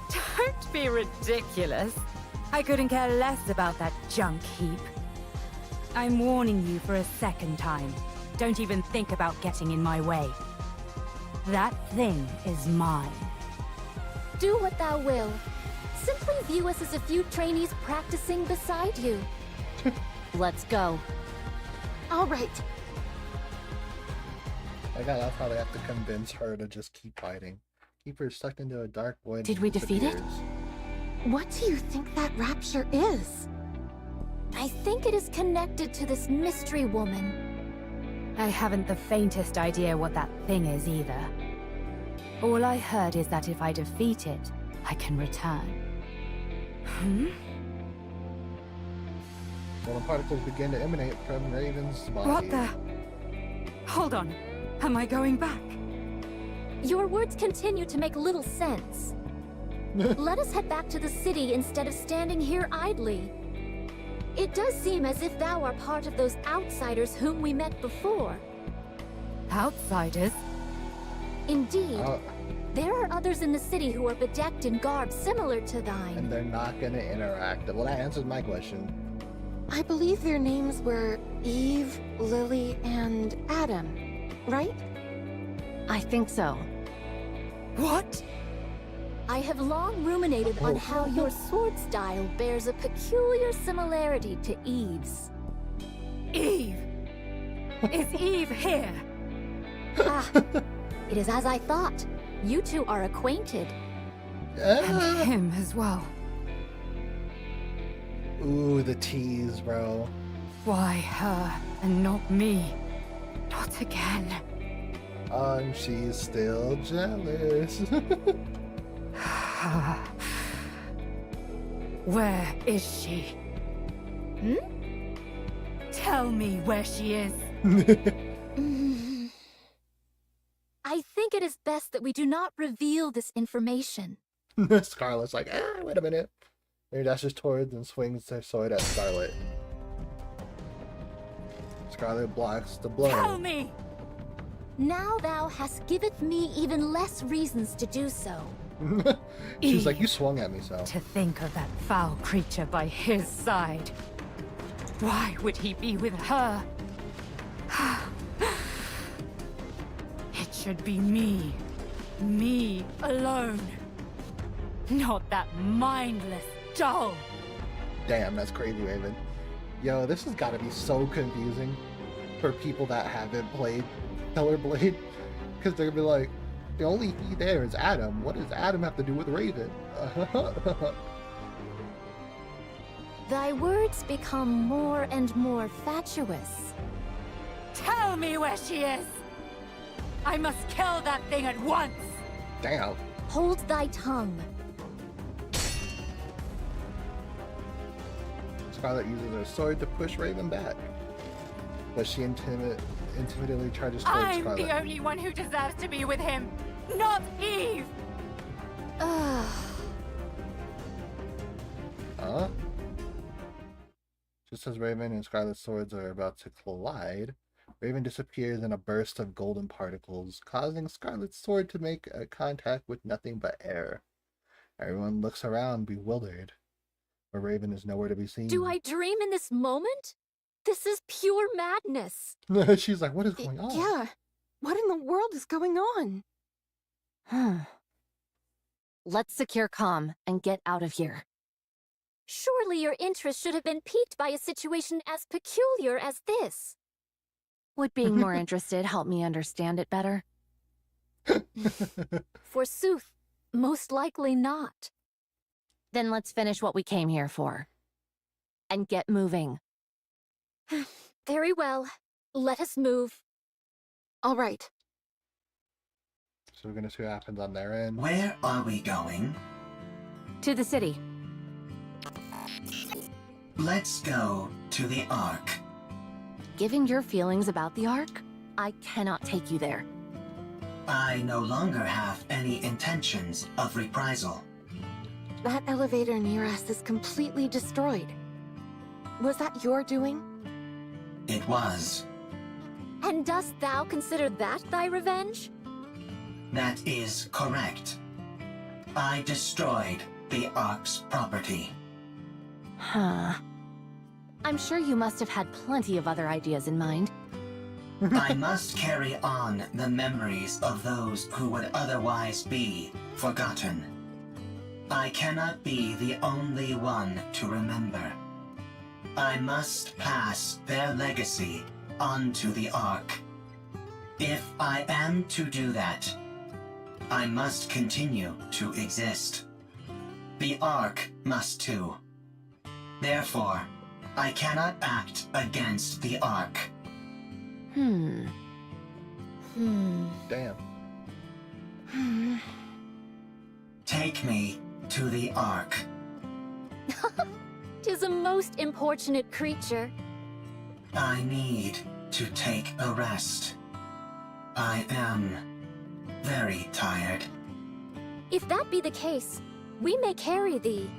Don't be ridiculous. I couldn't care less about that junk heap. I'm warning you for a second time. Don't even think about getting in my way. That thing is mine. Do what thou will. Simply view us as a few trainees practicing beside you. Let's go. All right. I got that's how they have to convince her to just keep fighting. Keep her sucked into a dark void. Did we defeat it? What do you think that rapture is? I think it is connected to this mystery woman. I haven't the faintest idea what that thing is either. All I heard is that if I defeat it, I can return. When particles begin to emanate from Raven's body. What the? Hold on. Am I going back? Your words continue to make little sense. Let us head back to the city instead of standing here idly. It does seem as if thou art part of those outsiders whom we met before. Outsiders? Indeed. There are others in the city who are bedecked in garb similar to thine. And they're not gonna interact. Well, that answers my question. I believe their names were Eve, Lily, and Adam, right? I think so. What? I have long ruminated on how your sword style bears a peculiar similarity to Eve's. Eve! Is Eve here? Ah, it is as I thought. You two are acquainted. And him as well. Ooh, the tease, bro. Why her and not me? Not again. She's still jealous. Where is she? Hmm? Tell me where she is. I think it is best that we do not reveal this information. Scarlet's like, wait a minute. And he dashes towards and swings their sword at Scarlet. Scarlet blocks the blow. Tell me! Now thou hast giveth me even less reasons to do so. She's like, you swung at me, so. To think of that foul creature by his side. Why would he be with her? It should be me. Me alone. Not that mindless doll. Damn, that's crazy, Raven. Yo, this has got to be so confusing for people that haven't played Stellar Blade. Because they're going to be like, the only he there is Adam. What does Adam have to do with Raven? Thy words become more and more fatuous. Tell me where she is! I must kill that thing at once! Damn. Hold thy tongue. Scarlet uses her sword to push Raven back. But she intimately charges towards I'm Scarlet. the only one who deserves to be with him, not Eve! Huh? Just as Raven and Scarlet's swords are about to collide, Raven disappears in a burst of golden particles, causing Scarlet's sword to make a contact with nothing but air. Everyone looks around, bewildered, but Raven is nowhere to be seen. Do I dream in this moment? This is pure madness. She's like, what is going on? Yeah. What in the world is going on? Let's secure comm and get out of here. Surely your interest should have been piqued by a situation as peculiar as this. Would being more interested help me understand it better? Forsooth, most likely not. Then let's finish what we came here for. And get moving. Very well. Let us move. All right. So we're gonna see what happens on their end. Where are we going? To the city. Let's go to the Ark. Given your feelings about the Ark, I cannot take you there. I no longer have any intentions of reprisal. That elevator near us is completely destroyed. Was that your doing? It was. And dost thou consider that thy revenge? That is correct. I destroyed the Ark's property. Huh. I'm sure you must have had plenty of other ideas in mind. I must carry on the memories of those who would otherwise be forgotten. I cannot be the only one to remember. I must pass their legacy onto the Ark. If I am to do that, I must continue to exist. The Ark must too. Therefore, I cannot act against the Ark. Damn. Take me to the Ark. 'Tis a most importunate creature. I need to take a rest. I am very tired. If that be the case, we may carry thee.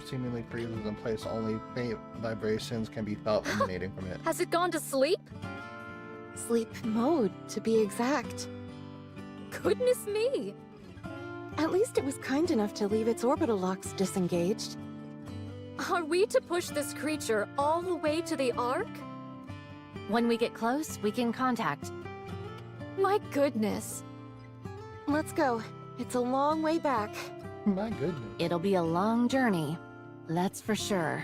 Seemingly freezes in place. Only faint vibrations can be felt emanating from it. Has it gone to sleep? Sleep mode, to be exact. Goodness me! At least it was kind enough to leave its orbital locks disengaged. Are we to push this creature all the way to the Ark? When we get close, we can contact. My goodness. Let's go. It's a long way back. My goodness. It'll be a long journey. That's for sure.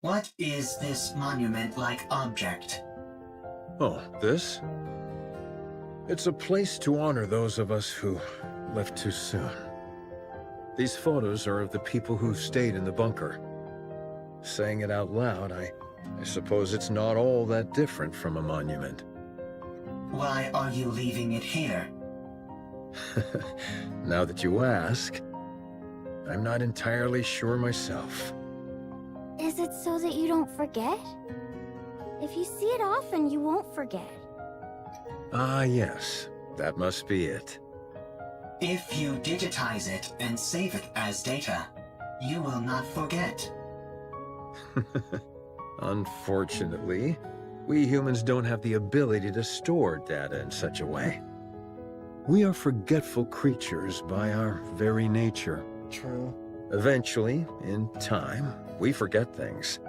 What is this monument-like object? Oh, this? It's a place to honor those of us who left too soon. These photos are of the people who stayed in the bunker. Saying it out loud, I suppose it's not all that different from a monument. Why are you leaving it here? Now that you ask, I'm not entirely sure myself. Is it so that you don't forget? If you see it often, you won't forget. Ah, yes. That must be it. If you digitize it and save it as data, you will not forget. Unfortunately, we humans don't have the ability to store data in such a way. We are forgetful creatures by our very nature. True. Eventually, in time, we forget things.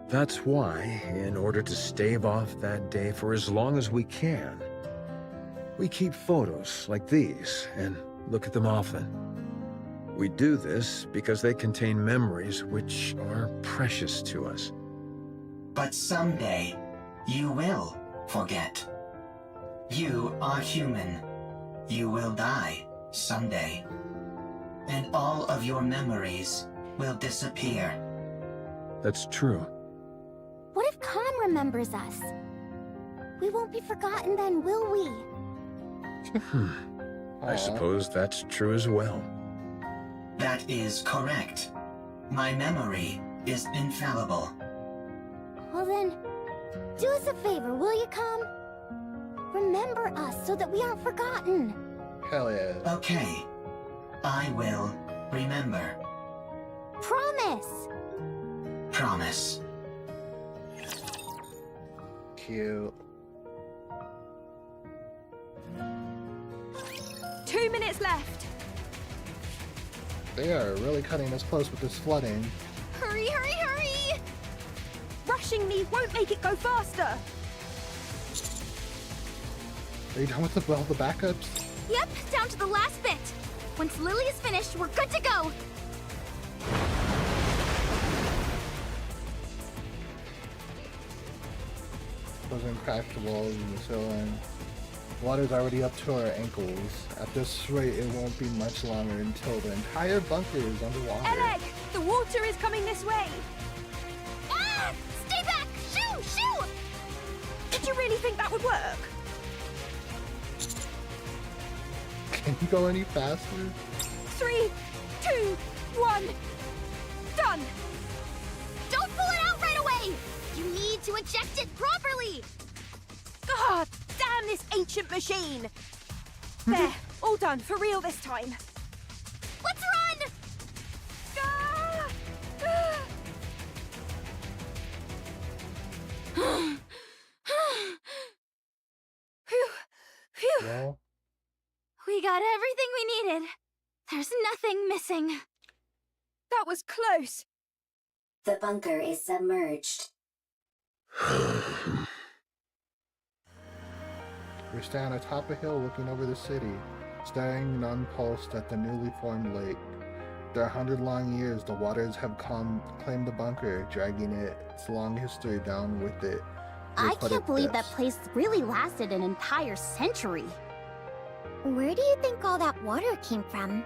That's why, in order to stave off that day for as long as we can, we keep photos like these and look at them often. We do this because they contain memories which are precious to us. But someday, you will forget. You are human. You will die someday. And all of your memories will disappear. That's true. What if Khan remembers us? We won't be forgotten then, will we? I suppose that's true as well. That is correct. My memory is infallible. Well then, do us a favor, will you, Khan? Remember us so that we aren't forgotten. Hell yeah. Okay. I will remember. Promise! Promise. Cute. 2 minutes left. They are really cutting us close with this flooding. Hurry, hurry, hurry! Rushing me won't make it go faster. Are you done with all the backups? Yep, down to the last bit. Once Lily is finished, we're good to go. Those cracked walls and the ceiling. Water's already up to our ankles. At this rate, it won't be much longer until the entire bunker is underwater. Eleg, the water is coming this way. Ah! Stay back! Shoo! Shoo! Did you really think that would work? Can you go any faster? 3, 2, 1. Done. Don't pull it out right away! You need to eject it properly! God damn this ancient machine! There, all done, for real this time. Let's run! Ah! Phew, phew. Well, We got everything we needed. There's nothing missing. That was close. The bunker is submerged. we stand atop a hill looking over the city, staring unpulsed at the newly formed lake. For 100 long years, the waters have claimed the bunker, dragging its long history down with it. I can't believe that place really lasted an entire century. Where do you think all that water came from?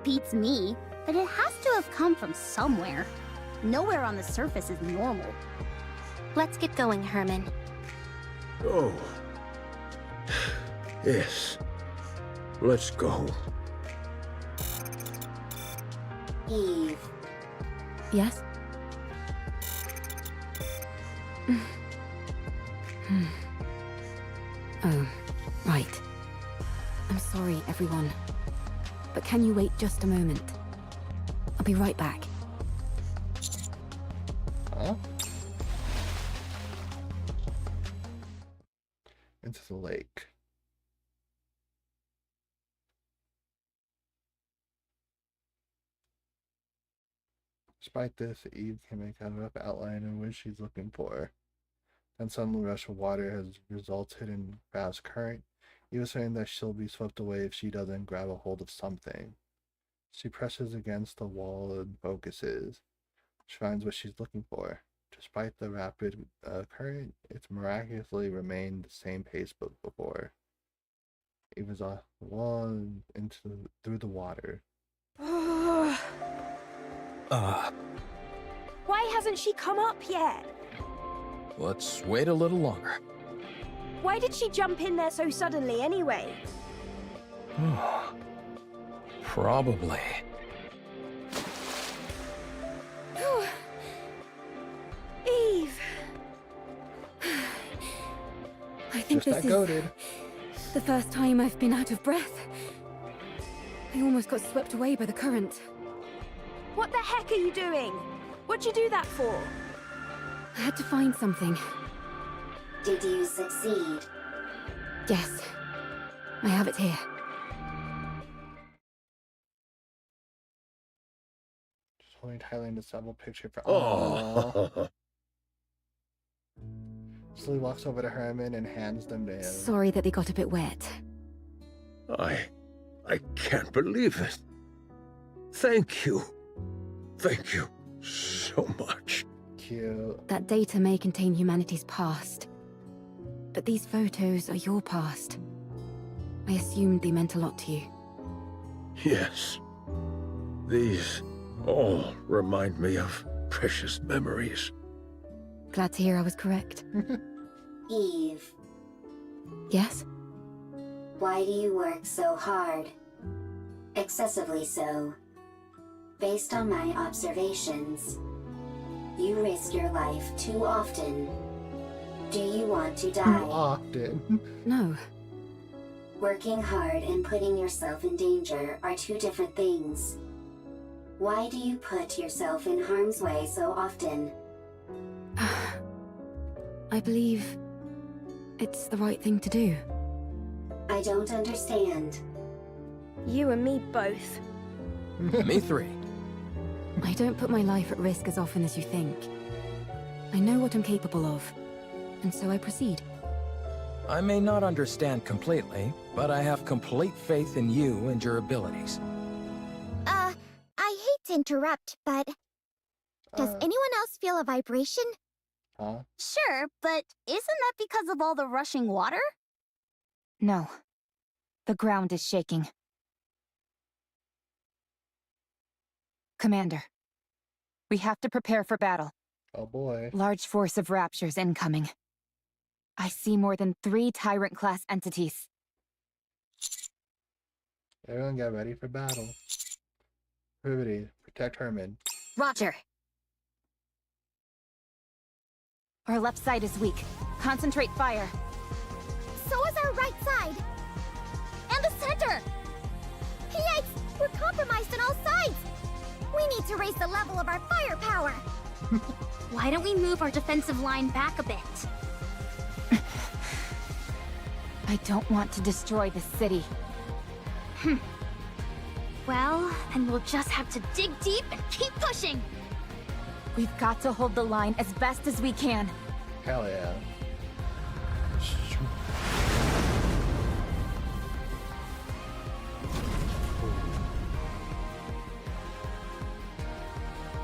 Beats me, but it has to have come from somewhere. Nowhere on the surface is normal. Let's get going, Herman. Oh. Yes. Let's go. Eve. Yes? Oh, right. I'm sorry, everyone. But can you wait just a moment? I'll be right back. Huh? lake. Despite this, Eve can make out a rough outline of what she's looking for. Then suddenly a rush of water has resulted in fast current. Eve is saying that she'll be swept away if she doesn't grab a hold of something. She presses against the wall and focuses. She finds what she's looking for. Despite the rapid current, it's miraculously remained the same pace but before. Eve is off the wall and through the water. Why hasn't she come up yet? Let's wait a little longer. Why did she jump in there so suddenly anyway? Probably. Eve! I think Just this that is goated. the first time I've been out of breath. I almost got swept away by the current. What the heck are you doing? What'd you do that for? I had to find something. Did you succeed? Yes. I have it here. Just holding tightly in the double picture for. Oh. Slowly walks over to Herman and hands them to him. Sorry that they got a bit wet. I can't believe it. Thank you. Thank you so much. Cute. That data may contain humanity's past. But these photos are your past. I assumed they meant a lot to you. Yes. These all remind me of precious memories. Glad to hear I was correct. Eve, Yes? why do you work so hard? Excessively so. Based on my observations, you risk your life too often. Do you want to die? Often. No. Working hard and putting yourself in danger are two different things. Why do you put yourself in harm's way so often? I believe it's the right thing to do. I don't understand. You and me both. Me three. I don't put my life at risk as often as you think. I know what I'm capable of, and so I proceed. I may not understand completely, but I have complete faith in you and your abilities. I hate to interrupt, but does anyone else feel a vibration? Huh? Sure, but isn't that because of all the rushing water? No. The ground is shaking. Commander, we have to prepare for battle. Oh boy. Large force of Raptures incoming. I see more than 3 Tyrant-class entities. Everyone get ready for battle. Privity, protect Herman. Roger. Our left side is weak. Concentrate fire. So is our right side! And the center! Yikes! We're compromised on all sides! We need to raise the level of our firepower! Why don't we move our defensive line back a bit? I don't want to destroy the city. Well, then we'll just have to dig deep and keep pushing! We've got to hold the line as best as we can. Hell yeah.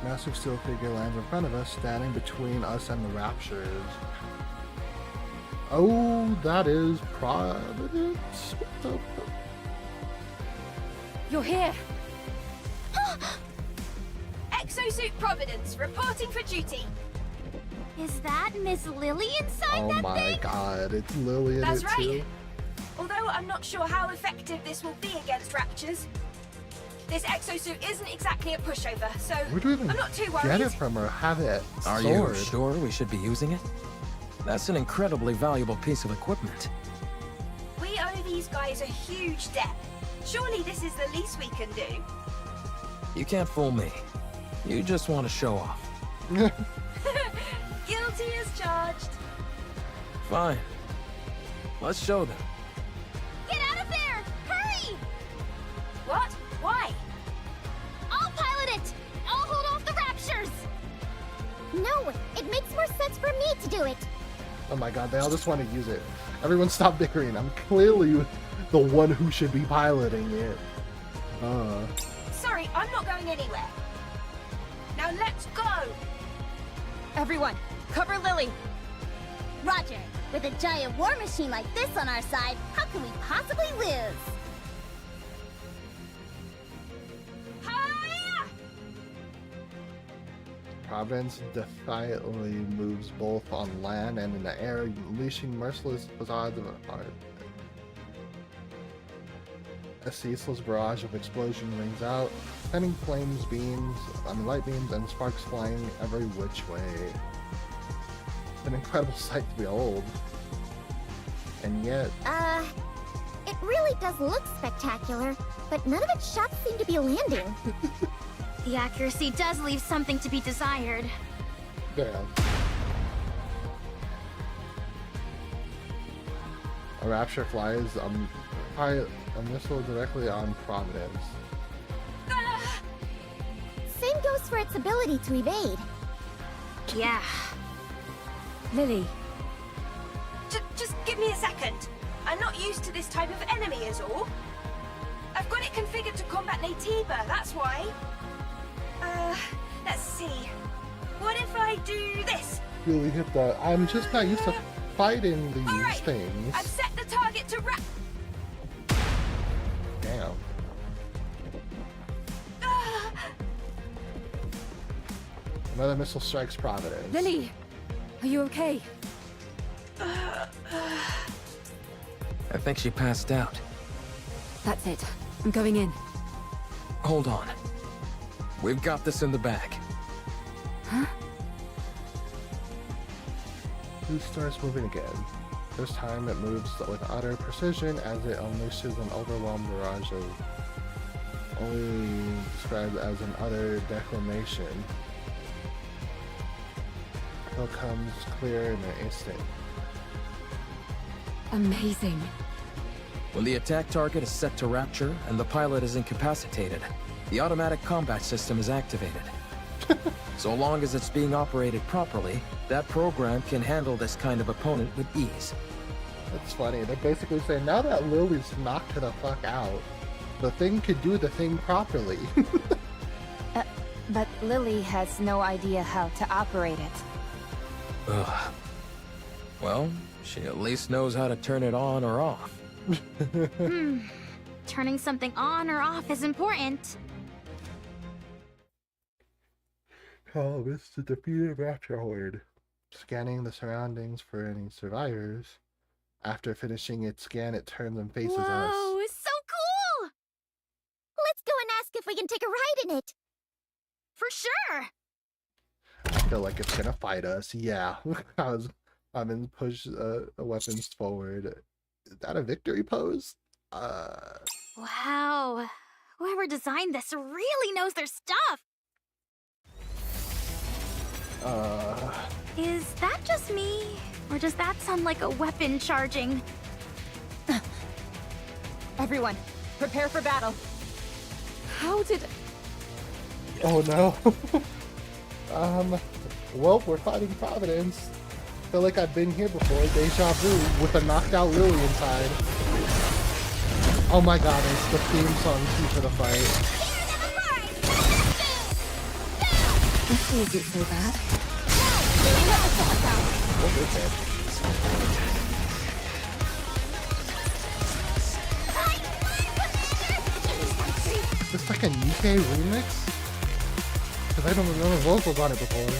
Massive steel figure lands in front of us, standing between us and the Raptures. Oh, that is Providence. What the fuck? You're here! Exosuit Providence, reporting for duty. Is that Miss Lily inside Oh that my thing? god, it's Lily in That's it right. too. Although I'm not sure how effective this will be against Raptures. This exosuit isn't exactly a pushover, so Where do we even I'm not too get worried. it from or have it? Are stored? you sure we should be using it? That's an incredibly valuable piece of equipment. We owe these guys a huge debt. Surely this is the least we can do. You can't fool me. You just want to show off. Guilty as charged. Fine. Let's show them. Get out of there! Hurry! What? Why? I'll pilot it! I'll hold off the raptures! No, it makes more sense for me to do it. Oh my god, they all just want to use it. Everyone stop bickering. I'm clearly the one who should be piloting it. Sorry, I'm not going anywhere. Now let's go! Everyone, cover Lily. Roger. With a giant war machine like this on our side, how can we possibly lose? Providence defiantly moves both on land and in the air, unleashing merciless facades of art. A ceaseless barrage of explosion rings out, sending light beams and sparks flying every which way. It's an incredible sight to behold. And yet... It really does look spectacular, but none of its shots seem to be landing. The accuracy does leave something to be desired. Damn. A Rapture flies a missile directly on Providence. Same goes for its ability to evade. Yeah. Lily. Just give me a second. I'm not used to this type of enemy is all. I've got it configured to combat Natiba, that's why. Let's see. What if I do this? Really hit that. I'm just not used to fighting these things. I've set the target to Damn. Another missile strikes Providence. Lily, are you okay? I think she passed out. That's it. I'm going in. Hold on. We've got this in the bag. Huh? It starts moving again. This time it moves with utter precision as it unleashes an overwhelming barrage of only described as an utter declamation. It comes clear in an instant. Amazing. When the attack target is set to Rapture and the pilot is incapacitated, the automatic combat system is activated. So long as it's being operated properly, that program can handle this kind of opponent with ease. That's funny. They're basically saying, now that Lily's knocked her the fuck out, the thing could do the thing properly. But Lily has no idea how to operate it. Ugh. Well, she at least knows how to turn it on or off. Turning something on or off is important. Oh, it's the defeated Rapture Horde. Scanning the surroundings for any survivors. After finishing its scan, it turns and faces us. Whoa, so cool! Let's go and ask if we can take a ride in it. For sure! I feel like it's gonna fight us. Yeah. I'm gonna push weapons forward. Is that a victory pose? Wow. Whoever designed this really knows their stuff. Is that just me? Or does that sound like a weapon charging? Everyone, prepare for battle. How did... Oh no. Well, we're fighting Providence. I feel like I've been here before. Deja vu with a knocked out Lily inside. Oh my god, it's the theme song key for the fight. This isn't so bad. What is it? Is this like a NIKKE remix? Because I don't remember vocals on it before.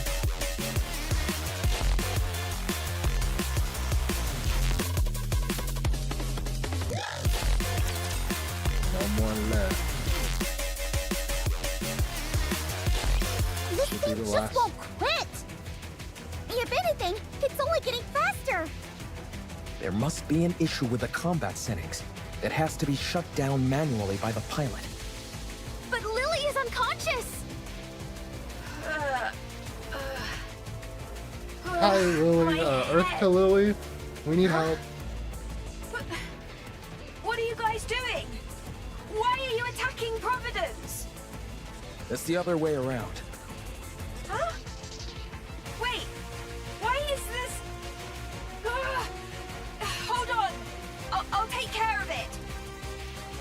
One left. This thing just won't quit! If anything, it's only getting faster! There must be an issue with the combat settings that has to be shut down manually by the pilot. But Lily is unconscious! Hi, Lily. Earth to Lily. We need help. you guys doing? Why are you attacking Providence? It's the other way around. Huh? Wait, why is this... Hold on, I'll take care of it.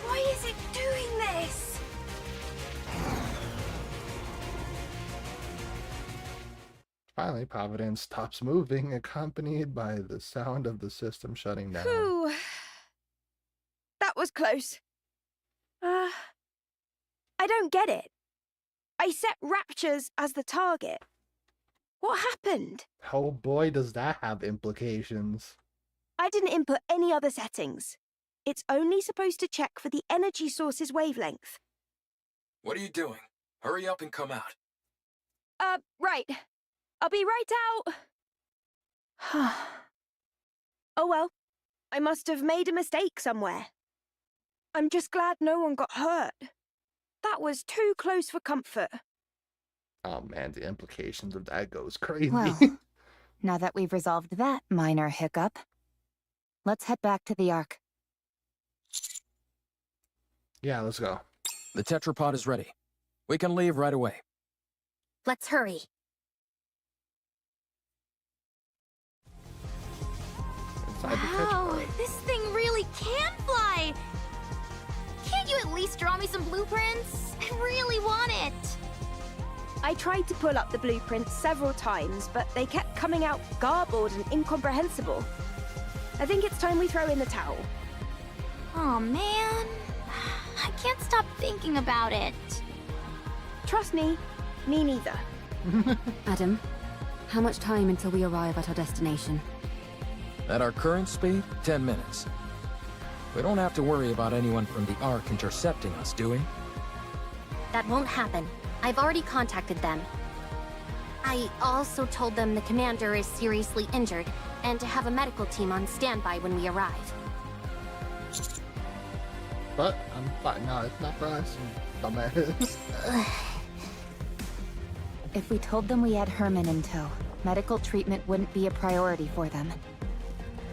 Why is it doing this? Finally, Providence stops moving, accompanied by the sound of the system shutting down. Phew. That was close. I don't get it. I set Raptures as the target. What happened? Oh boy, does that have implications. I didn't input any other settings. It's only supposed to check for the energy source's wavelength. What are you doing? Hurry up and come out. Right. I'll be right out. Oh well, I must have made a mistake somewhere. I'm just glad no one got hurt. That was too close for comfort. Oh man, the implications of that goes crazy. Well, now that we've resolved that minor hiccup, let's head back to the Ark. Yeah, let's go. The tetrapod is ready. We can leave right away. Let's hurry. Wow, this thing really can fly! Can't you at least draw me some blueprints? I really want it! I tried to pull up the blueprints several times, but they kept coming out garbled and incomprehensible. I think it's time we throw in the towel. Oh man, I can't stop thinking about it. Trust me, me neither. Adam, how much time until we arrive at our destination? At our current speed, 10 minutes. We don't have to worry about anyone from the Ark intercepting us, do we? That won't happen. I've already contacted them. I also told them the commander is seriously injured, and to have a medical team on standby when we arrive. But I'm fine. No, it's not for us. Dumbass. If we told them we had Herman in tow, medical treatment wouldn't be a priority for them.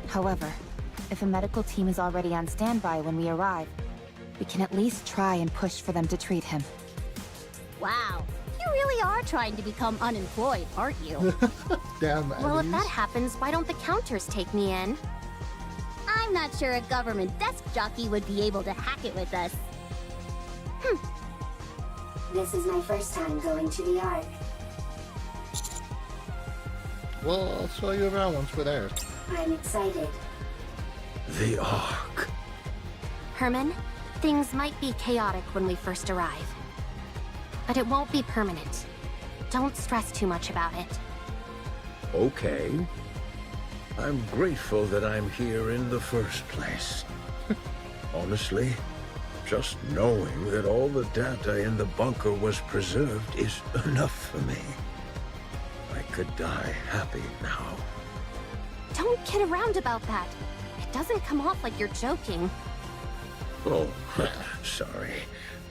However, if a medical team is already on standby when we arrive, we can at least try and push for them to treat him. Wow, you really are trying to become unemployed, aren't you? Damn, Well, if that happens, why don't the counters take me in? I'm not sure a government desk jockey would be able to hack it with us. This is my first time going to the Ark. Well, I'll show you around once we're there. I'm excited. The Ark. Herman, things might be chaotic when we first arrive. But it won't be permanent. Don't stress too much about it. Okay. I'm grateful that I'm here in the first place. Honestly, just knowing that all the data in the bunker was preserved is enough for me. I could die happy now. Don't kid around about that. It doesn't come off like you're joking. Oh, sorry.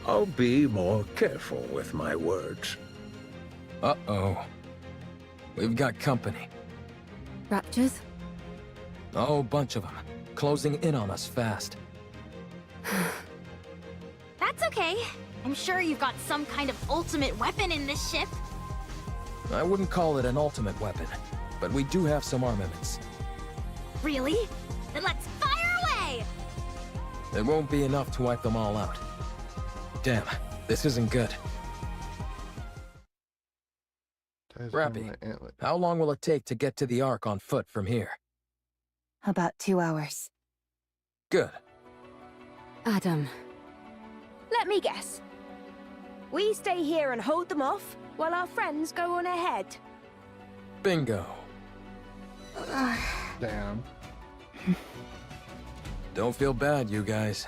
I'll be more careful with my words. Uh-oh. We've got company. Raptures? A whole bunch of them. Closing in on us fast. That's okay. I'm sure you've got some kind of ultimate weapon in this ship. I wouldn't call it an ultimate weapon, but we do have some armaments. Really? Then let's fire away! It won't be enough to wipe them all out. Damn, this isn't good. Rappy, how long will it take to get to the Ark on foot from here? About 2 hours. Good. Adam. Let me guess. We stay here and hold them off, while our friends go on ahead. Bingo. Damn. Don't feel bad, you guys.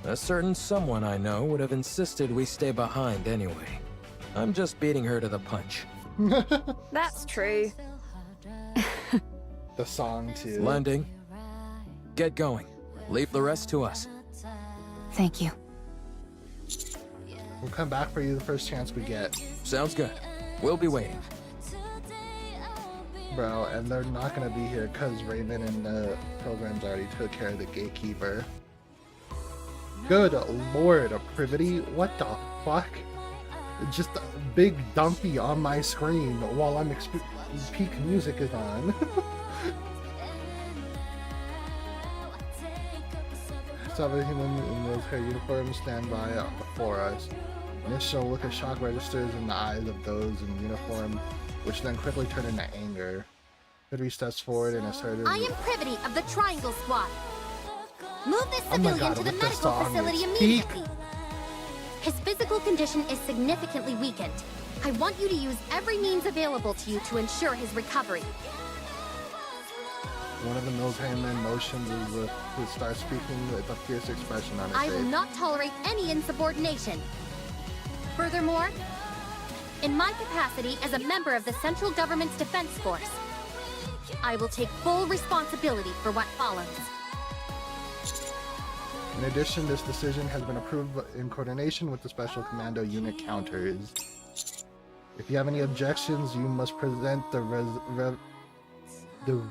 A certain someone I know would have insisted we stay behind anyway. I'm just beating her to the punch. That's true. The song, too. Landing. Get going. Leave the rest to us. Thank you. We'll come back for you the first chance we get. Sounds good. We'll be waiting. Bro, and they're not gonna be here because Raymond and the programs already took care of the gatekeeper. Good lord, Privity, what the fuck? Just a big dumpy on my screen while I'm peak music is on. Several human in military uniforms stand by before us. Initial look of shock registers in the eyes of those in uniform, which then quickly turn into anger. Privity steps forward and assertive. I am Privity of the Triangle Squad. Move this civilian to the with medical song, facility it's immediately. His physical condition is significantly weakened. I want you to use every means available to you to ensure his recovery. One of the military men motions to start speaking with a fierce expression on his I face. will not tolerate any insubordination. Furthermore, in my capacity as a member of the Central Government's Defense Force, I will take full responsibility for what follows. In addition, this decision has been approved in coordination with the Special Commando Unit counters. If you have any objections, you must present the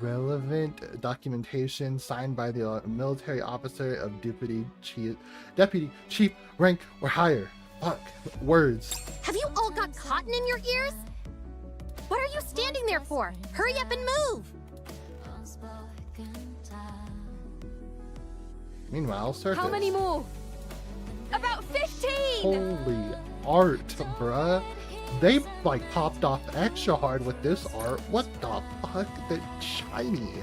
relevant documentation signed by the military officer of deputy chief rank or higher. Fuck. Words. Have you all got cotton in your ears? What are you standing there for? Hurry up and move! Meanwhile, circus. How many more? About 15! Holy art, bruh. They like popped off extra hard with this art. What the fuck? They're shiny.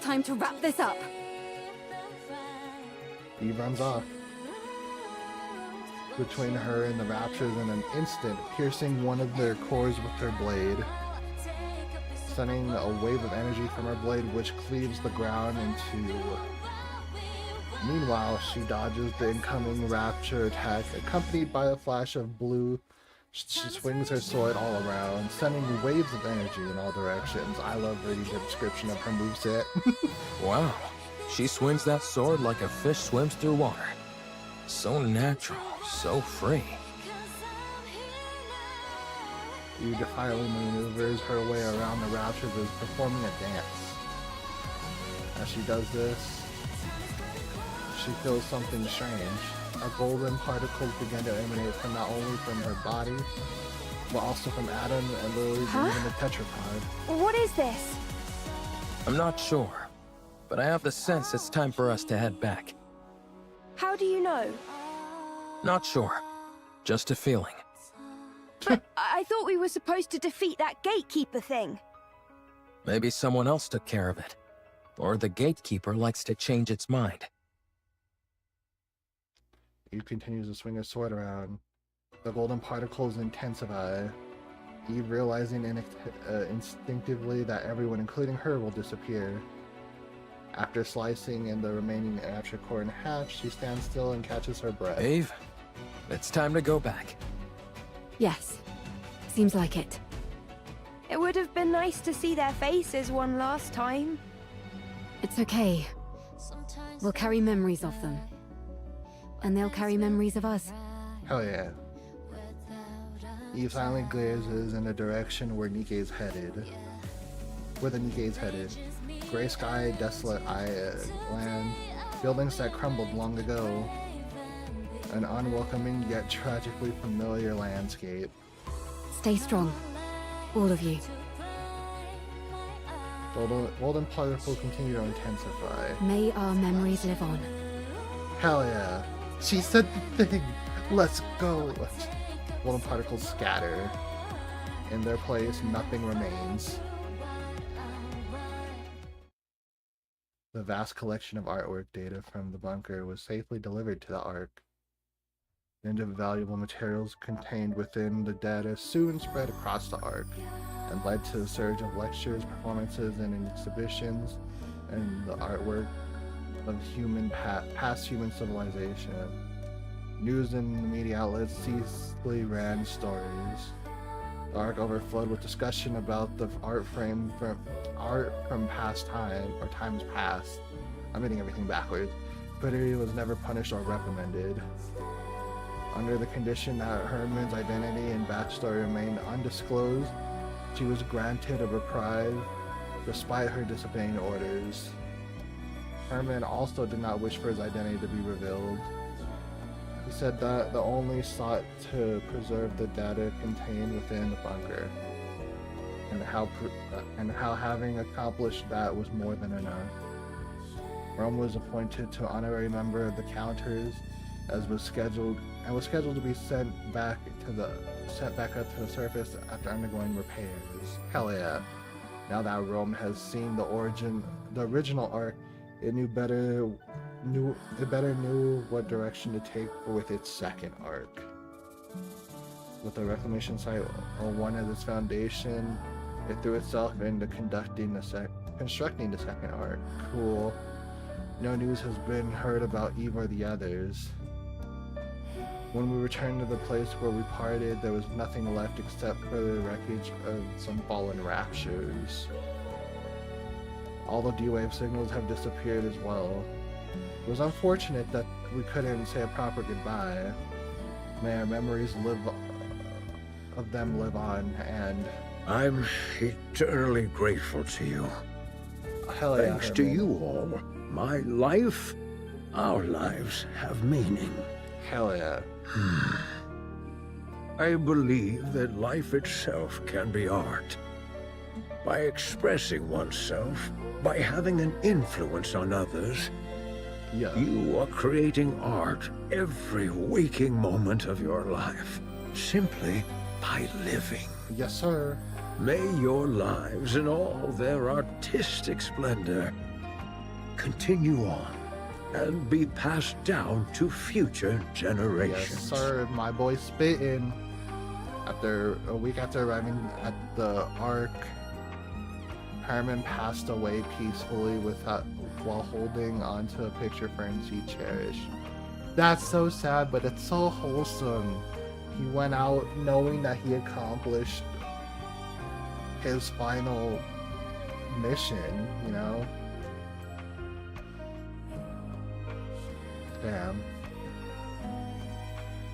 Time to wrap this up. Eve runs off. Between her and the Raptures in an instant, piercing one of their cores with her blade, sending a wave of energy from her blade which cleaves the ground into... Meanwhile, she dodges the incoming Rapture attack, accompanied by a flash of blue. She swings her sword all around, sending waves of energy in all directions. I love reading the description of her moveset. Wow, she swings that sword like a fish swims through water. So natural, so free. Eve defiantly maneuvers her way around the Raptures as performing a dance. As she does this, she feels something strange. A golden particles begin to emanate from not only from her body, but also from Adam and Lily's and even the tetrapod. What is this? I'm not sure, but I have the sense it's time for us to head back. How do you know? Not sure, just a feeling. But I thought we were supposed to defeat that gatekeeper thing. Maybe someone else took care of it. Or the gatekeeper likes to change its mind. Eve continues to swing her sword around. The golden particles intensify. Eve realizing instinctively that everyone, including her, will disappear. After slicing in the remaining Rapture core in half, she stands still and catches her breath. Eve, it's time to go back. Yes, seems like it. It would have been nice to see their faces one last time. It's okay. We'll carry memories of them. And they'll carry memories of us. Hell yeah. Eve silently gazes in the direction where NIKKE is headed. Where the NIKKE is headed. Gray sky, desolate land, buildings that crumbled long ago. An unwelcoming yet tragically familiar landscape. Stay strong, all of you. Golden particles continue to intensify. May our memories live on. Hell yeah. She said the thing. Let's go. Golden particles scatter. In their place, nothing remains. The vast collection of artwork data from the bunker was safely delivered to the Ark. The invaluable materials contained within the data soon spread across the Ark and led to a surge of lectures, performances, and exhibitions and the artwork of past human civilization. News and media outlets ceaselessly ran stories. The Ark overflowed with discussion about the art from past time or times past. I'm getting everything backwards. Privity was never punished or reprimanded. Under the condition that Herman's identity and backstory remained undisclosed, she was granted a reprieve despite her disobeying orders. Herman also did not wish for his identity to be revealed. He said that the only sought to preserve the data contained within the bunker, and how having accomplished that was more than enough. Rome was appointed to honorary member of the Counters, as was scheduled to be sent back up to the surface after undergoing repairs. Hell yeah! Now that Rome has seen the original arc, it better knew what direction to take with its second arc. With the reclamation site on one of its foundation, it threw itself into constructing the second arc. Cool. No news has been heard about Eve or the others. When we returned to the place where we parted, there was nothing left except for the wreckage of some fallen raptures. All the D-Wave signals have disappeared as well. It was unfortunate that we couldn't say a proper goodbye. May our memories of them live on, and... I'm eternally grateful to you. Hell yeah, Thanks to you all, my life, our lives have meaning. Hell yeah. I believe that life itself can be art. By expressing oneself, by having an influence on others, you are creating art every waking moment of your life, simply by living. Yes, sir. May your lives in all their artistic splendor continue on and be passed down to future generations. Yes, sir. My boy spittin'. A week after arriving at the Ark, Herman passed away peacefully while holding onto a picture frames he cherished. That's so sad, but it's so wholesome. He went out knowing that he accomplished his final mission, you know? Damn.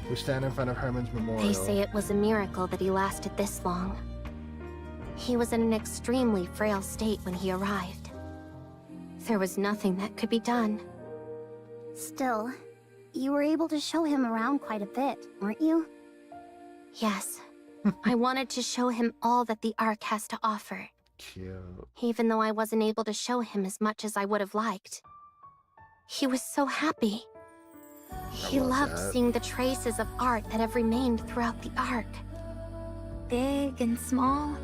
We stand in front of Herman's memorial. They say it was a miracle that he lasted this long. He was in an extremely frail state when he arrived. There was nothing that could be done. Still, you were able to show him around quite a bit, weren't you? Yes. I wanted to show him all that the Ark has to offer. Cute. Even though I wasn't able to show him as much as I would have liked. He was so happy. He loved seeing the traces of art that have remained throughout the Ark. Big and small,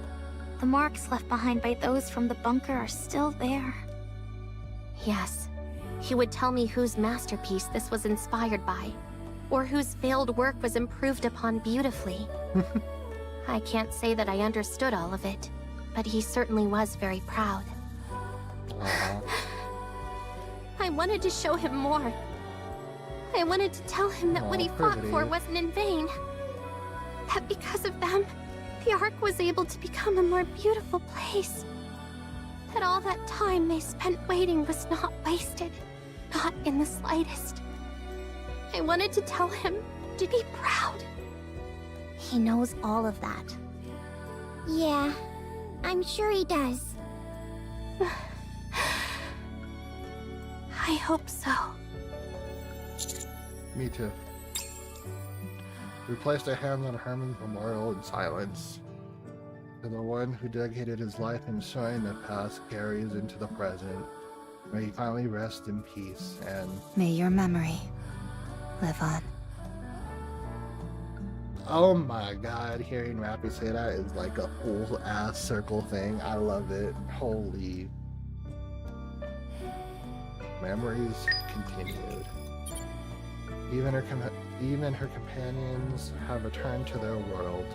the marks left behind by those from the bunker are still there. Yes. He would tell me whose masterpiece this was inspired by, or whose failed work was improved upon beautifully. I can't say that I understood all of it, but he certainly was very proud. I wanted to show him more. I wanted to tell him that what he fought for wasn't in vain. That because of them, the Ark was able to become a more beautiful place. That all that time they spent waiting was not wasted. Not in the slightest. I wanted to tell him to be proud. He knows all of that. Yeah, I'm sure he does. I hope so. Me too. We placed our hands on Herman's memorial in silence. To the one who dedicated his life in showing the past carries into the present. May he finally rest in peace, and may your memory live on. Oh my god, hearing Rappy say that is like a whole ass circle thing. I love it. Holy. Memories continued. Even her companions have returned to their world.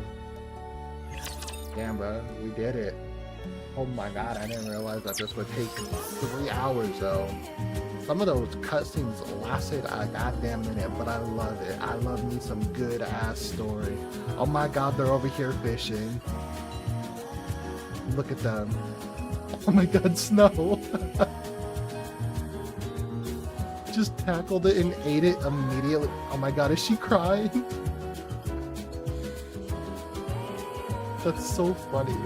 Damn, bro, we did it. Oh my god, I didn't realize that this would take 3 hours though. Some of those cutscenes lasted a goddamn minute, but I love it. I love me some good ass story. Oh my god, they're over here fishing. Look at them. Oh my god, Snow. Just tackled it and ate it immediately. Oh my god, is she crying? That's so funny.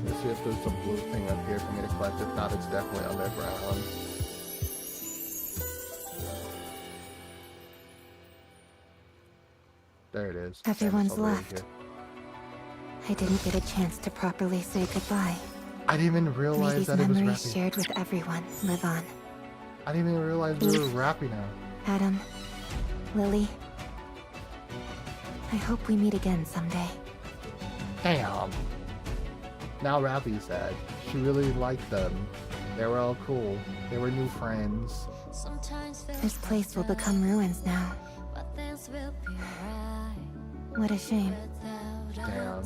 This see if there's some blue thing up here for me to collect. If not, it's definitely underground. There it is. Everyone's Over left. here. I didn't get a chance to properly say goodbye. I didn't even May realize these that it was memories rapping. shared with everyone live on. I didn't even realize we were rapping now. Adam, Lily, I hope we meet again someday. Damn. Now Rappy's sad. She really liked them. They were all cool. They were new friends. This place will become ruins now. What a shame. Damn.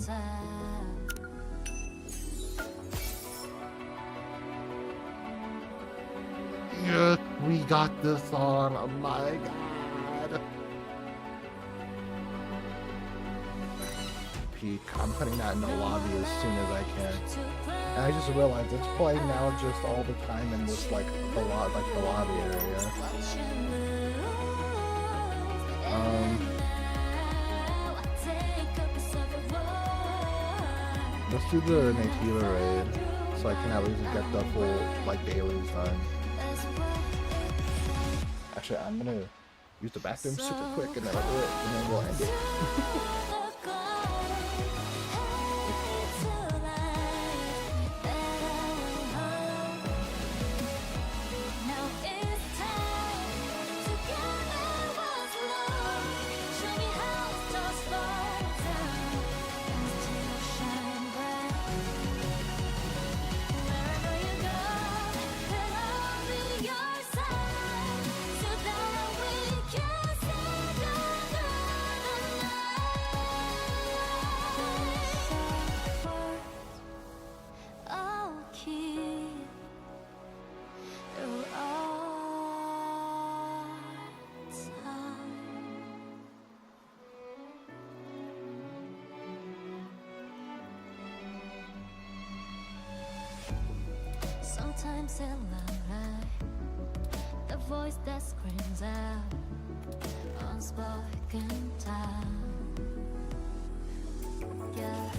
Yes, we got this on. Oh my god. Peak. I'm putting that in the lobby as soon as I can. And I just realized it's playing now just all the time in this like the lobby area. Let's do the NIKKE raid so I can at least get the full like dailies done. Actually, I'm gonna use the bathroom super quick and then I'll do it and then we'll end it. Sometimes in life, the voice that screams out, unspoken time. Yeah,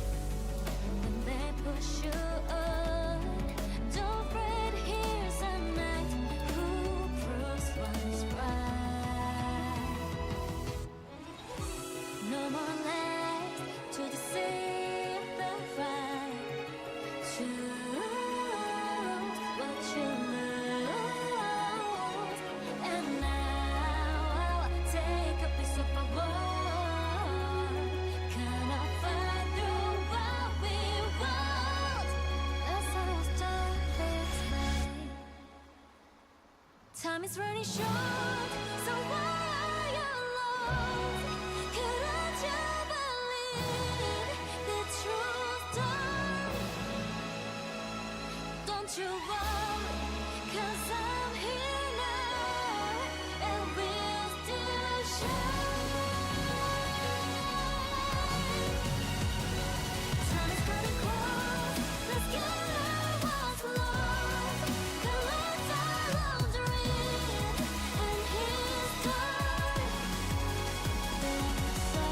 when they push you on, don't fret, here's a night who proves what's right. No more lies to deceive the right. Choose what you lose, and now I'll take a piece of a world. Can I find through what we want? That's how it's done this way. Time is running short, so why are you lost? Couldn't you believe the truth, darling? Don't you worry, 'cause I'm here now, and we'll still shine. Time is running close, let's get what's lost. Collect our own dreams, and here's time. There's a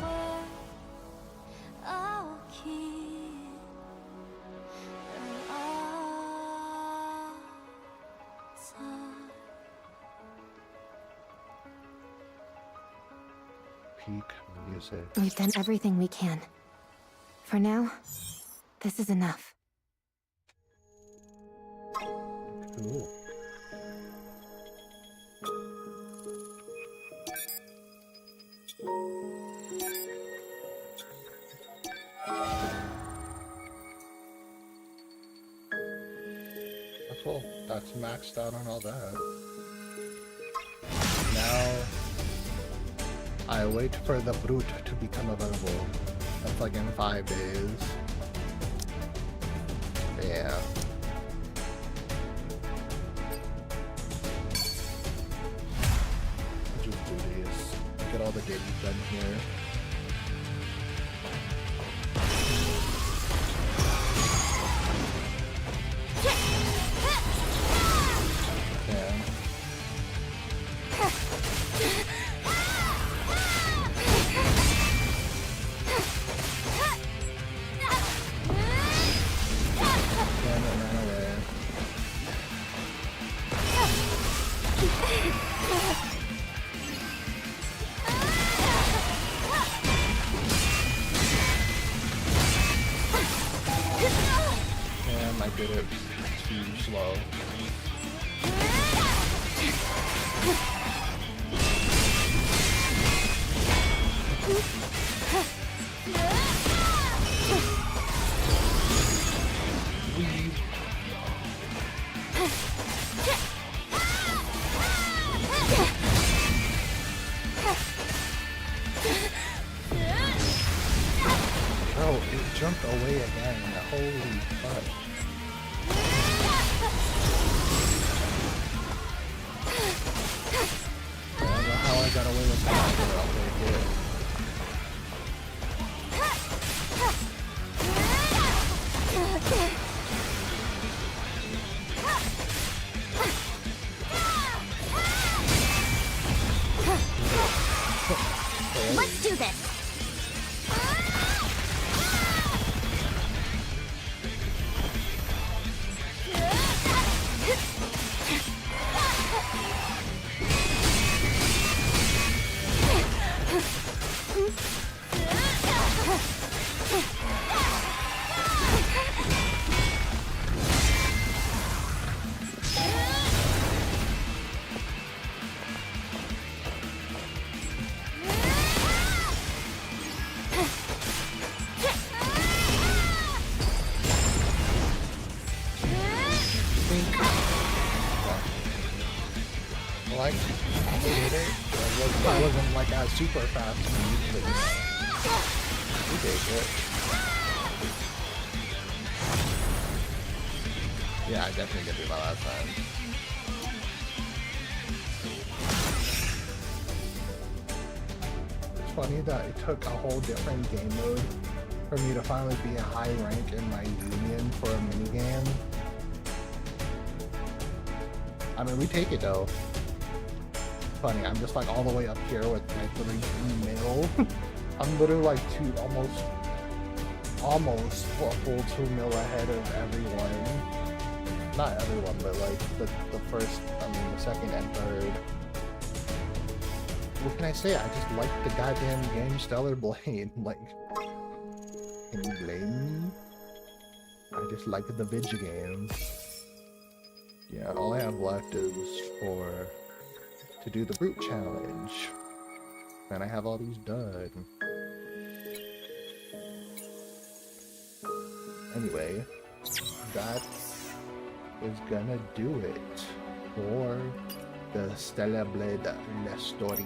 word I'll keep. Peak music. We've done everything we can. For now, this is enough. Cool. Cool. That's maxed out on all that. Now I wait for the brute to become available. That's like in 5 days. Yeah. I'll just do these. Get all the dailies done here. time I did it too slow. Oh, it jumped away again. Holy fuck. I don't know how I got away with that, but I'll take it. Let's do this. Like, I did it. I wasn't like as super fast as me, but we did it. Yeah, I definitely get through my last time. It's funny that it took a whole different game mode for me to finally be a high rank in my union for a minigame. I mean, we take it though. Funny, I'm just like all the way up here with my 3 mil. I'm literally like almost a full 2 mil ahead of everyone. Not everyone, but like the first, I mean the second and third. What can I say? I just like the goddamn game Stellar Blade. Like, can you blame me? I just like the video game. Yeah, all I have left is to do the brute challenge. And I have all these done. Anyway, that is gonna do it for the Stellar Blade La Story.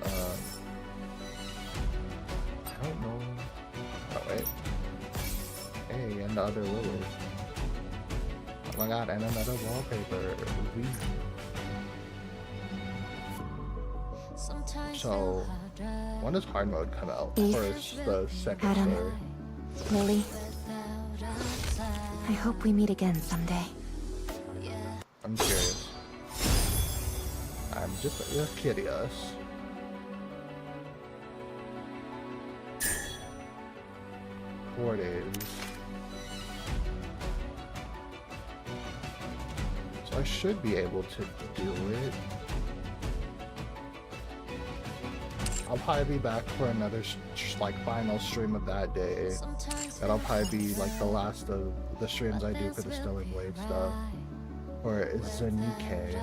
I don't know. Oh wait. Hey, another Lily. Oh my god, and another wallpaper. So, when does hard mode come out? First, the second Adam, story. Lily, I hope we meet again someday. I'm curious. I'm just curious. Four days. So I should be able to do it. I'll probably be back for another like final stream of that day. That'll probably be like the last of the streams I do for the Stellar Blade stuff. Or it's a NIKKE.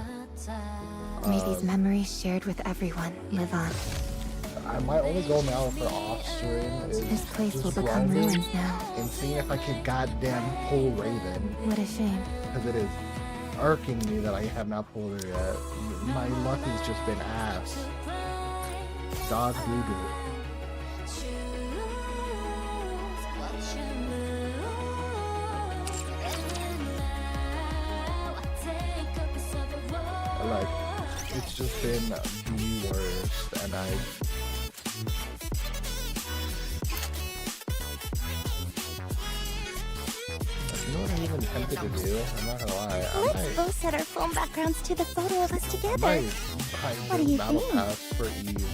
May these memories shared with everyone live on. My only goal now for off stream is This place will just become grinding ruins now. and seeing if I can goddamn pull Raven. What a shame. Because it is irking me that I have not pulled her yet. My luck has just been ass. Dog doo-doo. Like, it's just been the worst, and you know what I'm even tempted to do? I'm not gonna lie. Let's both set our phone backgrounds to the photo of us together. What do you battle pass for Eve.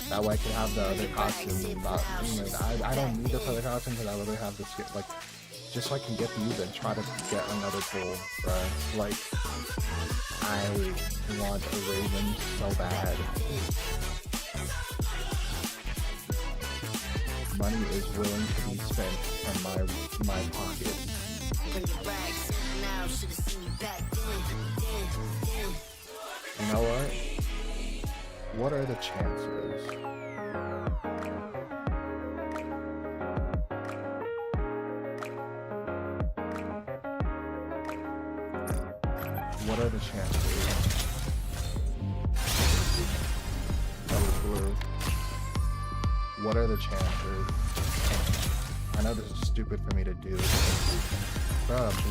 That way I can have the other costumes. Not, you know, I don't need this other costume because I literally have the skin. Like, just so I can get these and try to get another pull, bruh. Like, I want a Raven so bad. money is willing to be spent from my pocket. You know what? What are the chances? What are the chances? That was blue. What are the chances? I know this is stupid for me to do.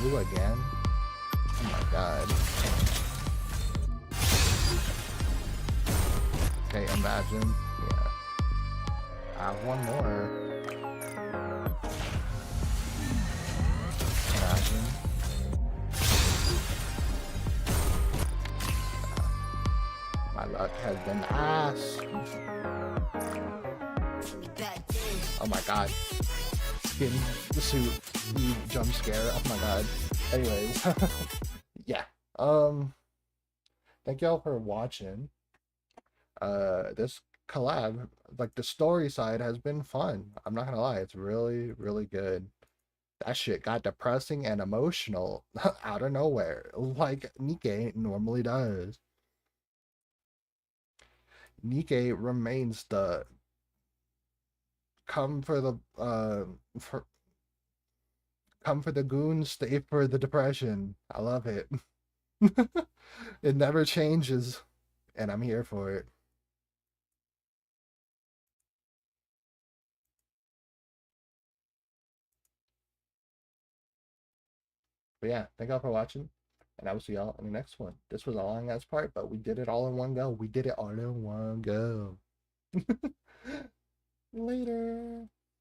Blue again? Oh my god. Okay, imagine. Yeah. I have one more. Imagine. My luck has been ass. Oh my god. Skin the suit. You jump scare. Oh my god. Anyways. Yeah. Thank y'all for watching. This collab, like the story side, has been fun. I'm not gonna lie, it's really, really good. That shit got depressing and emotional out of nowhere, like NIKKE normally does. NIKKE remains the come for the goons, stay for the depression. I love it. It never changes, and I'm here for it. But yeah, thank y'all for watching, and I will see y'all in the next one. This was a long ass part, but we did it all in one go. We did it all in one go. Later.